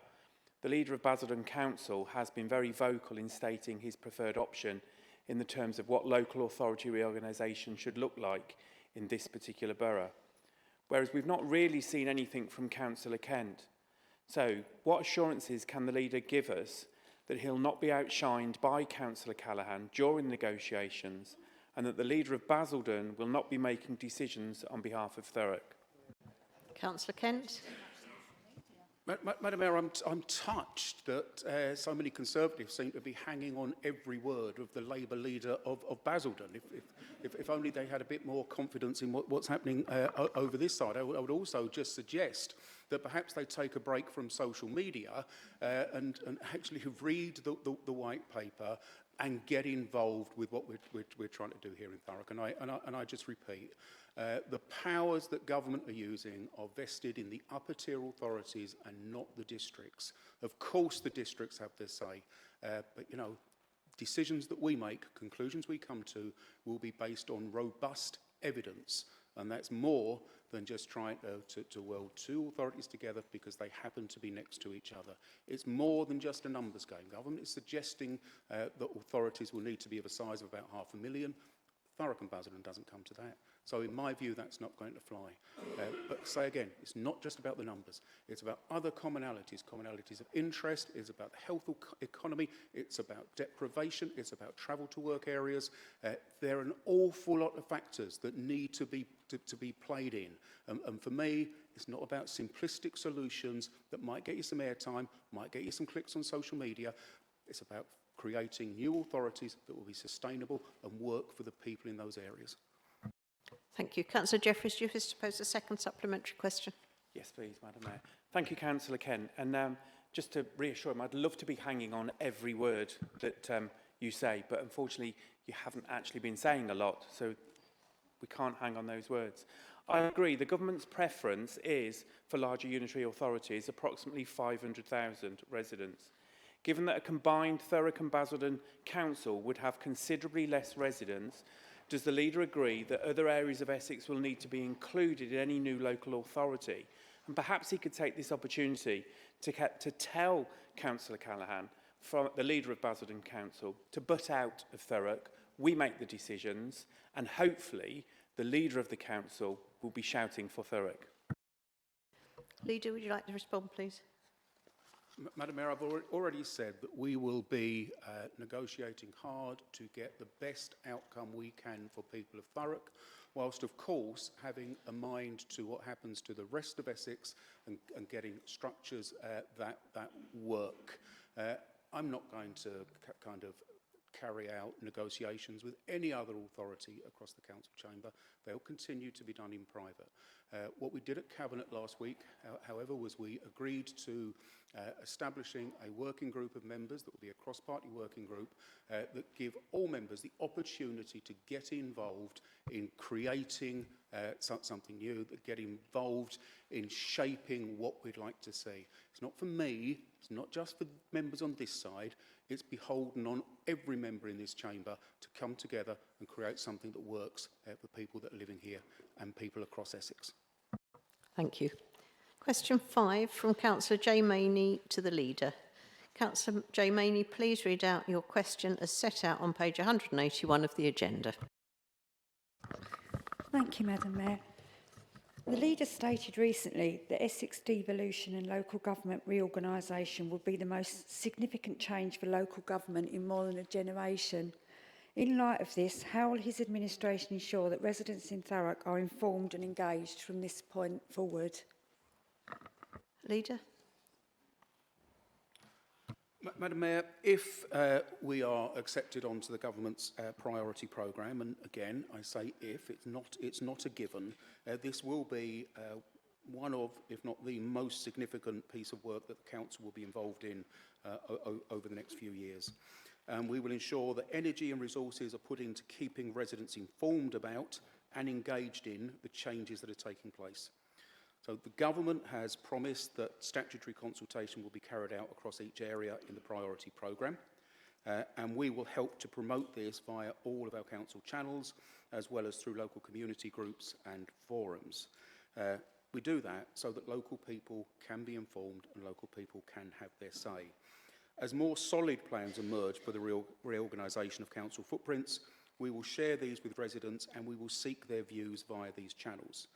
the leader of Basildon Council has been very vocal in stating his preferred option in the terms of what local authority reorganisation should look like in this particular borough. Whereas we've not really seen anything from Councillor Kent. So what assurances can the leader give us that he'll not be outshined by Councillor Callaghan during negotiations and that the leader of Basildon will not be making decisions on behalf of Thurrock? Councillor Kent. Madam Mayor, I'm touched that so many Conservatives seem to be hanging on every word of the Labour leader of Basildon. If only they had a bit more confidence in what's happening over this side. I would also just suggest that perhaps they take a break from social media and actually read the white paper and get involved with what we're trying to do here in Thurrock. And I just repeat, the powers that government are using are vested in the upper tier authorities and not the districts. Of course the districts have their say, but you know, decisions that we make, conclusions we come to, will be based on robust evidence. And that's more than just trying to weld two authorities together because they happen to be next to each other. It's more than just a numbers game. Government is suggesting that authorities will need to be of a size of about 500,000. Thurrock and Basildon doesn't come to that. So in my view, that's not going to fly. But say again, it's not just about the numbers. It's about other commonalities of interest. It's about the health economy. It's about deprivation. It's about travel to work areas. There are an awful lot of factors that need to be played in. And for me, it's not about simplistic solutions that might get you some airtime, might get you some clicks on social media. It's about creating new authorities that will be sustainable and work for the people in those areas. Thank you. Councillor Jeffries, do you wish to pose a second supplementary question? Yes, please, Madam Mayor. Thank you, Councillor Kent. And just to reassure him, I'd love to be hanging on every word that you say, but unfortunately, you haven't actually been saying a lot, so we can't hang on those words. I agree, the government's preference is for larger unitary authorities, approximately 500,000 residents. Given that a combined Thurrock and Basildon council would have considerably less residents, does the leader agree that other areas of Essex will need to be included in any new local authority? And perhaps he could take this opportunity to tell Councillor Callaghan, from the leader of Basildon Council, to butt out of Thurrock. We make the decisions, and hopefully the leader of the council will be shouting for Thurrock. Leader, would you like to respond, please? Madam Mayor, I've already said that we will be negotiating hard to get the best outcome we can for people of Thurrock, whilst of course having a mind to what happens to the rest of Essex and getting structures that work. I'm not going to kind of carry out negotiations with any other authority across the council chamber. They'll continue to be done in private. What we did at Cabinet last week, however, was we agreed to establishing a working group of members that will be a cross-party working group that give all members the opportunity to get involved in creating something new, that get involved in shaping what we'd like to see. It's not for me, it's not just for members on this side, it's beholden on every member in this chamber to come together and create something that works for people that are living here and people across Essex. Thank you. Question 5 from Councillor J. Maney to the leader. Councillor J. Maney, please read out your question as set out on page 181 of the agenda. Thank you, Madam Mayor. The leader stated recently that Essex devolution and local government reorganisation would be the most significant change for local government in more than a generation. In light of this, how will his administration ensure that residents in Thurrock are informed and engaged from this point forward? Leader. Madam Mayor, if we are accepted onto the government's priority programme, and again I say if, it's not a given, this will be one of, if not the most significant piece of work that the council will be involved in over the next few years. We will ensure that energy and resources are put into keeping residents informed about and engaged in the changes that are taking place. So the government has promised that statutory consultation will be carried out across each area in the priority programme, and we will help to promote this via all of our council channels, as well as through local community groups and forums. We do that so that local people can be informed and local people can have their say. As more solid plans emerge for the reorganisation of council footprints, we will share these with residents and we will seek their views via these channels.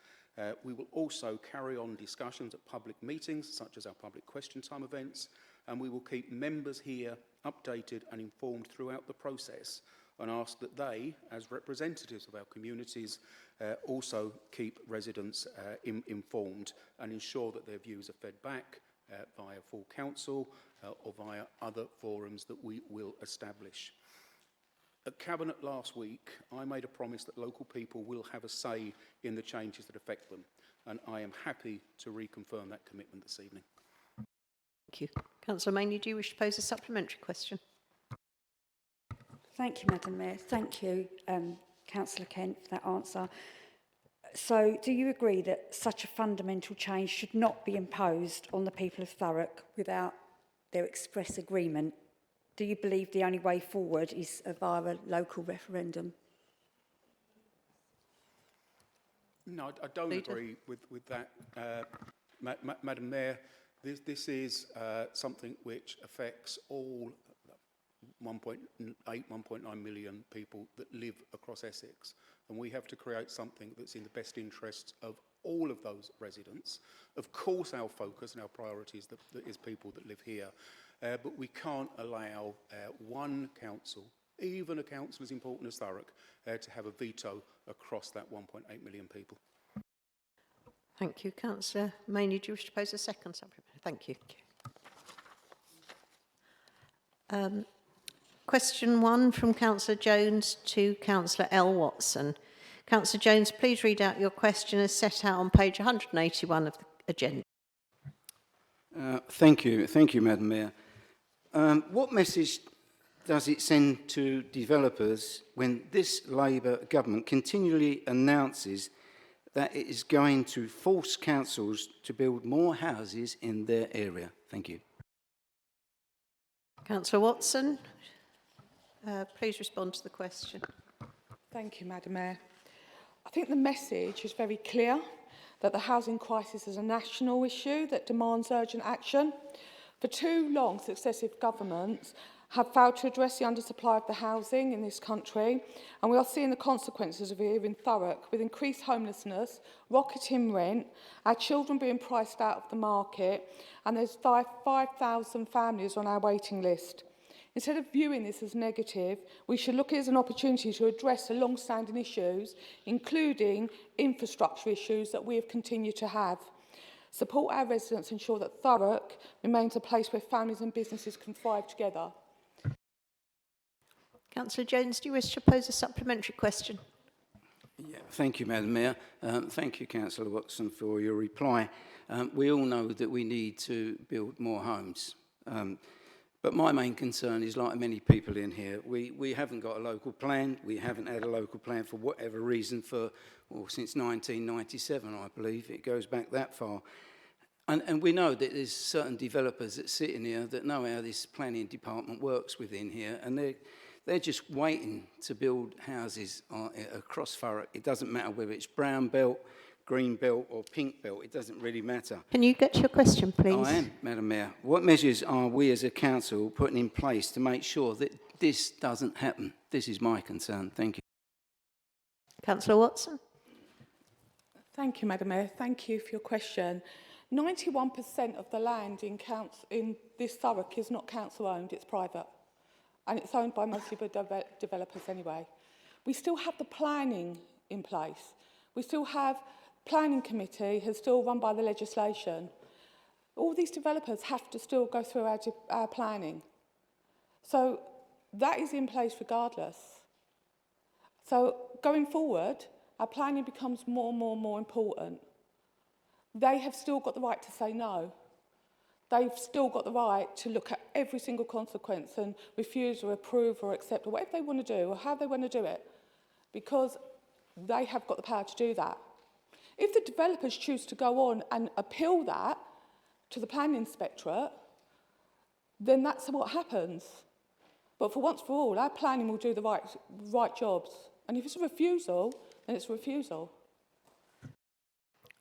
We will also carry on discussions at public meetings, such as our public question time events, and we will keep members here updated and informed throughout the process, and ask that they, as representatives of our communities, also keep residents informed and ensure that their views are fed back via full council or via other forums that we will establish. At Cabinet last week, I made a promise that local people will have a say in the changes that affect them, and I am happy to reconfirm that commitment this evening. Thank you. Councillor Maney, do you wish to pose a supplementary question? Thank you, Madam Mayor. Thank you, Councillor Kent, for that answer. So, do you agree that such a fundamental change should not be imposed on the people of Thurrock without their express agreement? Do you believe the only way forward is via a local referendum? No, I don't agree with that, Madam Mayor. This is something which affects all 1.8, 1.9 million people that live across Essex, and we have to create something that's in the best interests of all of those residents. Of course, our focus and our priority is people that live here, but we can't allow one council, even a council as important as Thurrock, to have a veto across that 1.8 million people. Thank you. Councillor Maney, do you wish to pose a second supplementary? Thank you. Question 1 from Councillor Jones to Councillor L. Watson. Councillor Jones, please read out your question as set out on page 181 of the agenda. Thank you, Madam Mayor. What message does it send to developers when this Labour government continually announces that it is going to force councils to build more houses in their area? Thank you. Councillor Watson, please respond to the question. Thank you, Madam Mayor. I think the message is very clear that the housing crisis is a national issue that demands urgent action. For too long, successive governments have failed to address the undersupply of the housing in this country, and we are seeing the consequences of it here in Thurrock, with increased homelessness, rocketing rent, our children being priced out of the market, and there's 5,000 families on our waiting list. Instead of viewing this as negative, we should look at it as an opportunity to address the long-standing issues, including infrastructure issues that we have continued to have. Support our residents, ensure that Thurrock remains a place where families and businesses can thrive together. Councillor Jones, do you wish to pose a supplementary question? Yeah, thank you, Madam Mayor. Thank you, Councillor Watson, for your reply. We all know that we need to build more homes. But my main concern is, like many people in here, we haven't got a local plan. We haven't had a local plan for whatever reason since 1997, I believe. It goes back that far. And we know that there's certain developers that sit in here that know how this planning department works within here, and they're just waiting to build houses across Thurrock. It doesn't matter whether it's brown belt, green belt or pink belt, it doesn't really matter. Can you get to your question, please? I am, Madam Mayor. What measures are we as a council putting in place to make sure that this doesn't happen? This is my concern. Thank you. Councillor Watson. Thank you, Madam Mayor. Thank you for your question. 91% of the land in this Thurrock is not council owned, it's private. And it's owned by mostly developers anyway. We still have the planning in place. We still have planning committee has still run by the legislation. All these developers have to still go through our planning. So that is in place regardless. So going forward, our planning becomes more important. They have still got the right to say no. They've still got the right to look at every single consequence and refuse or approve or accept or whatever they want to do or how they want to do it, because they have got the power to do that. If the developers choose to go on and appeal that to the planning inspectorate, then that's what happens. But for once for all, our planning will do the right jobs. And if it's a refusal, then it's a refusal.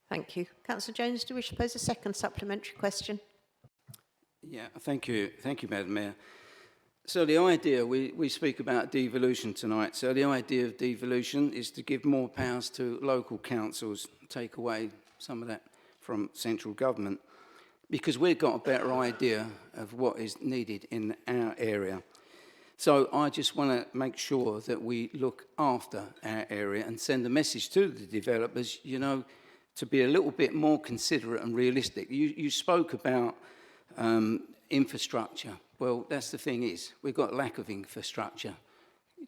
Thank you. Councillor Jones, do you wish to pose a second supplementary question? Yeah, thank you, Madam Mayor. So the idea, we speak about devolution tonight, so the idea of devolution is to give more powers to local councils, take away some of that from central government, because we've got a better idea of what is needed in our area. So I just want to make sure that we look after our area and send a message to the developers, you know, to be a little bit more considerate and realistic. You spoke about infrastructure. Well, that's the thing is, we've got lack of infrastructure.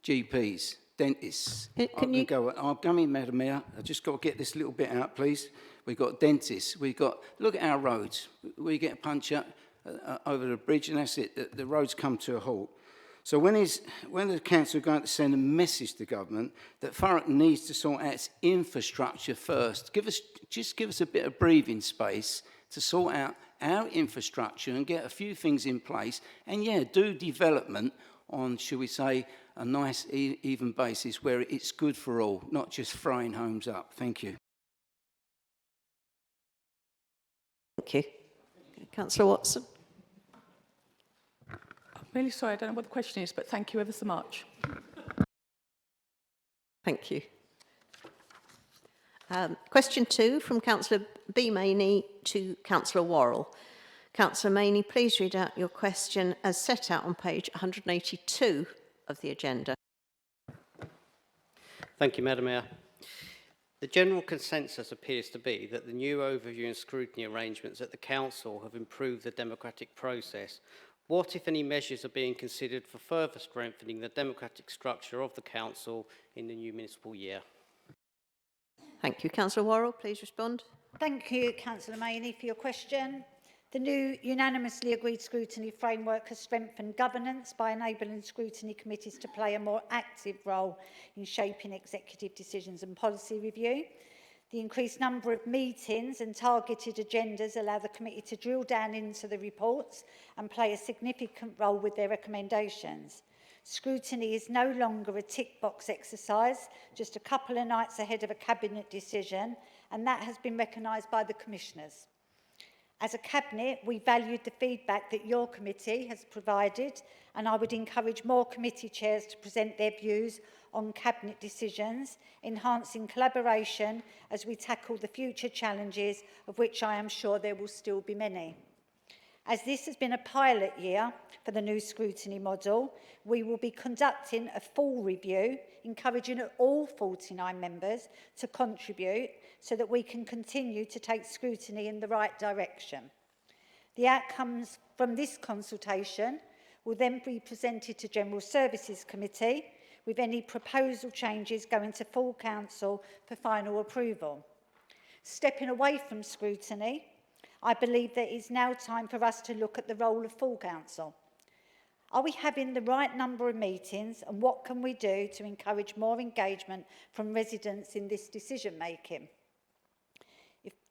GPs, dentists. I'll come in, Madam Mayor. I've just got to get this little bit out, please. We've got dentists. Look at our roads. We get a puncture over the bridge and that's it. The roads come to a halt. So when the council are going to send a message to government that Thurrock needs to sort out its infrastructure first, just give us a bit of breathing space to sort out our infrastructure and get a few things in place, and yeah, do development on, shall we say, a nice even basis where it's good for all, not just throwing homes up. Thank you. Thank you. Councillor Watson. I'm really sorry, I don't know what the question is, but thank you ever so much. Thank you. Question 2 from Councillor B. Maney to Councillor Worrell. Councillor Maney, please read out your question as set out on page 182 of the agenda. Thank you, Madam Mayor. The general consensus appears to be that the new overview and scrutiny arrangements at the Council have improved the democratic process. What, if any, measures are being considered for further strengthening the democratic structure of the Council in the new municipal year? Thank you. Councillor Worrell, please respond. Thank you, Councillor Maney, for your question. The new unanimously agreed scrutiny framework has strengthened governance by enabling scrutiny committees to play a more active role in shaping executive decisions and policy review. The increased number of meetings and targeted agendas allow the committee to drill down into the reports and play a significant role with their recommendations. Scrutiny is no longer a tick box exercise, just a couple of nights ahead of a cabinet decision, and that has been recognised by the commissioners. As a cabinet, we valued the feedback that your committee has provided, and I would encourage more committee chairs to present their views on cabinet decisions, enhancing collaboration as we tackle the future challenges, of which I am sure there will still be many. As this has been a pilot year for the new scrutiny model, we will be conducting a full review, encouraging all 49 members to contribute so that we can continue to take scrutiny in the right direction. The outcomes from this consultation will then be presented to General Services Committee, with any proposal changes going to full council for final approval. Stepping away from scrutiny, I believe that it is now time for us to look at the role of full council. Are we having the right number of meetings, and what can we do to encourage more engagement from residents in this decision making?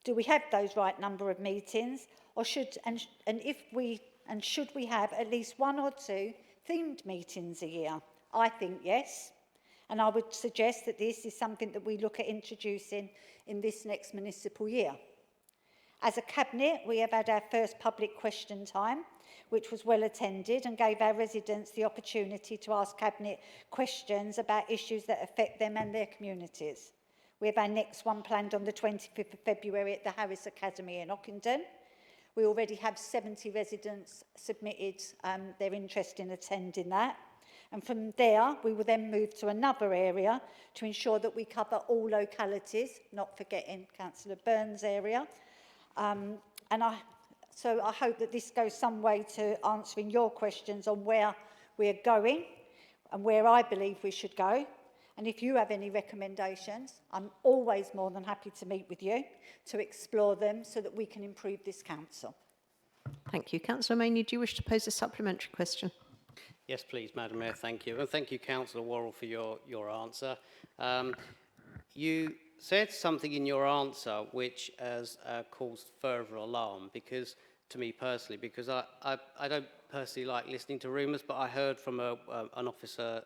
Do we have those right number of meetings, or should we have at least 1 or 2 themed meetings a year? I think yes, and I would suggest that this is something that we look at introducing in this next municipal year. As a cabinet, we have had our first public question time, which was well attended and gave our residents the opportunity to ask cabinet questions about issues that affect them and their communities. We have our next one planned on the 25th of February at the Harris Academy in Ockenden. We already have 70 residents submitted their interest in attending that. And from there, we will then move to another area to ensure that we cover all localities, not forgetting Councillor Burns' area. So I hope that this goes some way to answering your questions on where we're going and where I believe we should go. And if you have any recommendations, I'm always more than happy to meet with you to explore them so that we can improve this council. Thank you. Councillor Maney, do you wish to pose a supplementary question? Yes, please, Madam Mayor, thank you. And thank you, Councillor Worrell, for your answer. You said something in your answer which has caused further alarm, because to me personally, because I don't personally like listening to rumours, but I heard from an officer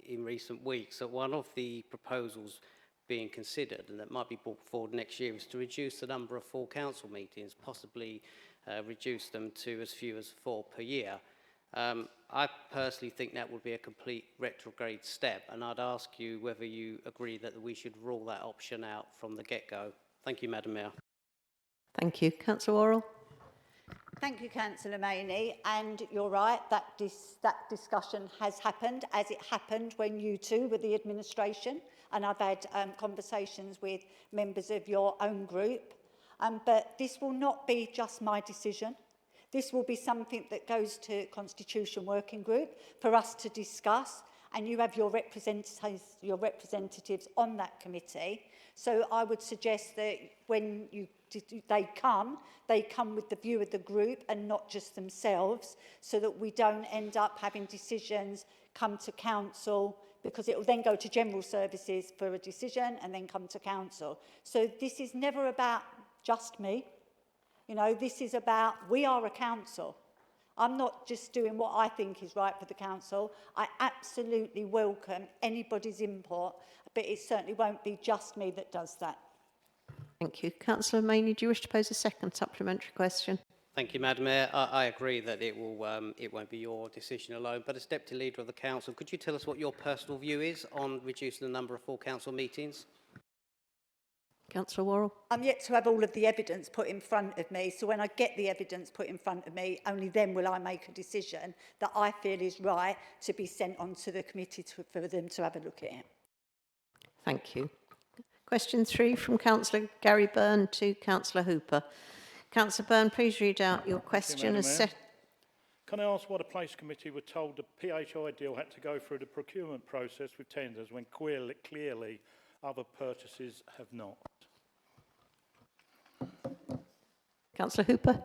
in recent weeks that one of the proposals being considered, and that might be brought forward next year, is to reduce the number of full council meetings, possibly reduce them to as few as 4 per year. I personally think that would be a complete retrograde step, and I'd ask you whether you agree that we should rule that option out from the get-go. Thank you, Madam Mayor. Thank you. Councillor Worrell. Thank you, Councillor Maney. And you're right, that discussion has happened, as it happened when you two were the administration. And I've had conversations with members of your own group. But this will not be just my decision. This will be something that goes to Constitution Working Group for us to discuss. And you have your representatives on that committee. So I would suggest that when they come with the view of the group and not just themselves, so that we don't end up having decisions come to council, because it will then go to general services for a decision and then come to council. So this is never about just me. You know, this is about, we are a council. I'm not just doing what I think is right for the council. I absolutely welcome anybody's input, but it certainly won't be just me that does that. Thank you. Councillor Maney, do you wish to pose a second supplementary question? Thank you, Madam Mayor. I agree that it won't be your decision alone, but as Deputy Leader of the Council, could you tell us what your personal view is on reducing the number of full council meetings? Councillor Worrell. I'm yet to have all of the evidence put in front of me, so when I get the evidence put in front of me, only then will I make a decision that I feel is right to be sent on to the committee for them to have a look at it. Thank you. Question 3 from Councillor Gary Byrne to Councillor Hooper. Councillor Byrne, please read out your question. Can I ask why the Place Committee were told the PHI deal had to go through the procurement process with tenders when clearly other purchases have not? Councillor Hooper.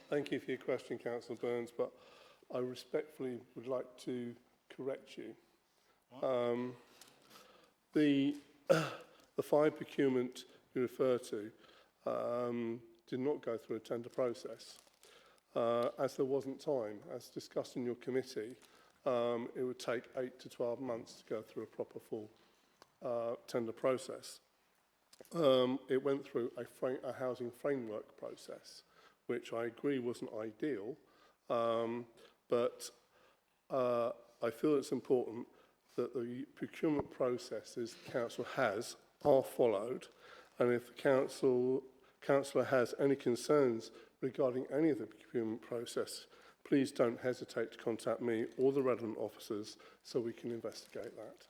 Thank you for your question, Councillor Burns, but I respectfully would like to correct you. The 5 procurement you refer to did not go through a tender process. As there wasn't time, as discussed in your committee, it would take 8 to 12 months to go through a proper full tender process. It went through a housing framework process, which I agree wasn't ideal, but I feel it's important that the procurement processes the council has are followed, and if the councillor has any concerns regarding any of the procurement process, please don't hesitate to contact me or the relevant officers so we can investigate that.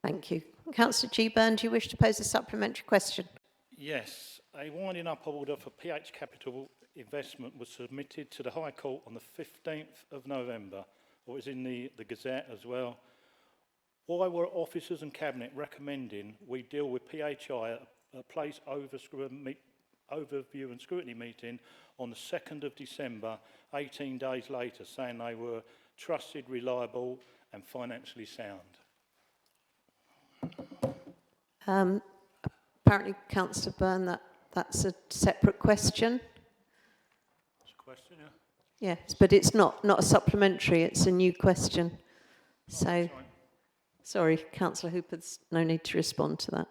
Thank you. Councillor G. Byrne, do you wish to pose a supplementary question? Yes. A winding up order for PH Capital Investment was submitted to the High Court on the 15th of November, or it's in the Gazette as well. Why were officers and Cabinet recommending we deal with PHI at a place overview and scrutiny meeting on the 2nd of December, 18 days later, saying they were trusted, reliable and financially sound? Apparently, Councillor Byrne, that's a separate question. It's a question, yeah? Yes, but it's not a supplementary, it's a new question. So, sorry, Councillor Hooper, there's no need to respond to that.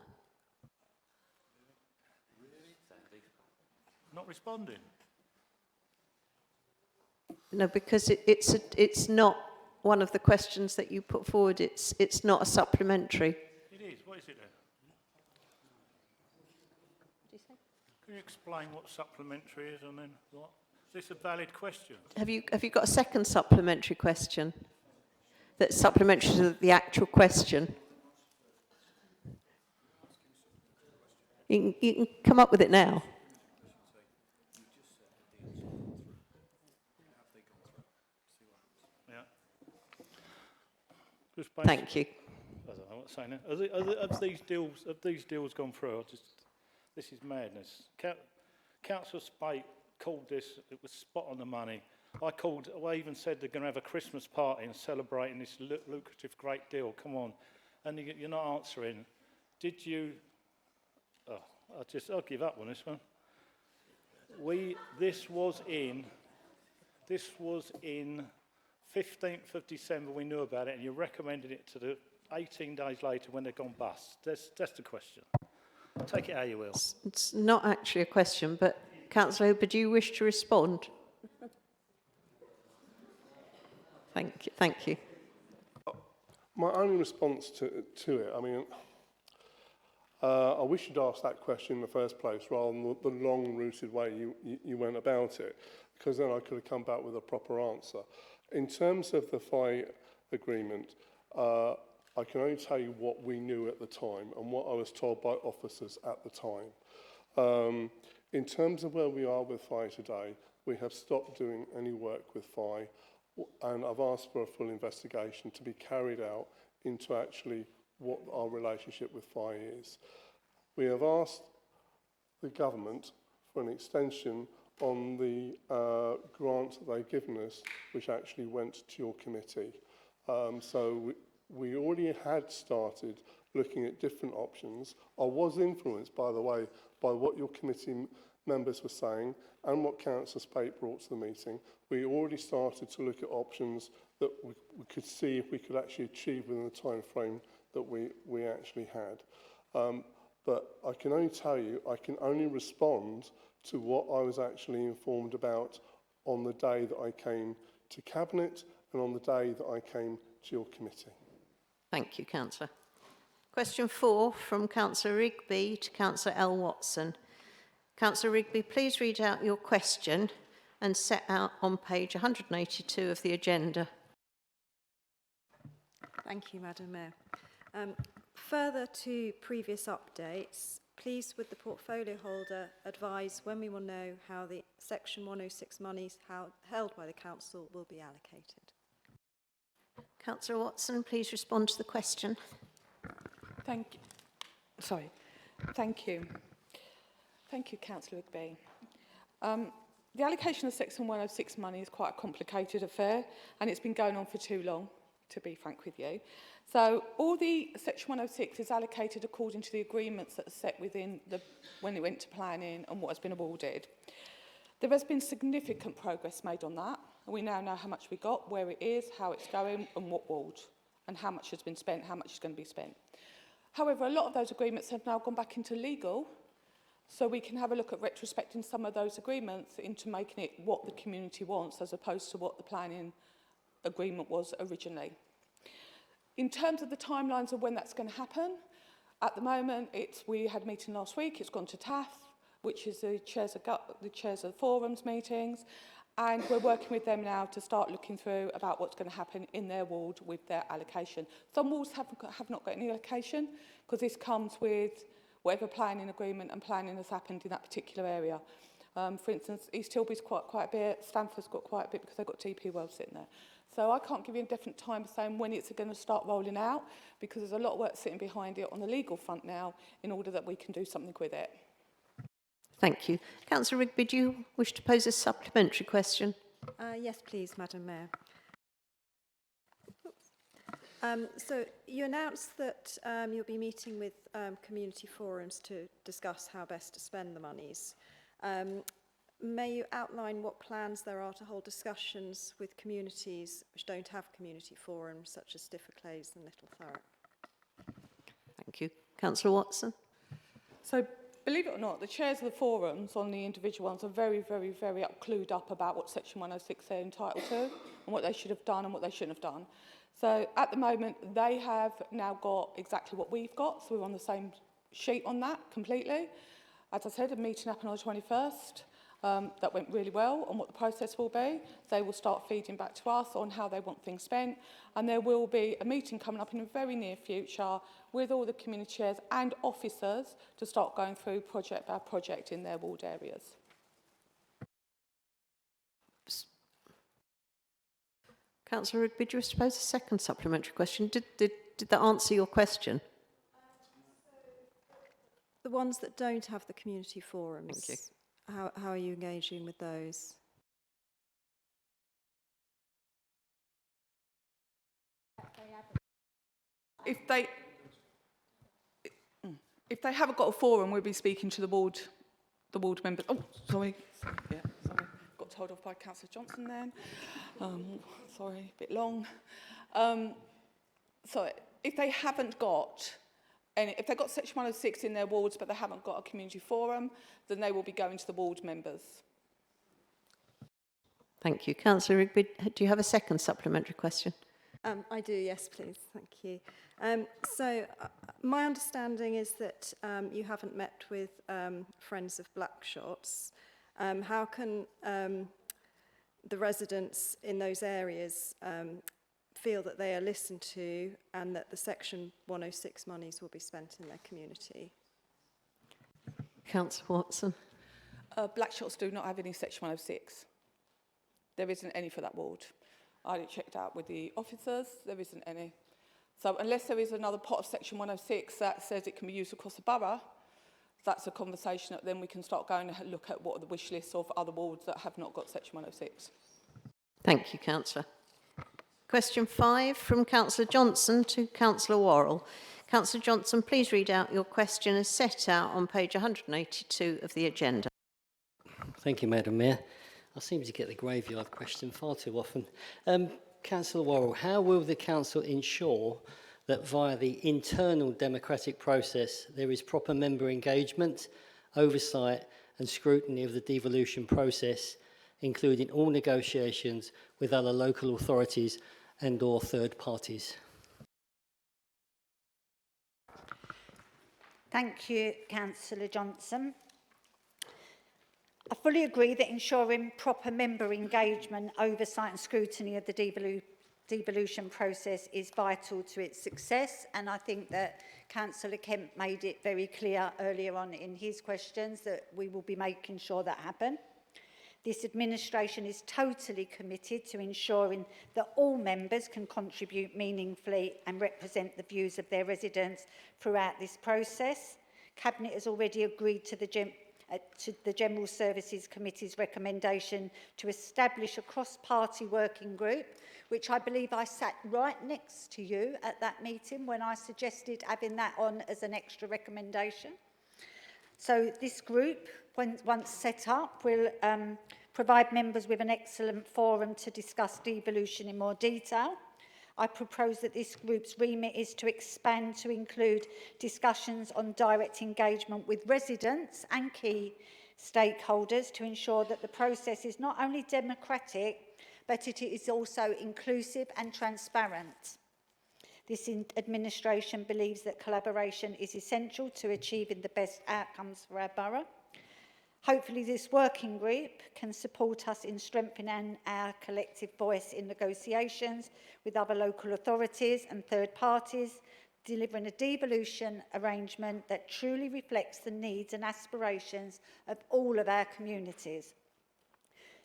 Not responding? No, because it's not one of the questions that you put forward. It's not a supplementary. It is. What is it then? What did you say? Can you explain what supplementary is and then what? Is this a valid question? Have you got a second supplementary question that's supplementary to the actual question? You can come up with it now. Thank you. I don't know what to say now. Have these deals gone through? This is madness. Councillor Spate called this, it was spot on the money. I even said they're going to have a Christmas party and celebrating this lucrative great deal. Come on. and you're not answering. Did you... Oh, I'll give up on this one. This was in 15th of December, we knew about it, and you recommended it to the 18 days later when they'd gone bust. That's the question. Take it how you will. It's not actually a question, but Councillor Hooper, do you wish to respond? Thank you. Thank you. My only response to it, I mean, I wish you'd asked that question in the first place rather than the long-rooted way you went about it, because then I could have come back with a proper answer. In terms of the FI agreement, I can only tell you what we knew at the time and what I was told by officers at the time. In terms of where we are with FI today, we have stopped doing any work with FI, and I've asked for a full investigation to be carried out into actually what our relationship with FI is. We have asked the government for an extension on the grant that they've given us, which actually went to your committee. So we already had started looking at different options. I was influenced, by the way, by what your committee members were saying and what Councillor Spate brought to the meeting. We already started to look at options that we could see if we could actually achieve within the time frame that we actually had. But I can only tell you, I can only respond to what I was actually informed about on the day that I came to Cabinet and on the day that I came to your committee. Thank you, Councillor. Question 4 from Councillor Rigby to Councillor L. Watson. Councillor Rigby, please read out your question and set out on page 182 of the agenda. Thank you, Madam Mayor. Further to previous updates, please would the portfolio holder advise when we will know how the Section 106 monies held by the Council will be allocated? Councillor Watson, please respond to the question. Thank you, Councillor Rigby. The allocation of Section 106 money is quite a complicated affair, and it's been going on for too long, to be frank with you. So all the Section 106 is allocated according to the agreements that are set within when it went to planning and what has been awarded. There has been significant progress made on that, and we now know how much we got, where it is, how it's going, and what ward, and how much has been spent, how much is going to be spent. However, a lot of those agreements have now gone back into legal, so we can have a look at retrospecting some of those agreements into making it what the community wants as opposed to what the planning agreement was originally. In terms of the timelines of when that's going to happen, at the moment, we had a meeting last week, it's gone to TAF, which is the chairs of the forums meetings, and we're working with them now to start looking through about what's going to happen in their ward with their allocation. Some wards have not got any allocation because this comes with whatever planning agreement and planning has happened in that particular area. For instance, East Tilbury's quite a bit, Stanford's got quite a bit because they've got TP World sitting there. So I can't give you a definite time saying when it's going to start rolling out because there's a lot of work sitting behind it on the legal front now in order that we can do something with it. Thank you. Councillor Rigby, do you wish to pose a supplementary question? Yes, please, Madam Mayor. So you announced that you'll be meeting with community forums to discuss how best to spend the monies. May you outline what plans there are to hold discussions with communities which don't have community forums, such as Stifferclays and Little Thurrock? Thank you. Councillor Watson. So, believe it or not, the chairs of the forums on the individual ones are very, very, very clued up about what Section 106 they're entitled to and what they should have done and what they shouldn't have done. So, at the moment, they have now got exactly what we've got, so we're on the same sheet on that completely. As I said, a meeting happened on the 21st. That went really well on what the process will be. They will start feeding back to us on how they want things spent, and there will be a meeting coming up in the very near future with all the community chairs and officers to start going through project by project in their ward areas. Councillor Rigby, do you wish to pose a second supplementary question? Did that answer your question? The ones that don't have the community forums. Thank you. How are you engaging with those? If they if they haven't got a forum, we'll be speaking to the ward members. Oh, sorry. Yeah, sorry. Got told off by Councillor Johnson then. Sorry, a bit long. So if they haven't got if they've got Section 106 in their wards but they haven't got a community forum, then they will be going to the ward members. Thank you. Councillor Rigby, do you have a second supplementary question? I do, yes, please. Thank you. My understanding is that you haven't met with Friends of Blackshots. How can the residents in those areas feel that they are listened to and that the Section 106 monies will be spent in their community? Councillor Watson. Blackshots do not have any Section 106. There isn't any for that ward. I checked out with the officers, there isn't any. So unless there is another pot of Section 106 that says it can be used across the borough, that's a conversation that then we can start going to look at what are the wish lists of other wards that have not got Section 106. Thank you, Councillor. Question 5 from Councillor Johnson to Councillor Worrell. Councillor Johnson, please read out your question as set out on page 182 of the agenda. Thank you, Madam Mayor. I seem to get the graveyard question far too often. Councillor Worrell, how will the council ensure that via the internal democratic process there is proper member engagement, oversight and scrutiny of the devolution process, including all negotiations with other local authorities and or third parties? Thank you, Councillor Johnson. I fully agree that ensuring proper member engagement, oversight and scrutiny of the devolution process is vital to its success, and I think that Councillor Kemp made it very clear earlier on in his questions that we will be making sure that happen. This administration is totally committed to ensuring that all members can contribute meaningfully and represent the views of their residents throughout this process. Cabinet has already agreed to the General Services Committee's recommendation to establish a cross-party working group, which I believe I sat right next to you at that meeting when I suggested having that on as an extra recommendation. So this group, once set up, will provide members with an excellent forum to discuss devolution in more detail. I propose that this group's remit is to expand to include discussions on direct engagement with residents and key stakeholders to ensure that the process is not only democratic, but it is also inclusive and transparent. This administration believes that collaboration is essential to achieving the best outcomes for our borough. Hopefully this working group can support us in strengthening our collective voice in negotiations with other local authorities and third parties, delivering a devolution arrangement that truly reflects the needs and aspirations of all of our communities.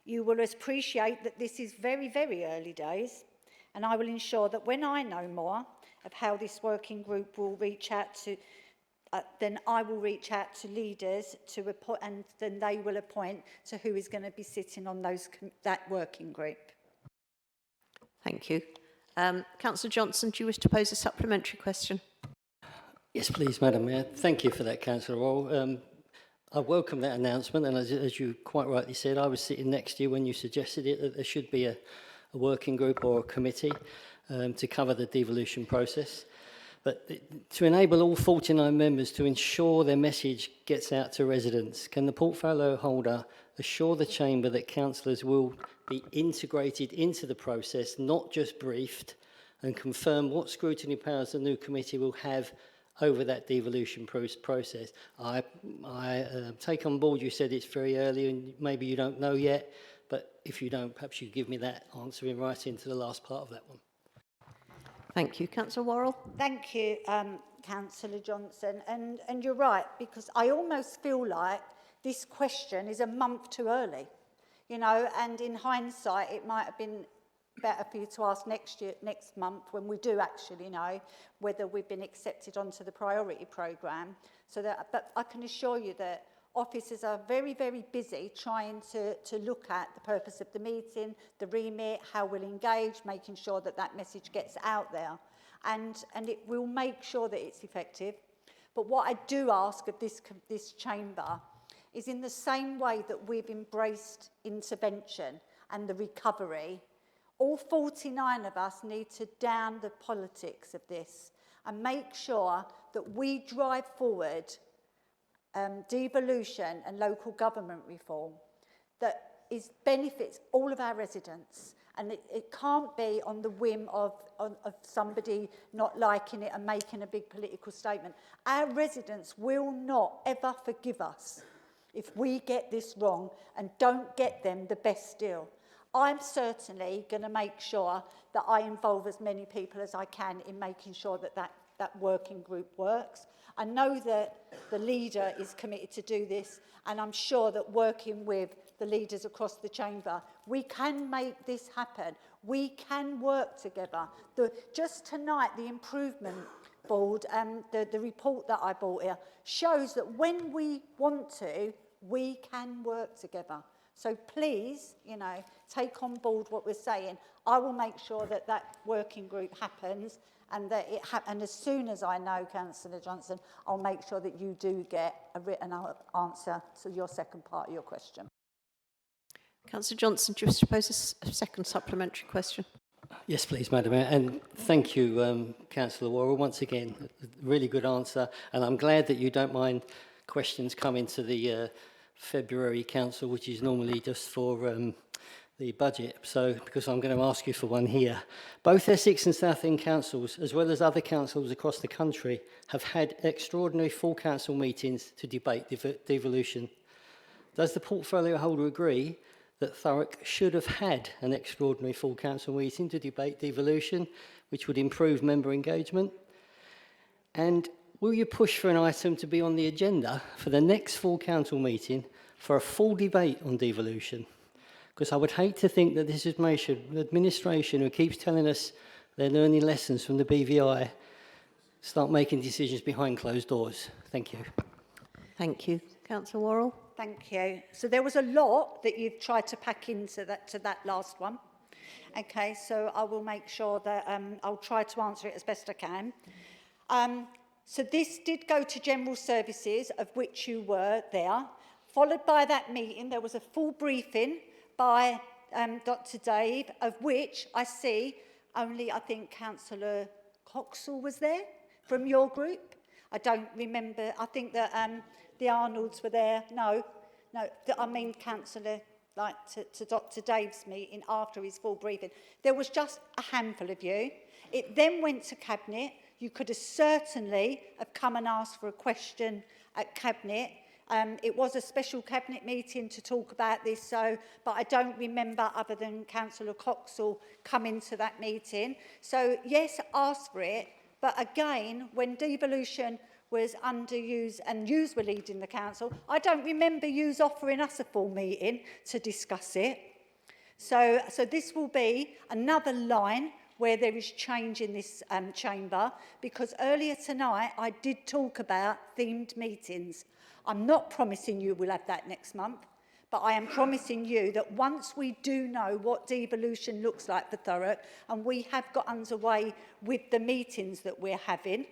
You will appreciate that this is very, very early days, and I will ensure that when I know more of how this working group will reach out to then I will reach out to leaders and then they will appoint to who is going to be sitting on that working group. Thank you. Councillor Johnson, do you wish to pose a supplementary question? Yes, please, Madam Mayor. Thank you for that, Councillor Worrell. I welcome that announcement, and as you quite rightly said, I was sitting next to you when you suggested it, that there should be a working group or a committee to cover the devolution process. But to enable all 49 members to ensure their message gets out to residents, can the portfolio holder assure the Chamber that councillors will be integrated into the process, not just briefed, and confirm what scrutiny powers the new committee will have over that devolution process? I take on board you said it's very early and maybe you don't know yet, but if you don't, perhaps you give me that answer in writing to the last part of that one. Thank you. Councillor Worrell. Thank you, Councillor Johnson. And you're right, because I almost feel like this question is a month too early, you know, and in hindsight, it might have been better for you to ask next month when we do actually know whether we've been accepted onto the priority programme. But I can assure you that officers are very, very busy trying to look at the purpose of the meeting, the remit, how we'll engage, making sure that that message gets out there. And it will make sure that it's effective. But what I do ask of this chamber is, in the same way that we've embraced intervention and the recovery, all 49 of us need to down the politics of this and make sure that we drive forward devolution and local government reform that benefits all of our residents. And it can't be on the whim of somebody not liking it and making a big political statement. Our residents will not ever forgive us if we get this wrong and don't get them the best deal. I'm certainly going to make sure that I involve as many people as I can in making sure that that working group works. I know that the leader is committed to do this, and I'm sure that working with the leaders across the chamber, we can make this happen. We can work together. Just tonight, the improvement board, the report that I brought here, shows that when we want to, we can work together. So please, you know, take on board what we're saying. I will make sure that that working group happens, and that and as soon as I know, Councillor Johnson, I'll make sure that you do get a written answer to your second part of your question. Councillor Johnson, do you wish to pose a second supplementary question? Yes, please, Madam Mayor, and thank you, Councillor Worrell. Once again, a really good answer, and I'm glad that you don't mind questions coming to the February Council, which is normally just for the budget, so because I'm going to ask you for one here. Both Essex and South End councils, as well as other councils across the country, have had extraordinary full council meetings to debate devolution. Does the portfolio holder agree that Thurrock should have had an extraordinary full council meeting to debate devolution, which would improve member engagement? And will you push for an item to be on the agenda for the next full council meeting for a full debate on devolution? Because I would hate to think that this administration who keeps telling us they're learning lessons from the BVI start making decisions behind closed doors. Thank you. Thank you. Councillor Worrell. Thank you. So there was a lot that you've tried to pack into that last one. Okay, so I will make sure that I'll try to answer it as best I can. So this did go to general services, of which you were there. Followed by that meeting, there was a full briefing by Dr. Dave, of which I see only, I think, Councillor Coxall was there from your group. I don't remember. I think that the Arnolds were there. No, I mean Councillor, like to Dr. Dave's meeting after his full briefing. There was just a handful of you. It then went to Cabinet. You could have certainly have come and asked for a question at Cabinet. It was a special Cabinet meeting to talk about this, but I don't remember, other than Councillor Coxall, coming to that meeting. So, yes, ask for it, but again, when devolution was underused and yous were leading the council, I don't remember yous offering us a full meeting to discuss it. So this will be another line where there is change in this chamber, because earlier tonight I did talk about themed meetings. I'm not promising you we'll have that next month, but I am promising you that once we do know what devolution looks like for Thurrock, and we have got underway with the meetings that we're having,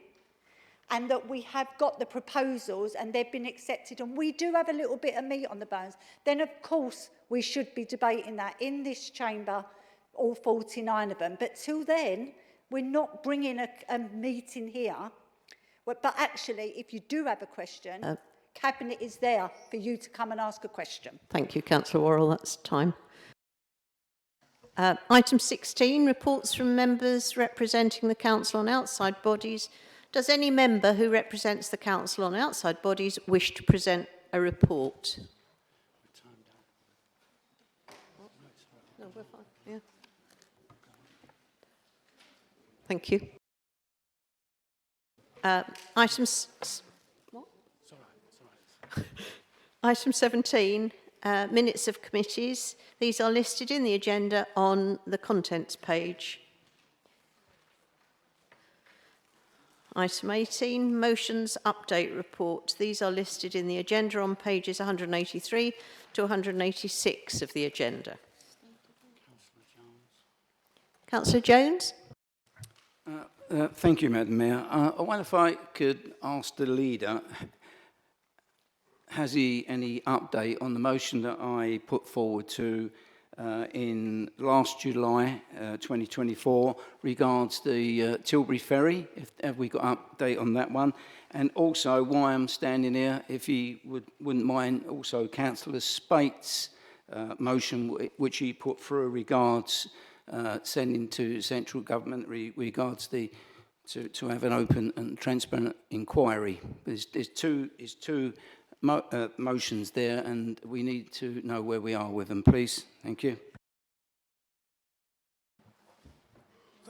and that we have got the proposals and they've been accepted, and we do have a little bit of meat on the bones, then of course we should be debating that in this chamber, all 49 of them. But till then, we're not bringing a meeting here. But actually, if you do have a question, Cabinet is there for you to come and ask a question. Thank you, Councillor Worrell. That's time. Item 16, reports from members representing the council on outside bodies. Does any member who represents the council on outside bodies wish to present a report? No, we're fine. Yeah. Thank you. Item 17, minutes of committees. These are listed in the agenda on the contents page. Item 18, motions update report. These are listed in the agenda on pages 183 to 186 of the agenda. Councillor Jones. Thank you, Madam Mayor. I wonder if I could ask the leader, has he any update on the motion that I put forward to in last July 2024 regards the Tilbury Ferry? Have we got an update on that one? And also, why I'm standing here, if he wouldn't mind, also Councillor Spate's motion, which he put through regards sending to central government regards to have an open and transparent inquiry. There's two motions there, and we need to know where we are with them, please. Thank you.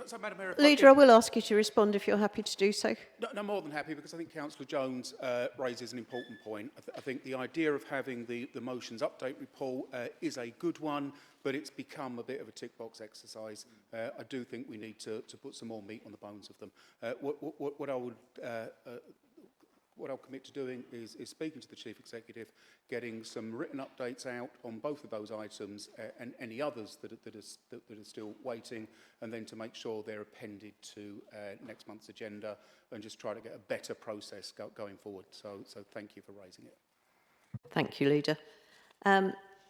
So, Madam Mayor, Leader, I will ask you to respond if you're happy to do so. No, more than happy, because I think Councillor Jones raises an important point. I think the idea of having the motions update report is a good one, but it's become a bit of a tick box exercise. I do think we need to put some more meat on the bones of them. What I'll commit to doing is speaking to the Chief Executive, getting some written updates out on both of those items and any others that are still waiting, and then to make sure they're appended to next month's agenda and just try to get a better process going forward. So thank you for raising it. Thank you, Leader.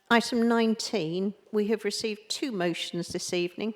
Item 19, we have received two motions this evening.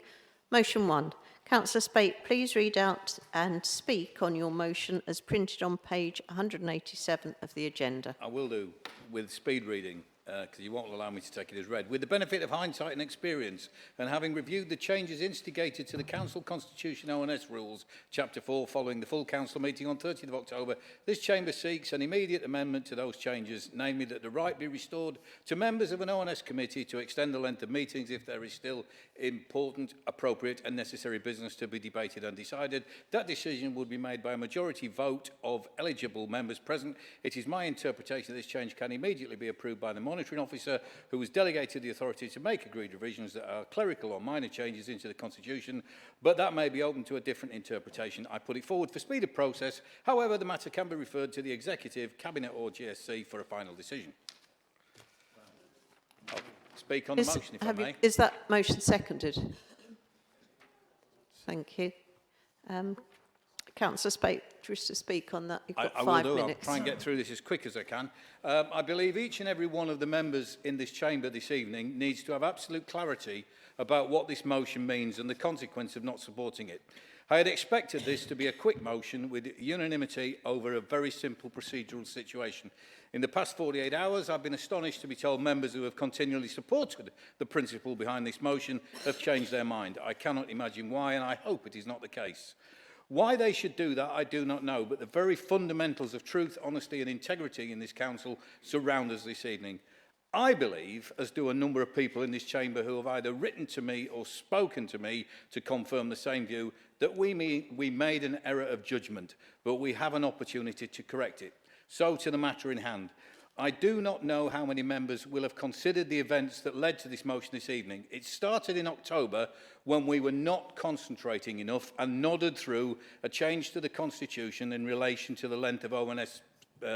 Motion 1. Councillor Spate, please read out and speak on your motion as printed on page 187 of the agenda. I will do, with speed reading, because you won't allow me to take it as read. With the benefit of hindsight and experience, and having reviewed the changes instigated to the Council Constitution ONS Rules, Chapter 4, following the full Council meeting on 30th of October, this Chamber seeks an immediate amendment to those changes, namely that the right be restored to members of an ONS committee to extend the length of meetings if there is still important, appropriate and necessary business to be debated and decided. That decision would be made by a majority vote of eligible members present. It is my interpretation that this change can immediately be approved by the monitoring officer, who was delegated the authority to make agreed revisions that are clerical or minor changes into the Constitution, but that may be open to a different interpretation. I put it forward for speed of process. However, the matter can be referred to the Executive, Cabinet or GSC for a final decision. I'll speak on the motion, if I may. Is that motion seconded? Thank you. Councillor Spate, do you wish to speak on that? You've got 5 minutes. I'll try and get through this as quick as I can. I believe each and every one of the members in this chamber this evening needs to have absolute clarity about what this motion means and the consequence of not supporting it. I had expected this to be a quick motion with unanimity over a very simple procedural situation. In the past 48 hours, I've been astonished to be told members who have continually supported the principle behind this motion have changed their mind. I cannot imagine why, and I hope it is not the case. Why they should do that, I do not know, but the very fundamentals of truth, honesty and integrity in this council surround us this evening. I believe, as do a number of people in this chamber who have either written to me or spoken to me to confirm the same view, that we made an error of judgment, but we have an opportunity to correct it. So to the matter in hand. I do not know how many members will have considered the events that led to this motion this evening. It started in October when we were not concentrating enough and nodded through a change to the Constitution in relation to the length of ONS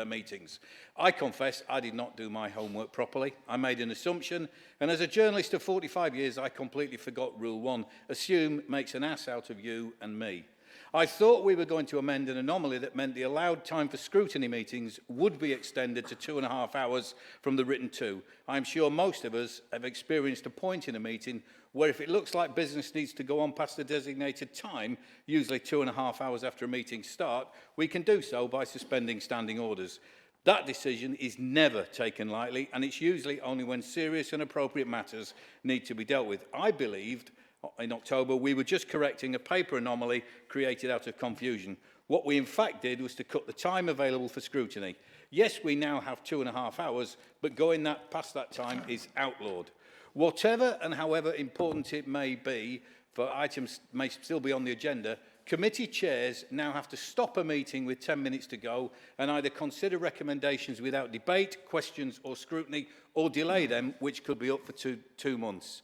meetings. I confess I did not do my homework properly. I made an assumption, and as a journalist of 45 years, I completely forgot Rule 1. Assume makes an ass out of you and me. I thought we were going to amend an anomaly that meant the allowed time for scrutiny meetings would be extended to 2.5 hours from the written 2. I'm sure most of us have experienced a point in a meeting where if it looks like business needs to go on past the designated time, usually 2.5 hours after a meeting start, we can do so by suspending standing orders. That decision is never taken lightly, and it's usually only when serious and appropriate matters need to be dealt with. I believed in October we were just correcting a paper anomaly created out of confusion. What we in fact did was to cut the time available for scrutiny. Yes, we now have 2.5 hours, but going past that time is outlawed. Whatever and however important it may be for items may still be on the agenda, committee chairs now have to stop a meeting with 10 minutes to go and either consider recommendations without debate, questions or scrutiny, or delay them, which could be up for two months.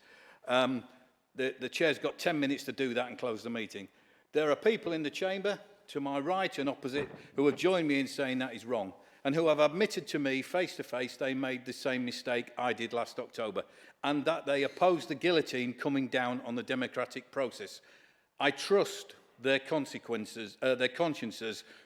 The chair's got 10 minutes to do that and close the meeting. There are people in the chamber, to my right and opposite, who have joined me in saying that is wrong, and who have admitted to me face to face they made the same mistake I did last October, and that they opposed the guillotine coming down on the democratic process. I trust their consciences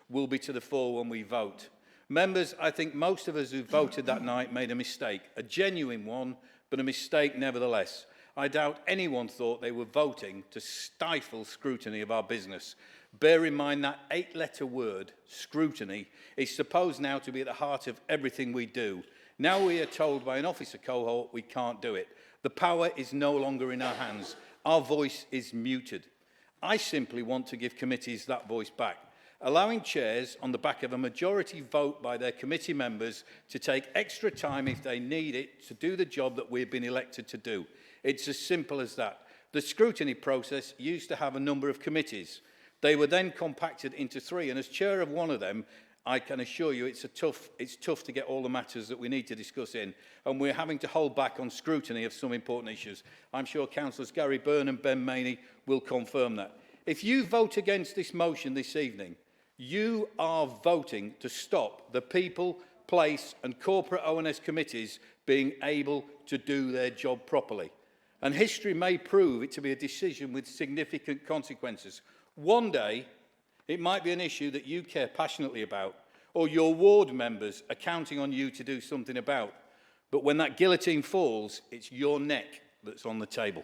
will be to the fore when we vote. Members, I think most of us who voted that night made a mistake, a genuine one, but a mistake nevertheless. I doubt anyone thought they were voting to stifle scrutiny of our business. Bear in mind that 8-letter word, scrutiny, is supposed now to be at the heart of everything we do. Now we are told by an officer cohort we can't do it. The power is no longer in our hands. Our voice is muted. I simply want to give committees that voice back, allowing chairs on the back of a majority vote by their committee members to take extra time if they need it to do the job that we've been elected to do. It's as simple as that. The scrutiny process used to have a number of committees. They were then compacted into 3, and as chair of one of them, I can assure you it's tough to get all the matters that we need to discuss in, and we're having to hold back on scrutiny of some important issues. I'm sure Councillors Gary Byrne and Ben Maney will confirm that. If you vote against this motion this evening, you are voting to stop the people, place and corporate ONS committees being able to do their job properly. And history may prove it to be a decision with significant consequences. One day, it might be an issue that you care passionately about, or your ward members are counting on you to do something about. But when that guillotine falls, it's your neck that's on the table.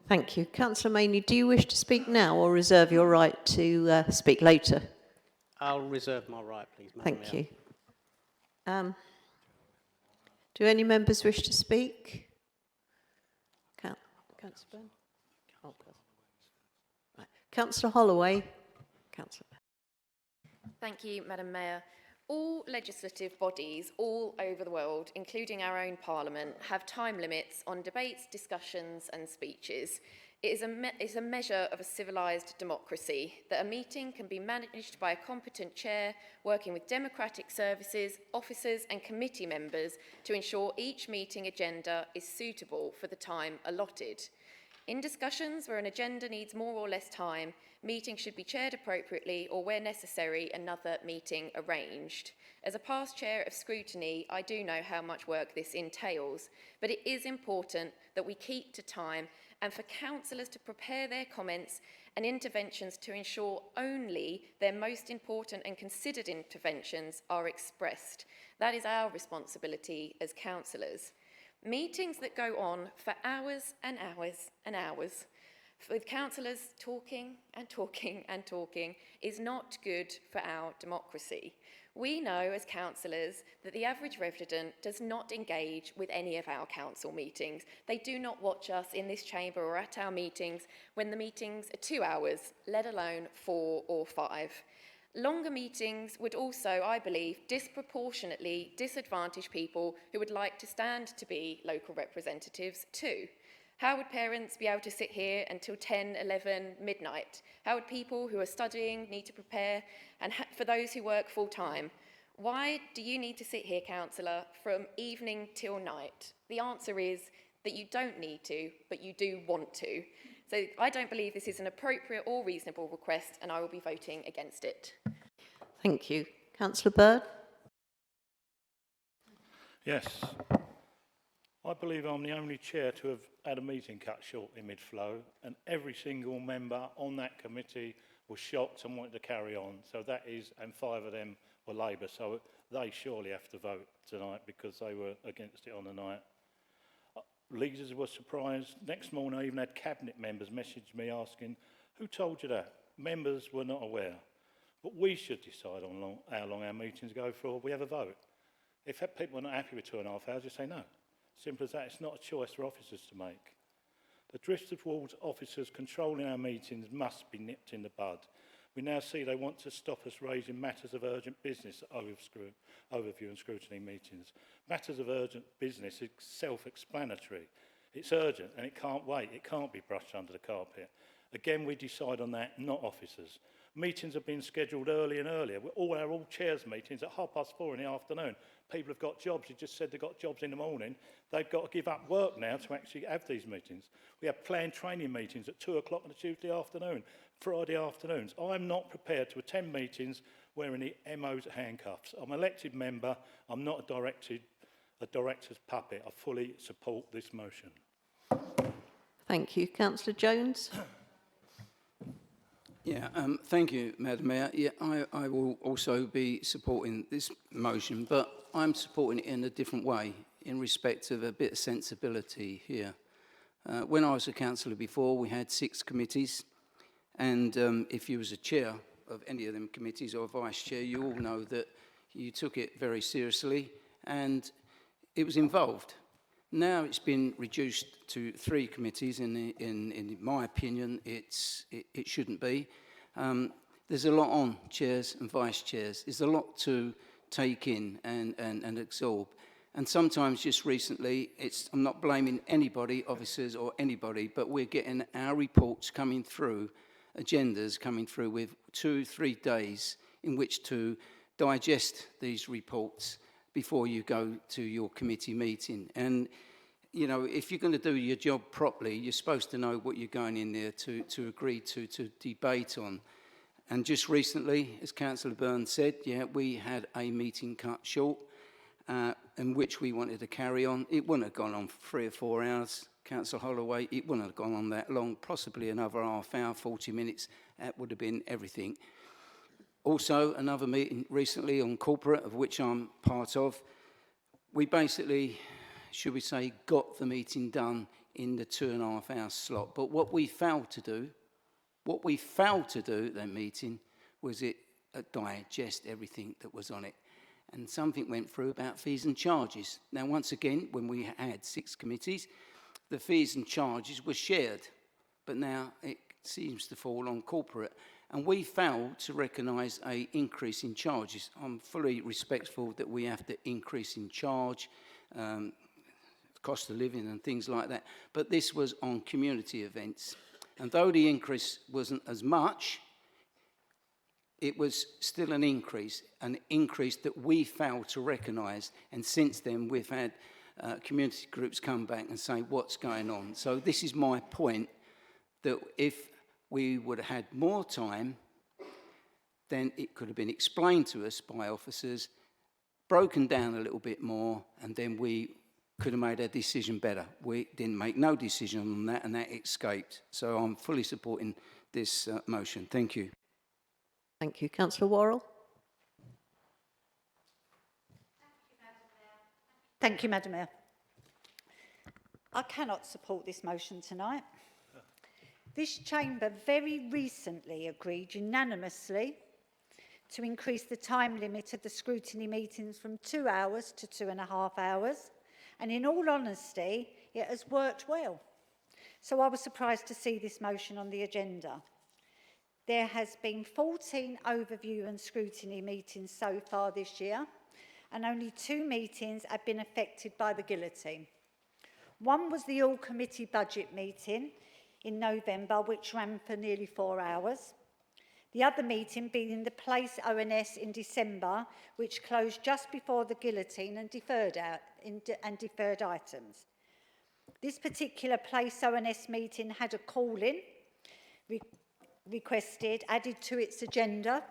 Thank you. Councillor Maney, do you wish to speak now or reserve your right to speak later? I'll reserve my right, please, Madam Thank Mayor. you. Do any members wish to speak? Councillor Byrne? Oh, right. Councillor Holloway. Councillor. Thank you, Madam Mayor. All legislative bodies all over the world, including our own Parliament, have time limits on debates, discussions and speeches. It is a measure of a civilised democracy that a meeting can be managed by a competent chair working with democratic services, officers and committee members to ensure each meeting agenda is suitable for the time allotted. In discussions where an agenda needs more or less time, meetings should be chaired appropriately or, where necessary, another meeting arranged. As a past chair of scrutiny, I do know how much work this entails, but it is important that we keep to time and for councillors to prepare their comments and interventions to ensure only their most important and considered interventions are expressed. That is our responsibility as councillors. Meetings that go on for hours and hours and hours, with councillors talking and talking and talking, is not good for our democracy. We know as councillors that the average resident does not engage with any of our council meetings. They do not watch us in this chamber or at our meetings when the meetings are 2 hours, let alone 4 or 5. Longer meetings would also, I believe, disproportionately disadvantage people who would like to stand to be local representatives too. How would parents be able to sit here until 10, 11, midnight? How would people who are studying need to prepare? And for those who work full time, why do you need to sit here, councillor, from evening till night? The answer is that you don't need to, but you do want to. So I don't believe this is an appropriate or reasonable request, and I will be voting against it. Thank you. Councillor Bird? Yes. I believe I'm the only chair to have had a meeting cut short in mid-flow, and every single member on that committee was shocked and wanted to carry on. So that is, and 5 of them were Labour, so they surely have to vote tonight because they were against it on the night. Leaders were surprised. Next morning, I even had cabinet members message me asking, who told you that? Members were not aware. But we should decide on how long our meetings go for. We have a vote. If people are not happy with 2.5 hours, just say no. Simple as that. It's not a choice for officers to make. The drift towards officers controlling our meetings must be nipped in the bud. We now see they want to stop us raising matters of urgent business at overview and scrutiny meetings. Matters of urgent business is self-explanatory. It's urgent and it can't wait. It can't be brushed under the carpet. Again, we decide on that, not officers. Meetings have been scheduled early and earlier. Our all chairs meetings at 4:30 in the afternoon. People have got jobs. You just said they've got jobs in the morning. They've got to give up work now to actually have these meetings. We have planned training meetings at 2 o'clock on a Tuesday afternoon, Friday afternoons. I'm not prepared to attend meetings wearing the MO's handcuffs. I'm an elected member. I'm not a director's puppet. I fully support this motion. Thank you. Councillor Jones? Yeah, thank you, Madam Mayor. Yeah, I will also be supporting this motion, but I'm supporting it in a different way in respect of a bit of sensibility here. When I was a councillor before, we had 6 committees, and if you was a chair of any of them committees or vice chair, you all know that you took it very seriously and it was involved. Now it's been reduced to 3 committees. In my opinion, it shouldn't be. There's a lot on chairs and vice chairs. There's a lot to take in and absorb. And sometimes just recently, I'm not blaming anybody, officers or anybody, but we're getting our reports coming through, agendas coming through with 2-3 days in which to digest these reports before you go to your committee meeting. And, you know, if you're going to do your job properly, you're supposed to know what you're going in there to agree to debate on. And just recently, as Councillor Byrne said, yeah, we had a meeting cut short in which we wanted to carry on. It wouldn't have gone on for 3 or 4 hours, Councillor Holloway. It wouldn't have gone on that long, possibly another half hour, 40 minutes. That would have been everything. Also, another meeting recently on corporate, of which I'm part of. We basically, should we say, got the meeting done in the 2.5 hour slot. But what we failed to do at that meeting was digest everything that was on it. And something went through about fees and charges. Now, once again, when we had 6 committees, the fees and charges were shared. But now it seems to fall on corporate. And we failed to recognise an increase in charges. I'm fully respectful that we have to increase in charge, cost of living and things like that. But this was on community events. And though the increase wasn't as much, it was still an increase that we failed to recognise. And since then, we've had community groups come back and say, what's going on? So this is my point, that if we would have had more time, then it could have been explained to us by officers, broken down a little bit more, and then we could have made our decision better. We didn't make no decision on that, and that escaped. So I'm fully supporting this motion. Thank you. Thank you. Councillor Worrell. Thank you, Madam Mayor. I cannot support this motion tonight. This chamber very recently agreed unanimously to increase the time limit of the scrutiny meetings from 2 hours to 2.5 hours. And in all honesty, it has worked well. So I was surprised to see this motion on the agenda. There has been 14 overview and scrutiny meetings so far this year, and only 2 meetings have been affected by the guillotine. One was the all-committee budget meeting in November, which ran for nearly 4 hours. The other meeting being the Place ONS in December, which closed just before the guillotine and deferred items. This particular Place ONS meeting had a call-in requested, added to its agenda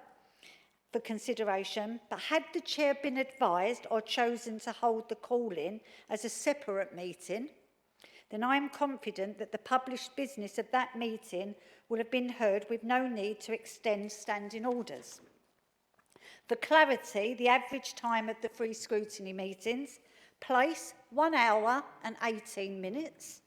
for consideration, but had the chair been advised or chosen to hold the call-in as a separate meeting, then I am confident that the published business of that meeting will have been heard with no need to extend standing orders. For clarity, the average time of the 3 scrutiny meetings: place, 1 hour and 18 minutes,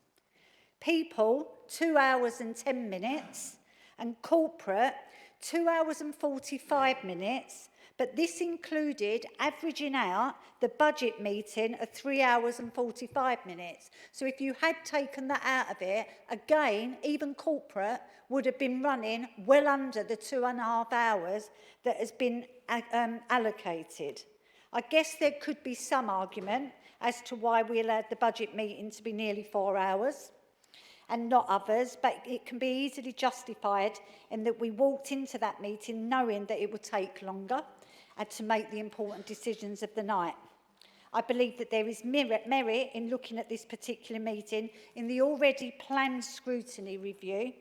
people, 2 hours and 10 minutes, and corporate, 2 hours and 45 minutes, but this included averaging out the budget meeting of 3 hours and 45 minutes. So if you had taken that out of it, again, even corporate would have been running well under the 2.5 hours that has been allocated. I guess there could be some argument as to why we allowed the budget meeting to be nearly 4 hours and not others, but it can be easily justified in that we walked into that meeting knowing that it would take longer and to make the important decisions of the night. I believe that there is merit in looking at this particular meeting in the already planned scrutiny review,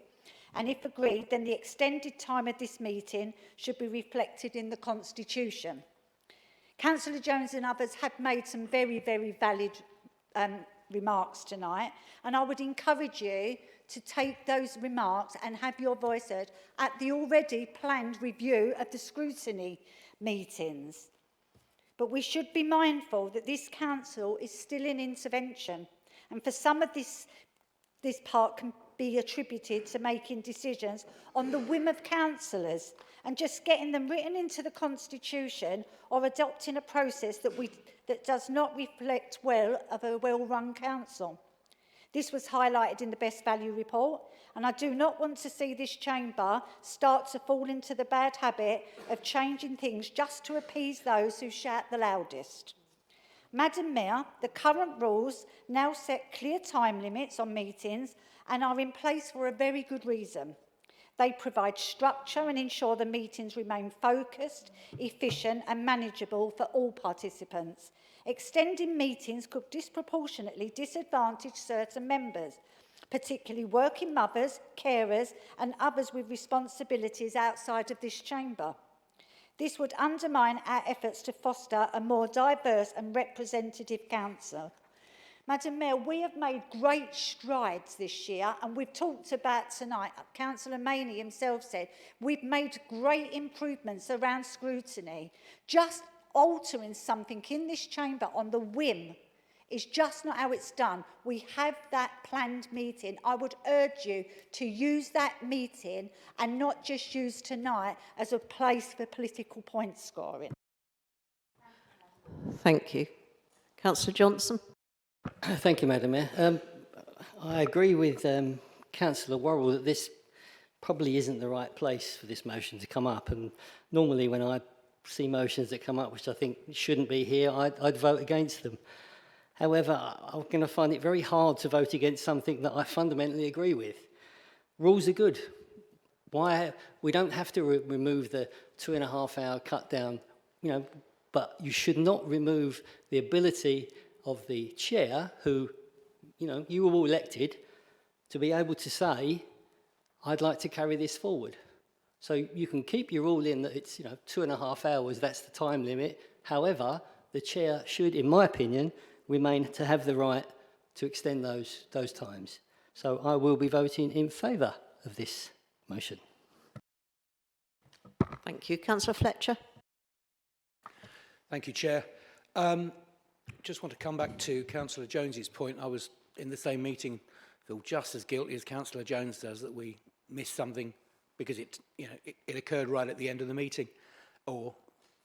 and if agreed, then the extended time of this meeting should be reflected in the Constitution. Councillor Jones and others have made some very, very valid remarks tonight, and I would encourage you to take those remarks and have your voice heard at the already planned review of the scrutiny meetings. But we should be mindful that this council is still in intervention, and for some of this part can be attributed to making decisions on the whim of councillors and just getting them written into the Constitution or adopting a process that does not reflect well of a well-run council. This was highlighted in the Best Value report, and I do not want to see this chamber start to fall into the bad habit of changing things just to appease those who shout the loudest. Madam Mayor, the current rules now set clear time limits on meetings and are in place for a very good reason. They provide structure and ensure the meetings remain focused, efficient and manageable for all participants. Extending meetings could disproportionately disadvantage certain members, particularly working mothers, carers and others with responsibilities outside of this chamber. This would undermine our efforts to foster a more diverse and representative council. Madam Mayor, we have made great strides this year, and we've talked about tonight, Councillor Maney himself said, we've made great improvements around scrutiny. Just altering something in this chamber on the whim is just not how it's done. We have that planned meeting. I would urge you to use that meeting and not just use tonight as a place for political point scoring. Thank you. Councillor Johnson. Thank you, Madam Mayor. I agree with Councillor Worrell that this probably isn't the right place for this motion to come up. And normally when I see motions that come up which I think shouldn't be here, I'd vote against them. However, I'm going to find it very hard to vote against something that I fundamentally agree with. Rules are good. Why we don't have to remove the 2.5-hour cut down, but you should not remove the ability of the chair, who, you were all elected, to be able to say, I'd like to carry this forward. So you can keep your rule in that it's, 2.5 hours, that's the time limit. However, the chair should, in my opinion, remain to have the right to extend those times. So I will be voting in favour of this motion. Thank you. Councillor Fletcher. Thank you, Chair. Just want to come back to Councillor Jones's point. I was in the same meeting, feel just as guilty as Councillor Jones does that we missed something because it occurred right at the end of the meeting, or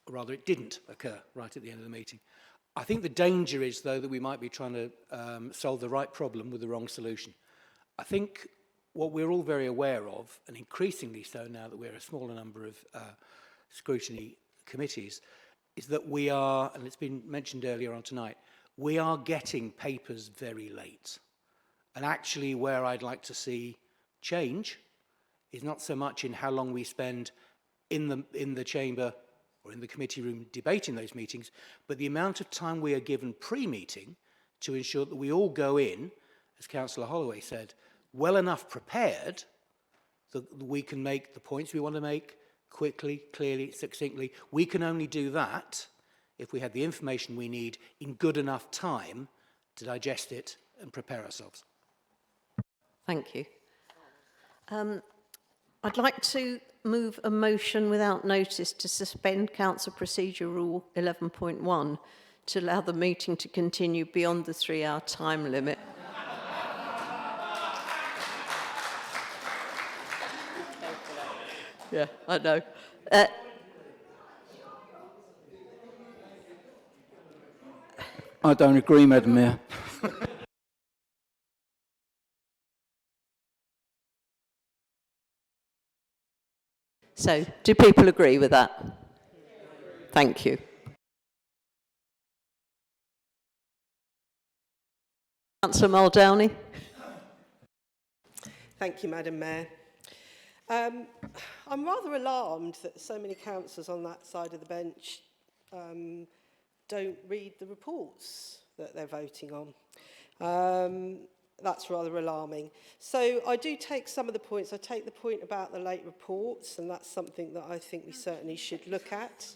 rather it didn't occur right at the end of the meeting. I think the danger is, though, that we might be trying to solve the right problem with the wrong solution. I think what we're all very aware of, and increasingly so now that we're a smaller number of scrutiny committees, is that we are, and it's been mentioned earlier on tonight, we are getting papers very late. And actually where I'd like to see change is not so much in how long we spend in the chamber or in the committee room debating those meetings, but the amount of time we are given pre-meeting to ensure that we all go in, as Councillor Holloway said, well enough prepared that we can make the points we want to make quickly, clearly, succinctly. We can only do that if we have the information we need in good enough time to digest it and prepare ourselves. Thank you. I'd like to move a motion without notice to suspend Council Procedure Rule 11.1 to allow the meeting to continue beyond the 3-hour time limit. Yeah, I know. I don't agree, Madam Mayor. So, do people agree with that? Thank you. Councillor Muldowney. Thank you, Madam Mayor. I'm rather alarmed that so many councillors on that side of the bench don't read the reports that they're voting on. That's rather alarming. So I do take some of the points. I take the point about the late reports, and that's something that I think we certainly should look at.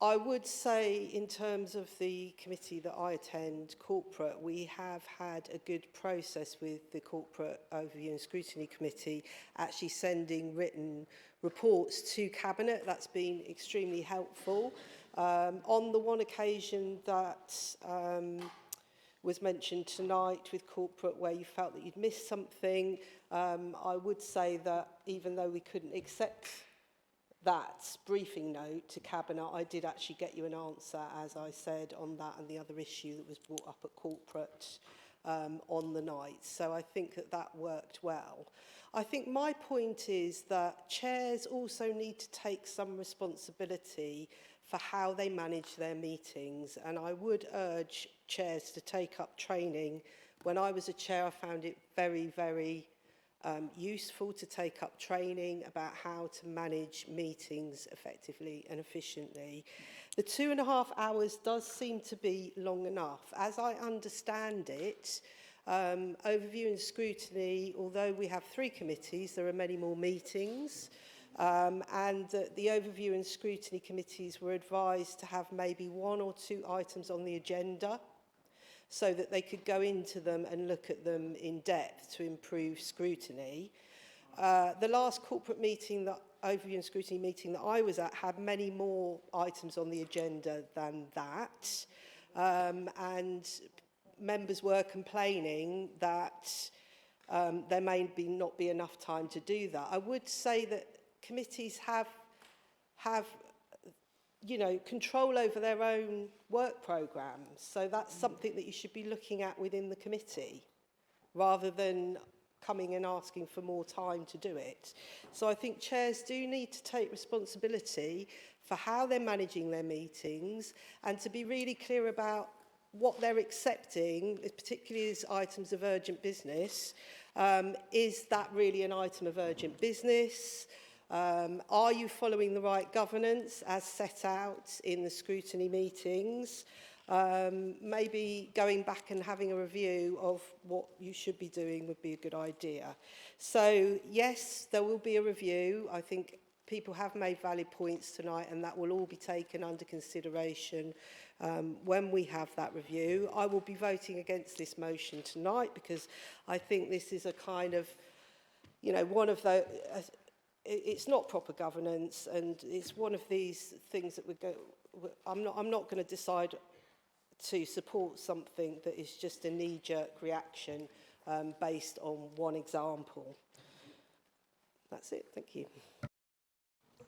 I would say in terms of the committee that I attend, corporate, we have had a good process with the Corporate Overview and Scrutiny Committee actually sending written reports to Cabinet. That's been extremely helpful. On the one occasion that was mentioned tonight with corporate where you felt that you'd missed something, I would say that even though we couldn't accept that briefing note to Cabinet, I did actually get you an answer, as I said, on that and the other issue that was brought up at corporate on the night. So I think that that worked well. I think my point is that chairs also need to take some responsibility for how they manage their meetings, and I would urge chairs to take up training. When I was a chair, I found it very, very useful to take up training about how to manage meetings effectively and efficiently. The 2.5 hours does seem to be long enough. As I understand it, overview and scrutiny, although we have 3 committees, there are many more meetings, and the overview and scrutiny committees were advised to have maybe 1 or 2 items on the agenda, so that they could go into them and look at them in depth to improve scrutiny. The last corporate meeting, that overview and scrutiny meeting that I was at, had many more items on the agenda than that. And members were complaining that there may not be enough time to do that. I would say that committees have you know, control over their own work programmes. So that's something that you should be looking at within the committee, rather than coming and asking for more time to do it. So I think chairs do need to take responsibility for how they're managing their meetings, and to be really clear about what they're accepting, particularly as items of urgent business. Is that really an item of urgent business? Are you following the right governance as set out in the scrutiny meetings? Maybe going back and having a review of what you should be doing would be a good idea. So yes, there will be a review. I think people have made valid points tonight, and that will all be taken under consideration when we have that review. I will be voting against this motion tonight because I think this is a kind of, you know, one of the... it's not proper governance, and it's one of these things that I'm not going to decide to support something that is just a knee-jerk reaction based on one example. That's it. Thank you.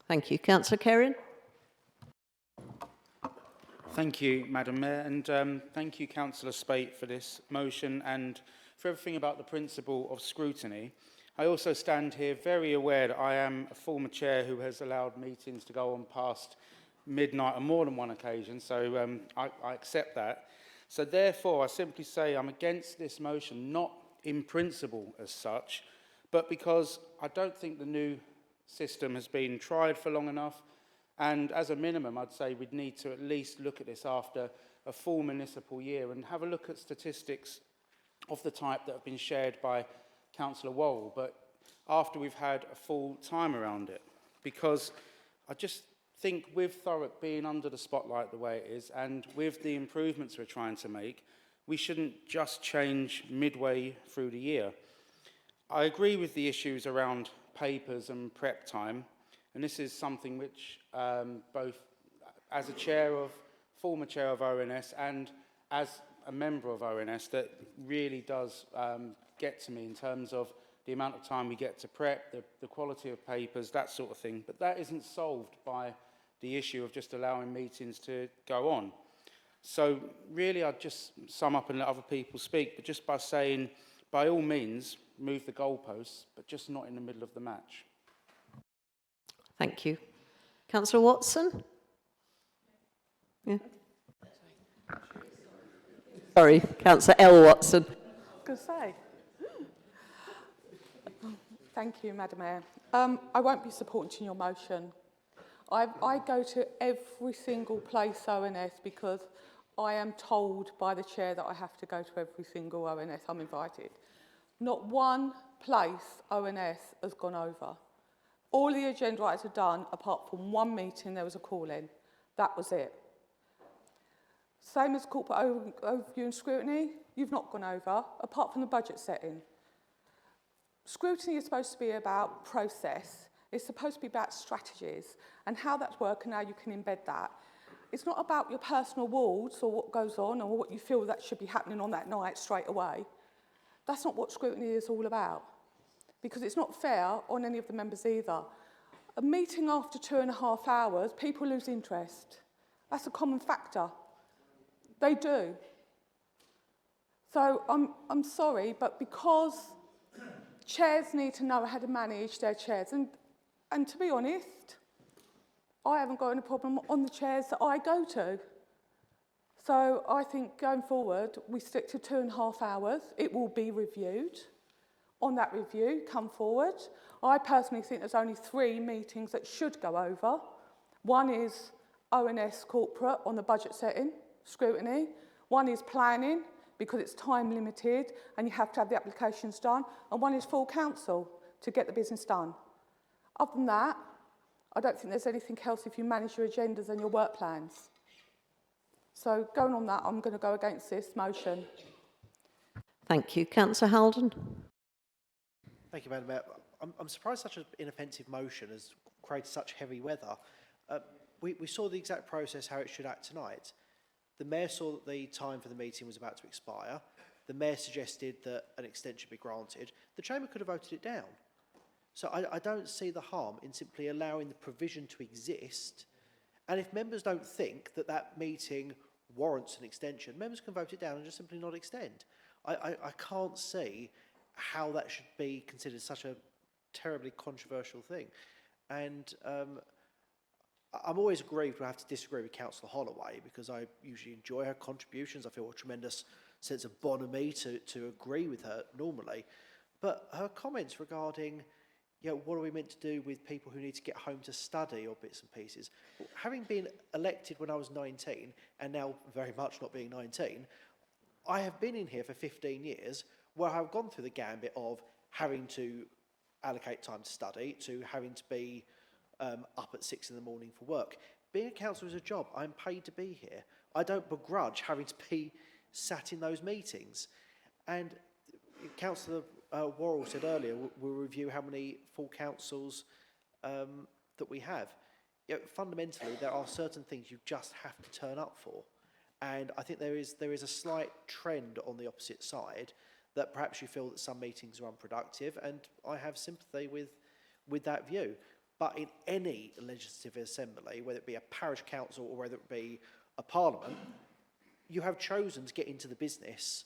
Thank you. Councillor Kerrin. Thank you, Madam Mayor, and thank you, Councillor Spate, for this motion and for everything about the principle of scrutiny. I also stand here very aware that I am a former chair who has allowed meetings to go on past midnight on more than one occasion, so I accept that. So therefore, I simply say I'm against this motion, not in principle as such, but because I don't think the new system has been tried for long enough, and as a minimum, I'd say we'd need to at least look at this after a full municipal year and have a look at statistics of the type that have been shared by Councillor Worrell, but after we've had a full time around it. Because I just think with Thurrock being under the spotlight the way it is, and with the improvements we're trying to make, we shouldn't just change midway through the year. I agree with the issues around papers and prep time, and this is something which both as a former chair of ONS and as a member of ONS, that really does get to me in terms of the amount of time we get to prep, the quality of papers, that sort of thing. But that isn't solved by the issue of just allowing meetings to go on. So really I'd just sum up and let other people speak, but just by saying, by all means, move the goalposts, but just not in the middle of the match. Thank you. Councillor Watson? Yeah. Sorry, Councillor L. Watson. Good say. Thank you, Madam Mayor. I won't be supporting your motion. I go to every single place ONS because I am told by the chair that I have to go to every single ONS. I'm invited. Not one place ONS has gone over. All the agenda items are done, apart from one meeting there was a call in. That was it. Same as corporate overview and scrutiny, you've not gone over, apart from the budget setting. Scrutiny is supposed to be about process. It's supposed to be about strategies and how that's working, how you can embed that. It's not about your personal walls or what goes on or what you feel that should be happening on that night straight away. That's not what scrutiny is all about, because it's not fair on any of the members either. A meeting after 2.5 hours, people lose interest. That's a common factor. They do. So I'm sorry, but because chairs need to know how to manage their chairs, and to be honest, I haven't got any problem on the chairs that I go to. So I think going forward, we stick to 2.5 hours. It will be reviewed. On that review, come forward. I personally think there's only 3 meetings that should go over. One is ONS corporate on the budget setting, scrutiny. One is planning, because it's time limited and you have to have the applications done. And one is full council to get the business done. Other than that, I don't think there's anything else if you manage your agendas and your work plans. So going on that, I'm going to go against this motion. Thank you. Councillor Halden. Thank you, Madam Mayor. I'm surprised such an inoffensive motion has created such heavy weather. We saw the exact process, how it should act tonight. The Mayor saw that the time for the meeting was about to expire. The Mayor suggested that an extension be granted. The Chamber could have voted it down. So I don't see the harm in simply allowing the provision to exist. And if members don't think that that meeting warrants an extension, members can vote it down and just simply not extend. I can't see how that should be considered such a terribly controversial thing. And I'm always aggrieved when I have to disagree with Councillor Holloway, because I usually enjoy her contributions. I feel a tremendous sense of bonhomie to agree with her normally. But her comments regarding, what are we meant to do with people who need to get home to study or bits and pieces? Well, having been elected when I was 19, and now very much not being 19, I have been in here for 15 years where I've gone through the gambit of having to allocate time to study, to having to be up at 6 in the morning for work. Being a councillor is a job. I'm paid to be here. I don't begrudge having to be sat in those meetings. And Councillor Worrell said earlier, we'll review how many full councils that we have. Fundamentally, there are certain things you just have to turn up for. And I think there is a slight trend on the opposite side that perhaps you feel that some meetings are unproductive, and I have sympathy with that view. But in any legislative assembly, whether it be a parish council or whether it be a parliament, you have chosen to get into the business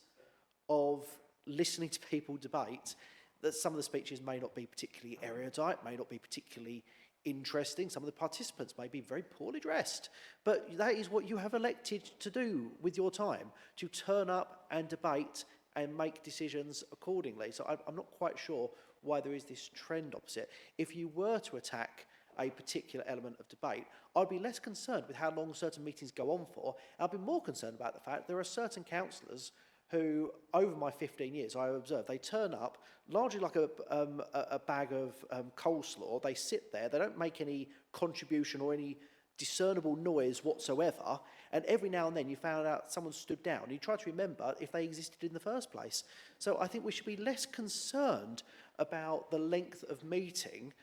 of listening to people debate, that some of the speeches may not be particularly erudite, may not be particularly interesting. Some of the participants may be very poorly dressed, but that is what you have elected to do with your time, to turn up and debate and make decisions accordingly. So I'm not quite sure why there is this trend opposite. If you were to attack a particular element of debate, I'd be less concerned with how long certain meetings go on for. I'd be more concerned about the fact there are certain councillors who, over my 15 years, I have observed, they turn up largely like a bag of coleslaw. They sit there, they don't make any contribution or any discernible noise whatsoever, and every now and then you found out someone stood down and you try to remember if they existed in the first place. So I think we should be less concerned about the length of meeting.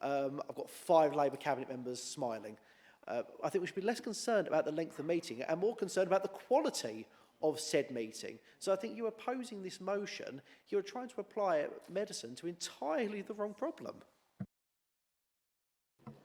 I've got 5 Labour cabinet members smiling. I think we should be less concerned about the length of meeting and more concerned about the quality of said meeting. So I think you opposing this motion, you're trying to apply medicine to entirely the wrong problem.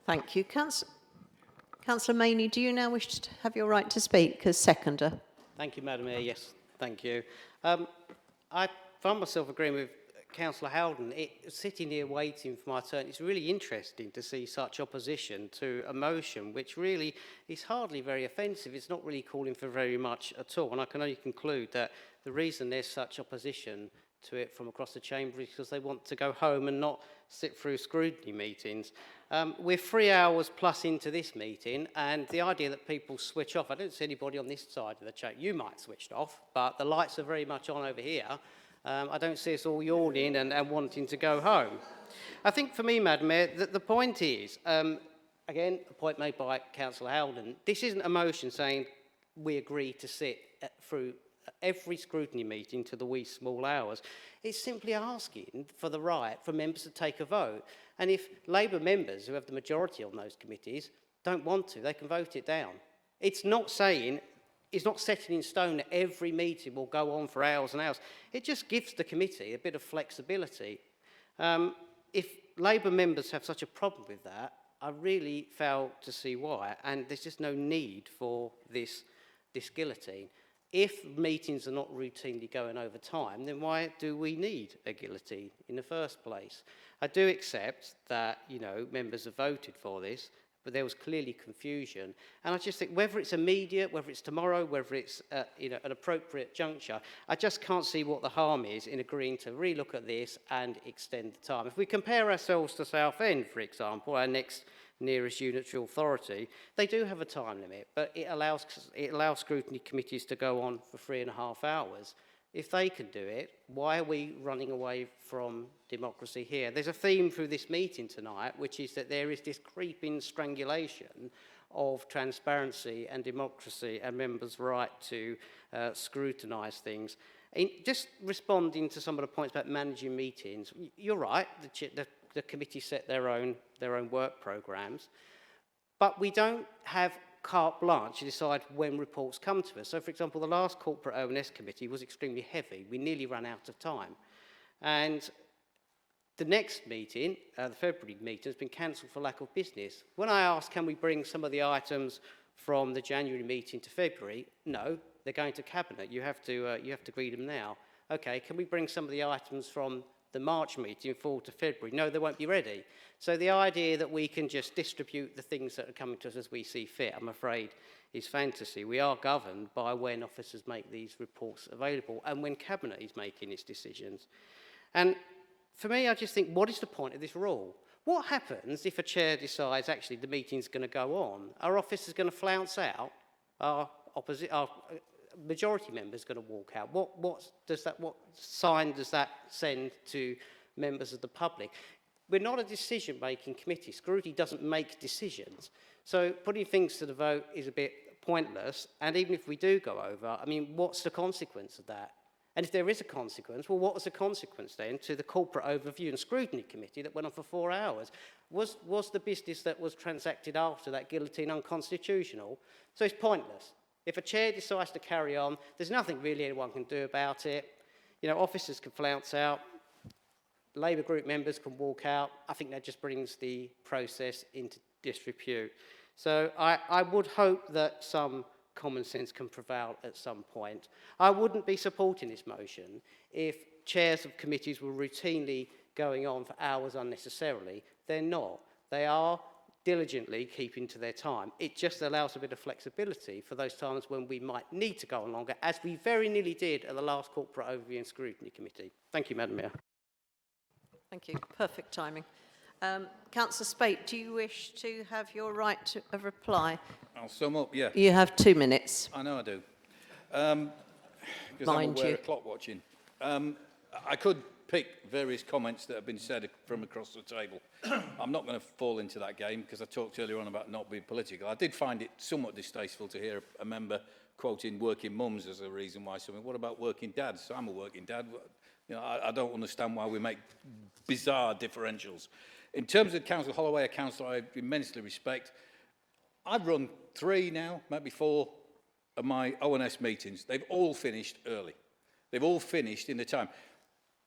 Thank you. Councillor Maney, do you now wish to have your right to speak as seconder? Thank you, Madam Mayor. Yes, thank you. I find myself agreeing with Councillor Howden. Sitting here waiting for my turn, it's really interesting to see such opposition to a motion which really is hardly very offensive. It's not really calling for very much at all. And I can only conclude that the reason there's such opposition to it from across the chamber is because they want to go home and not sit through scrutiny meetings. We're 3 hours plus into this meeting, and the idea that people switch off, I don't see anybody on this side of the chat. You might switch off, but the lights are very much on over here. I don't see us all yawning and wanting to go home. I think for me, Madam Mayor, the point is, again, a point made by Councillor Howden, this isn't a motion saying we agree to sit through every scrutiny meeting to the wee small hours. It's simply asking for the right for members to take a vote. And if Labour members, who have the majority on those committees, don't want to, they can vote it down. It's not saying, it's not setting in stone that every meeting will go on for hours and hours. It just gives the committee a bit of flexibility. If Labour members have such a problem with that, I really fail to see why, and there's just no need for this guillotine. If meetings are not routinely going over time, then why do we need a guillotine in the first place? I do accept that, you know, members have voted for this, but there was clearly confusion. And I just think whether it's immediate, whether it's tomorrow, whether it's you know, an appropriate juncture, I just can't see what the harm is in agreeing to relook at this and extend the time. If we compare ourselves to Southend, for example, our next nearest unitary authority, they do have a time limit, but it allows scrutiny committees to go on for 3.5 hours. If they can do it, why are we running away from democracy here? There's a theme through this meeting tonight, which is that there is this creeping strangulation of transparency and democracy and members' right to scrutinise things. Just responding to some of the points about managing meetings, you're right, the committee set their own work programmes, but we don't have carte blanche to decide when reports come to us. So, for example, the last corporate O&S committee was extremely heavy. We nearly ran out of time. And the next meeting, the February meeting, has been cancelled for lack of business. When I asked, can we bring some of the items from the January meeting to February? No, they're going to Cabinet. You have to read them now. Okay, can we bring some of the items from the March meeting forward to February? No, they won't be ready. So the idea that we can just distribute the things that are coming to us as we see fit, I'm afraid, is fantasy. We are governed by when officers make these reports available and when Cabinet is making its decisions. And for me, I just think, what is the point of this rule? What happens if a chair decides actually the meeting's going to go on? Are officers going to flounce out? Are majority members going to walk out? What sign does that send to members of the public? We're not a decision-making committee. Scrutiny doesn't make decisions. So putting things to the vote is a bit pointless. And even if we do go over, I mean, what's the consequence of that? And if there is a consequence, well, what was the consequence then to the corporate overview and scrutiny committee that went on for 4 hours? Was the business that was transacted after that guillotine unconstitutional? So it's pointless. If a chair decides to carry on, there's nothing really anyone can do about it. You know, officers can flounce out, Labour group members can walk out. I think that just brings the process into disrepute. So I would hope that some common sense can prevail at some point. I wouldn't be supporting this motion if chairs of committees were routinely going on for hours unnecessarily. They're not. They are diligently keeping to their time. It just allows a bit of flexibility for those times when we might need to go on longer, as we very nearly did at the last Corporate Overview and Scrutiny Committee. Thank you, Madam Mayor. Thank you. Perfect timing. Councillor Spate, do you wish to have your right to a reply? I'll sum up, yeah. You have 2 minutes. I know I do. Because I'm aware of clock watching. I could pick various comments that have been said from across the table. I'm not going to fall into that game because I talked earlier on about not being political. I did find it somewhat distasteful to hear a member quoting working mums as a reason why something. What about working dads? I'm a working dad. You know, I don't understand why we make bizarre differentials. In terms of Councillor Holloway, a councillor I immensely respect, I've run 3 now, maybe 4 of my O&S meetings. They've all finished early. They've all finished in the time.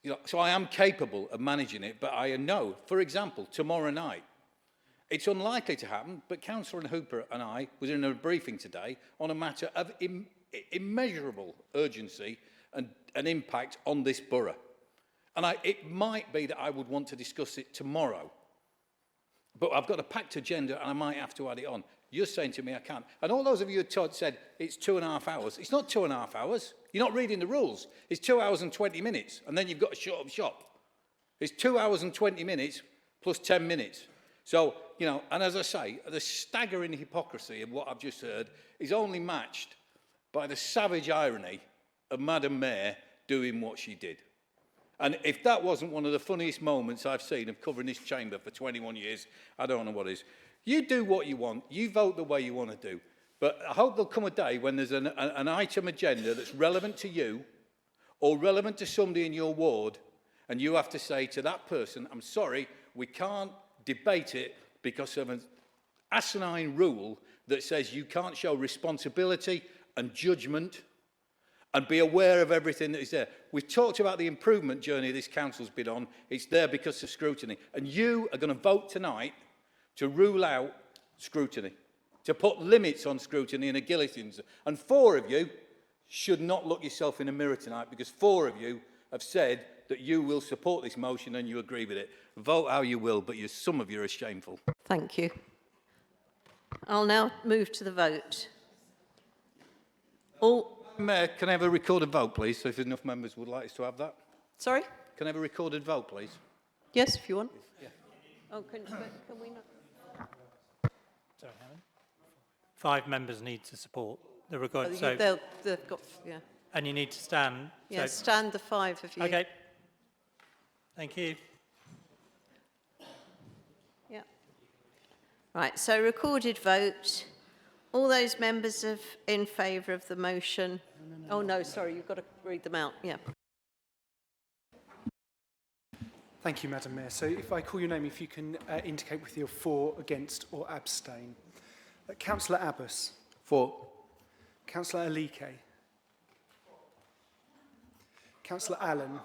You know, so I am capable of managing it, but I know, for example, tomorrow night, it's unlikely to happen, but Councillor Hooper and I was in a briefing today on a matter of immeasurable urgency and an impact on this borough. And it might be that I would want to discuss it tomorrow, but I've got a packed agenda and I might have to add it on. You're saying to me I can't. And all those of you who said it's 2.5 hours. It's not 2.5 hours. You're not reading the rules. It's 2 hours and 20 minutes, and then you've got to shut up shop. It's 2 hours and 20 minutes plus 10 minutes. So, you know, and as I say, the staggering hypocrisy of what I've just heard is only matched by the savage irony of Madam Mayor doing what she did. And if that wasn't one of the funniest moments I've seen of covering this chamber for 21 years, I don't know what is. You do what you want. You vote the way you want to do. But I hope there'll come a day when there's an item agenda that's relevant to you or relevant to somebody in your ward, and you have to say to that person, I'm sorry, we can't debate it because of an asinine rule that says you can't show responsibility and judgment and be aware of everything that is there. We've talked about the improvement journey this council's been on. It's there because of scrutiny. And you are going to vote tonight to rule out scrutiny, to put limits on scrutiny and a guillotine. And 4 of you should not look yourself in the mirror tonight, because 4 of you have said that you will support this motion and you agree with it. Vote how you will, but some of you are shameful. Thank you. I'll now move to the vote. Mayor, can I have a recorded vote, please? So if enough members would like us to have that. Sorry? Can I have a recorded vote, please? Yes, if you want. Yeah. Oh, can we not? Sorry, Helen. 5 members need to support the record. They've got, yeah. And you need to stand. Yes, so, stand the 5 of you. Okay. Thank you. Yeah. Right, so recorded vote. All those members in favour of the motion. Oh, no, sorry, you've got to read them out. Yeah. Thank you, Madam Mayor. So if I call your name, if you can indicate with your for, against or abstain. Councillor Abbas. For. Councillor Alike. Councillor Allen.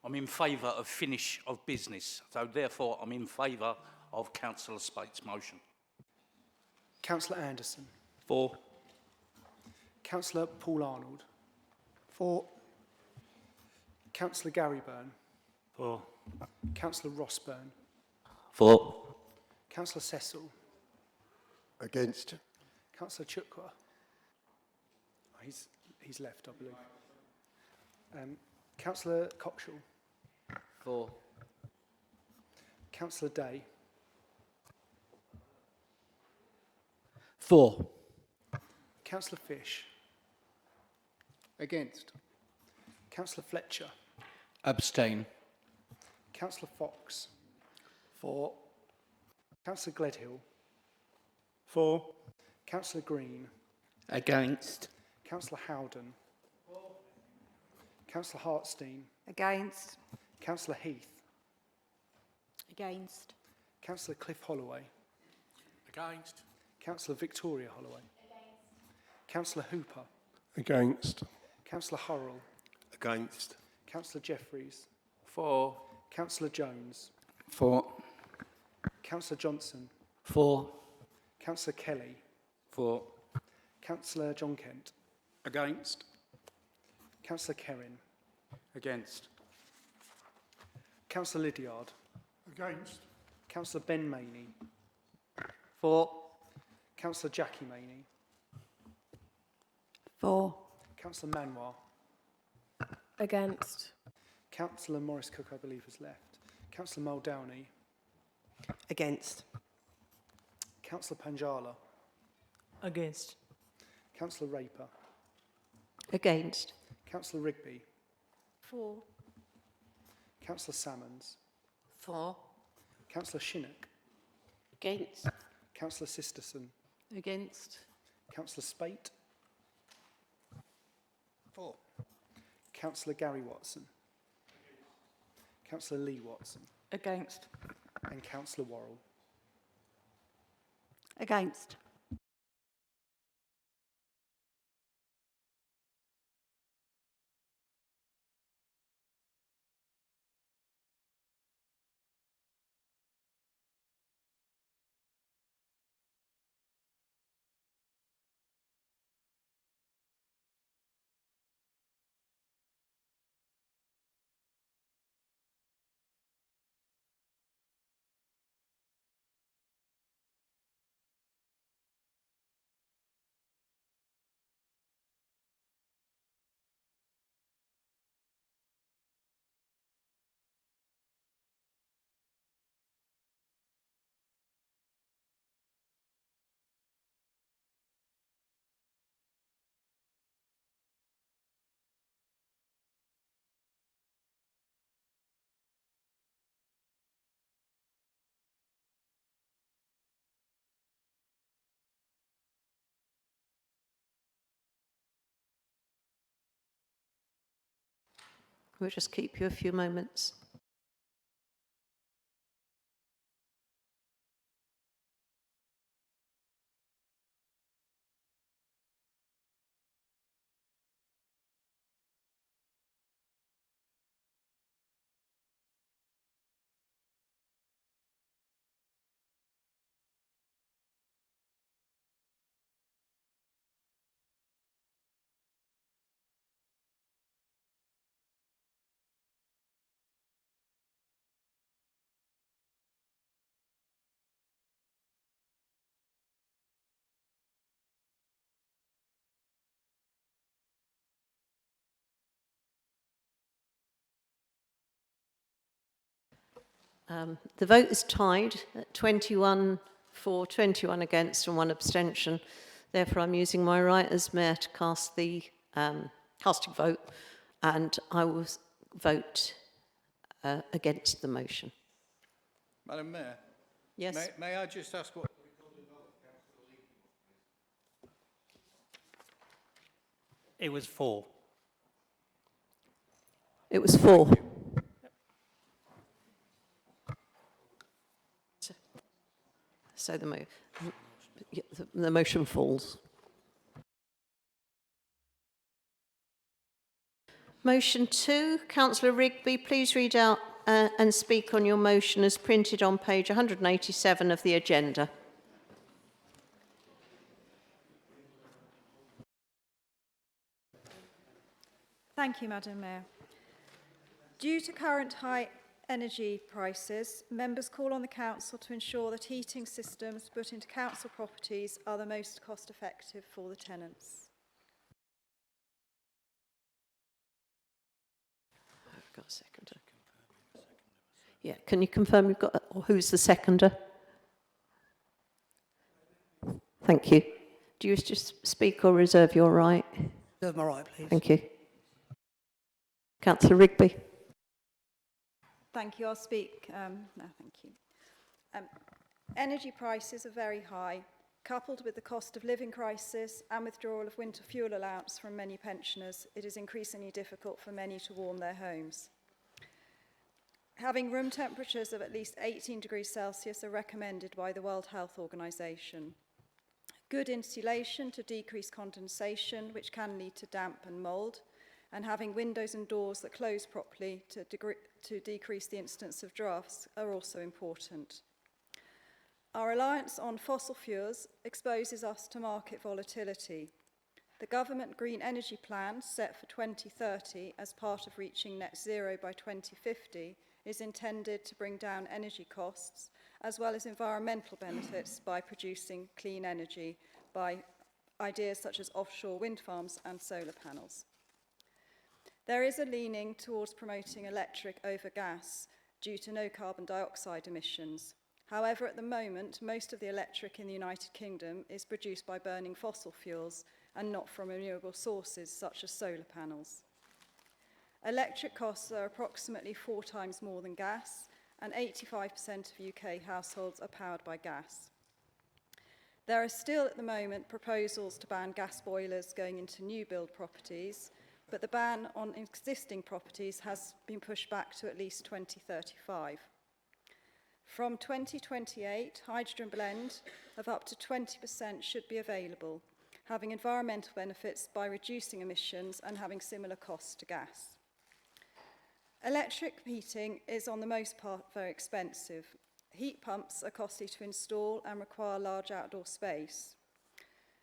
I'm in favour of finish of business, so therefore I'm in favour of Councillor Spate's motion. Councillor Anderson. For. Councillor Paul Arnold. For. Councillor Gary Byrne. For. Councillor Ross Byrne. For. Councillor Cecil. Against. Councillor Chukwa. Oh, he's left, I believe. Councillor Cockshall. For. Councillor Day. For. Councillor Fish. Against. Councillor Fletcher. Abstain. Councillor Fox. For. Councillor Gledhill. For. Councillor Green. Against. Councillor Howden. Councillor Hartstein. Against. Councillor Heath. Against. Councillor Cliff Holloway. Against. Councillor Victoria Holloway. Councillor Hooper. Against. Councillor Hurrell. Against. Councillor Jeffries. For. Councillor Jones. For. Councillor Johnson. For. Councillor Kelly. For. Councillor John Kent. Against. Councillor Kerrin. Against. Councillor Lydiard. Against. Councillor Ben Maney. For. Councillor Jackie Maney. For. Councillor Manoir. Against. Councillor Morris Cook, I believe, has left. Councillor Muldowney. Against. Councillor Panjala. Against. Councillor Raper. Against. Councillor Rigby. For. Councillor Salmons. For. Councillor Shinnock. Against. Councillor Sisterson. Against. Councillor Spate. For. Councillor Gary Watson. Councillor Lee Watson. Against. And Councillor Worrell. Against. We'll just keep you a few moments. The vote is tied at 21 for, 21 against and 1 abstention. Therefore, I'm using my right as Mayor to cast the casting vote, and I will vote against the motion. Madam Mayor? Yes. May I just ask what... It was 4. It was 4. So the motion falls. Motion 2, Councillor Rigby, please read out and speak on your motion as printed on page 187 of the agenda. Thank you, Madam Mayor. Due to current high energy prices, members call on the Council to ensure that heating systems put into council properties are the most cost-effective for the tenants. I've got a seconder. Yeah, can you confirm you've got, or who's the seconder? Thank you. Do you just speak or reserve your right? Reserve my right, please. Thank you. Councillor Rigby. Thank you. I'll speak now. Thank you. Energy prices are very high, coupled with the cost of living crisis and withdrawal of winter fuel allowance from many pensioners. It is increasingly difficult for many to warm their homes. Having room temperatures of at least 18 degrees Celsius are recommended by the World Health Organization. Good insulation to decrease condensation, which can lead to damp and mould, and having windows and doors that close properly to decrease the incidence of drafts are also important. Our reliance on fossil fuels exposes us to market volatility. The government green energy plan set for 2030 as part of reaching net zero by 2050 is intended to bring down energy costs as well as environmental benefits by producing clean energy by ideas such as offshore wind farms and solar panels. There is a leaning towards promoting electric over gas due to no carbon dioxide emissions. However, at the moment, most of the electric in the United Kingdom is produced by burning fossil fuels and not from renewable sources such as solar panels. Electric costs are approximately 4 times more than gas, and 85% of UK households are powered by gas. There are still at the moment proposals to ban gas boilers going into new build properties, but the ban on existing properties has been pushed back to at least 2035. From 2028, hydrogen blend of up to 20% should be available, having environmental benefits by reducing emissions and having similar costs to gas. Electric heating is on the most part very expensive. Heat pumps are costly to install and require large outdoor space.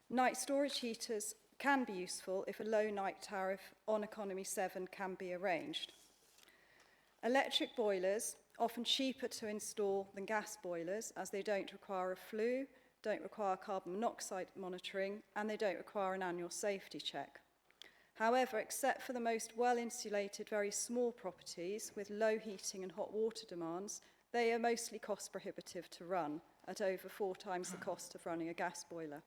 Night storage heaters can be useful if a low night tariff on Economy 7 can be arranged. Electric boilers, often cheaper to install than gas boilers as they don't require a flue, don't require carbon monoxide monitoring, and they don't require an annual safety check. However, except for the most well-insulated, very small properties with low heating and hot water demands, they are mostly cost prohibitive to run at over 4 times the cost of running a gas boiler.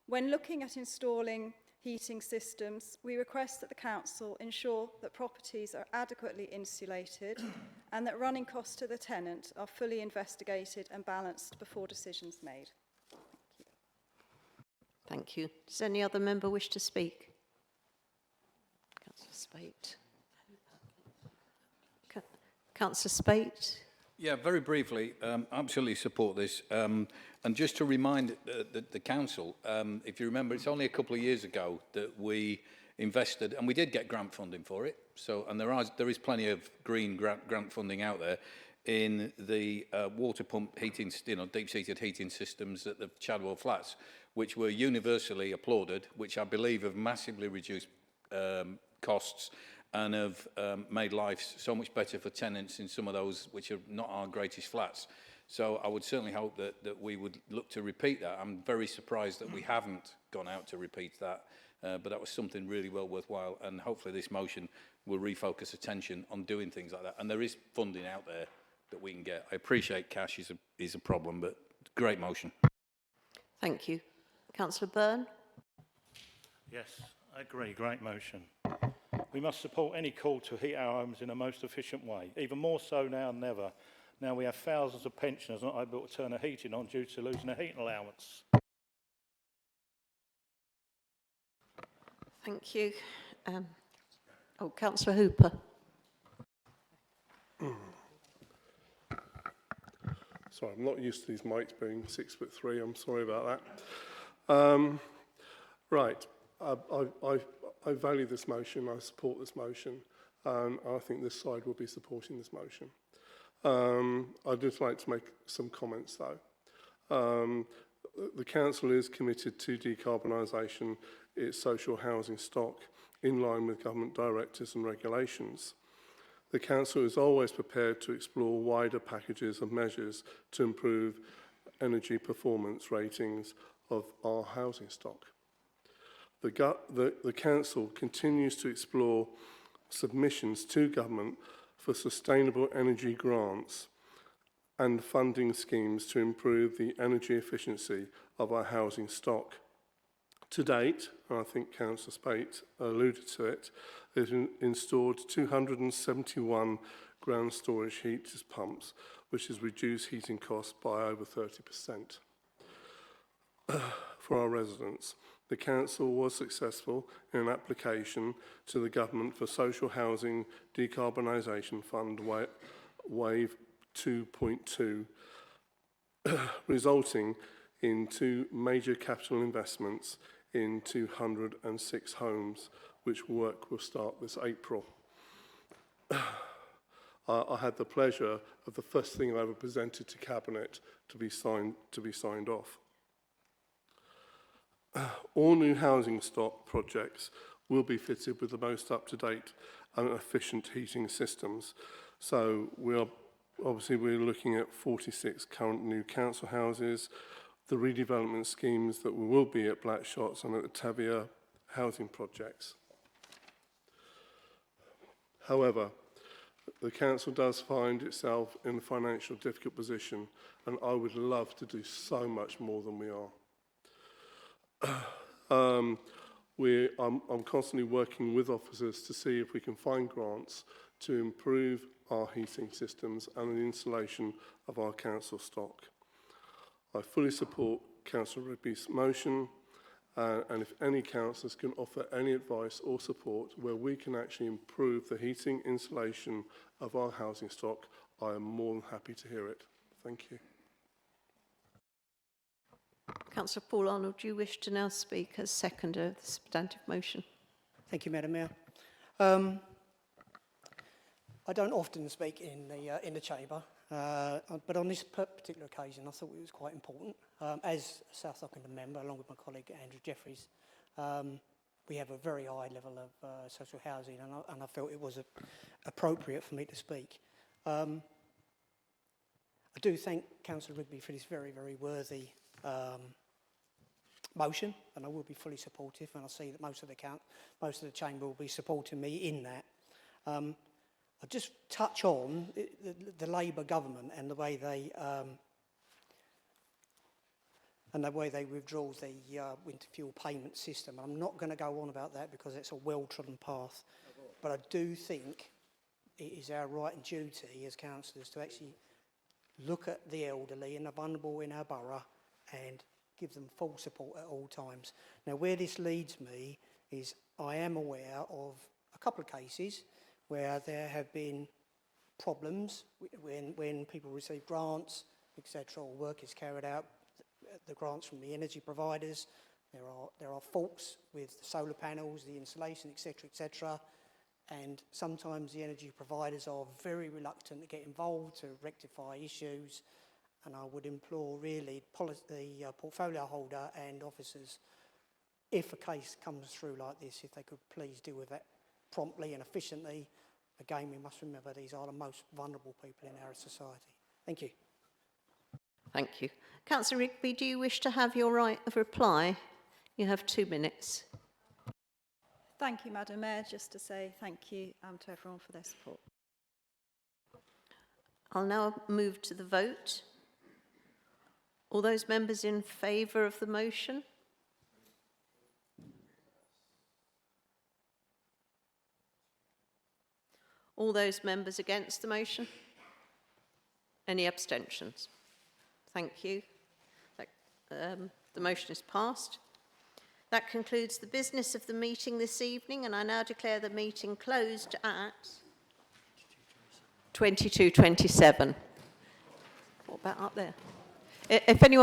When looking at installing heating systems, we request that the Council ensure that properties are adequately insulated and that running costs to the tenant are fully investigated and balanced before decisions made. Thank you. Does any other member wish to speak? Councillor Spate. Councillor Spate. Yeah, very briefly, absolutely support this. And just to remind the council, if you remember, it's only a couple of years ago that we invested, and we did get grant funding for it. So, and there is plenty of green grant funding out there in the water pump heating, deep-seated heating systems at the Chadwell Flats, which were universally applauded, which I believe have massively reduced costs and have made life so much better for tenants in some of those which are not our greatest flats. So I would certainly hope that we would look to repeat that. I'm very surprised that we haven't gone out to repeat that, but that was something really well worthwhile, and hopefully this motion will refocus attention on doing things like that. And there is funding out there that we can get. I appreciate cash is a problem, but great motion. Thank you. Councillor Byrne. Yes, I agree. Great motion. We must support any call to heat our homes in a most efficient way, even more so now than ever. Now we have thousands of pensioners not able to turn their heating on due to losing a heating allowance. Thank you. Councillor Hooper. Sorry, I'm not used to these mics being 6'3". I'm sorry about that. Right. I value this motion. I support this motion. I think this side will be supporting this motion. I'd just like to make some comments, though. The Council is committed to decarbonisation its social housing stock in line with government directives and regulations. The Council is always prepared to explore wider packages of measures to improve energy performance ratings of our housing stock. The Council continues to explore submissions to Government for sustainable energy grants and funding schemes to improve the energy efficiency of our housing stock. To date, and I think Councillor Spate alluded to it, it installed 271 ground storage heat pumps, which has reduced heating costs by over 30% for our residents. The Council was successful in an application to the Government for Social Housing Decarbonisation Fund Wave 2.2, resulting in 2 major capital investments in 206 homes, which work will start this April. I had the pleasure of the first thing I ever presented to Cabinet to be signed off. All new housing stock projects will be fitted with the most up-to-date and efficient heating systems. So we're looking at 46 current new council houses, the redevelopment schemes that will be at Blackshots and at the Tavia housing projects. However, the council does find itself in a financial difficult position, and I would love to do so much more than we are. I'm constantly working with officers to see if we can find grants to improve our heating systems and the installation of our council stock. I fully support Councillor Rigby's motion, and if any councillors can offer any advice or support where we can actually improve the heating installation of our housing stock, I am more than happy to hear it. Thank you. Councillor Paul Arnold, do you wish to now speak as seconder of the substantive motion? Thank you, Madam Mayor. I don't often speak in the chamber, but on this particular occasion, I thought it was quite important. As a South Ockenden member, along with my colleague Andrew Jeffries, we have a very high level of social housing, and I felt it was appropriate for me to speak. I do thank Councillor Rigby for this very, very worthy motion, and I will be fully supportive, and I see that most of the chamber will be supporting me in that. I'll just touch on the Labour government and the way they withdraw the winter fuel payment system. I'm not going to go on about that because it's a well-trodden path, but I do think it is our right and duty as councillors to actually look at the elderly and the vulnerable in our borough and give them full support at all times. Now, where this leads me is I am aware of a couple of cases where there have been problems when people receive grants, etc., or work is carried out, the grants from the energy providers. There are faults with the solar panels, the insulation, etc., etc. And sometimes the energy providers are very reluctant to get involved to rectify issues. And I would implore really the portfolio holder and officers, if a case comes through like this, if they could please deal with that promptly and efficiently. Again, we must remember these are the most vulnerable people in our society. Thank you. Thank you. Councillor Rigby, do you wish to have your right of reply? You have 2 minutes. Thank you, Madam Mayor. Just to say thank you to everyone for their support. I'll now move to the vote. All those members in favour of the motion? All those members against the motion? Any abstentions? Thank you. The motion is passed. That concludes the business of the meeting this evening, and I now declare the meeting closed at 22:27. What about up there? If anyone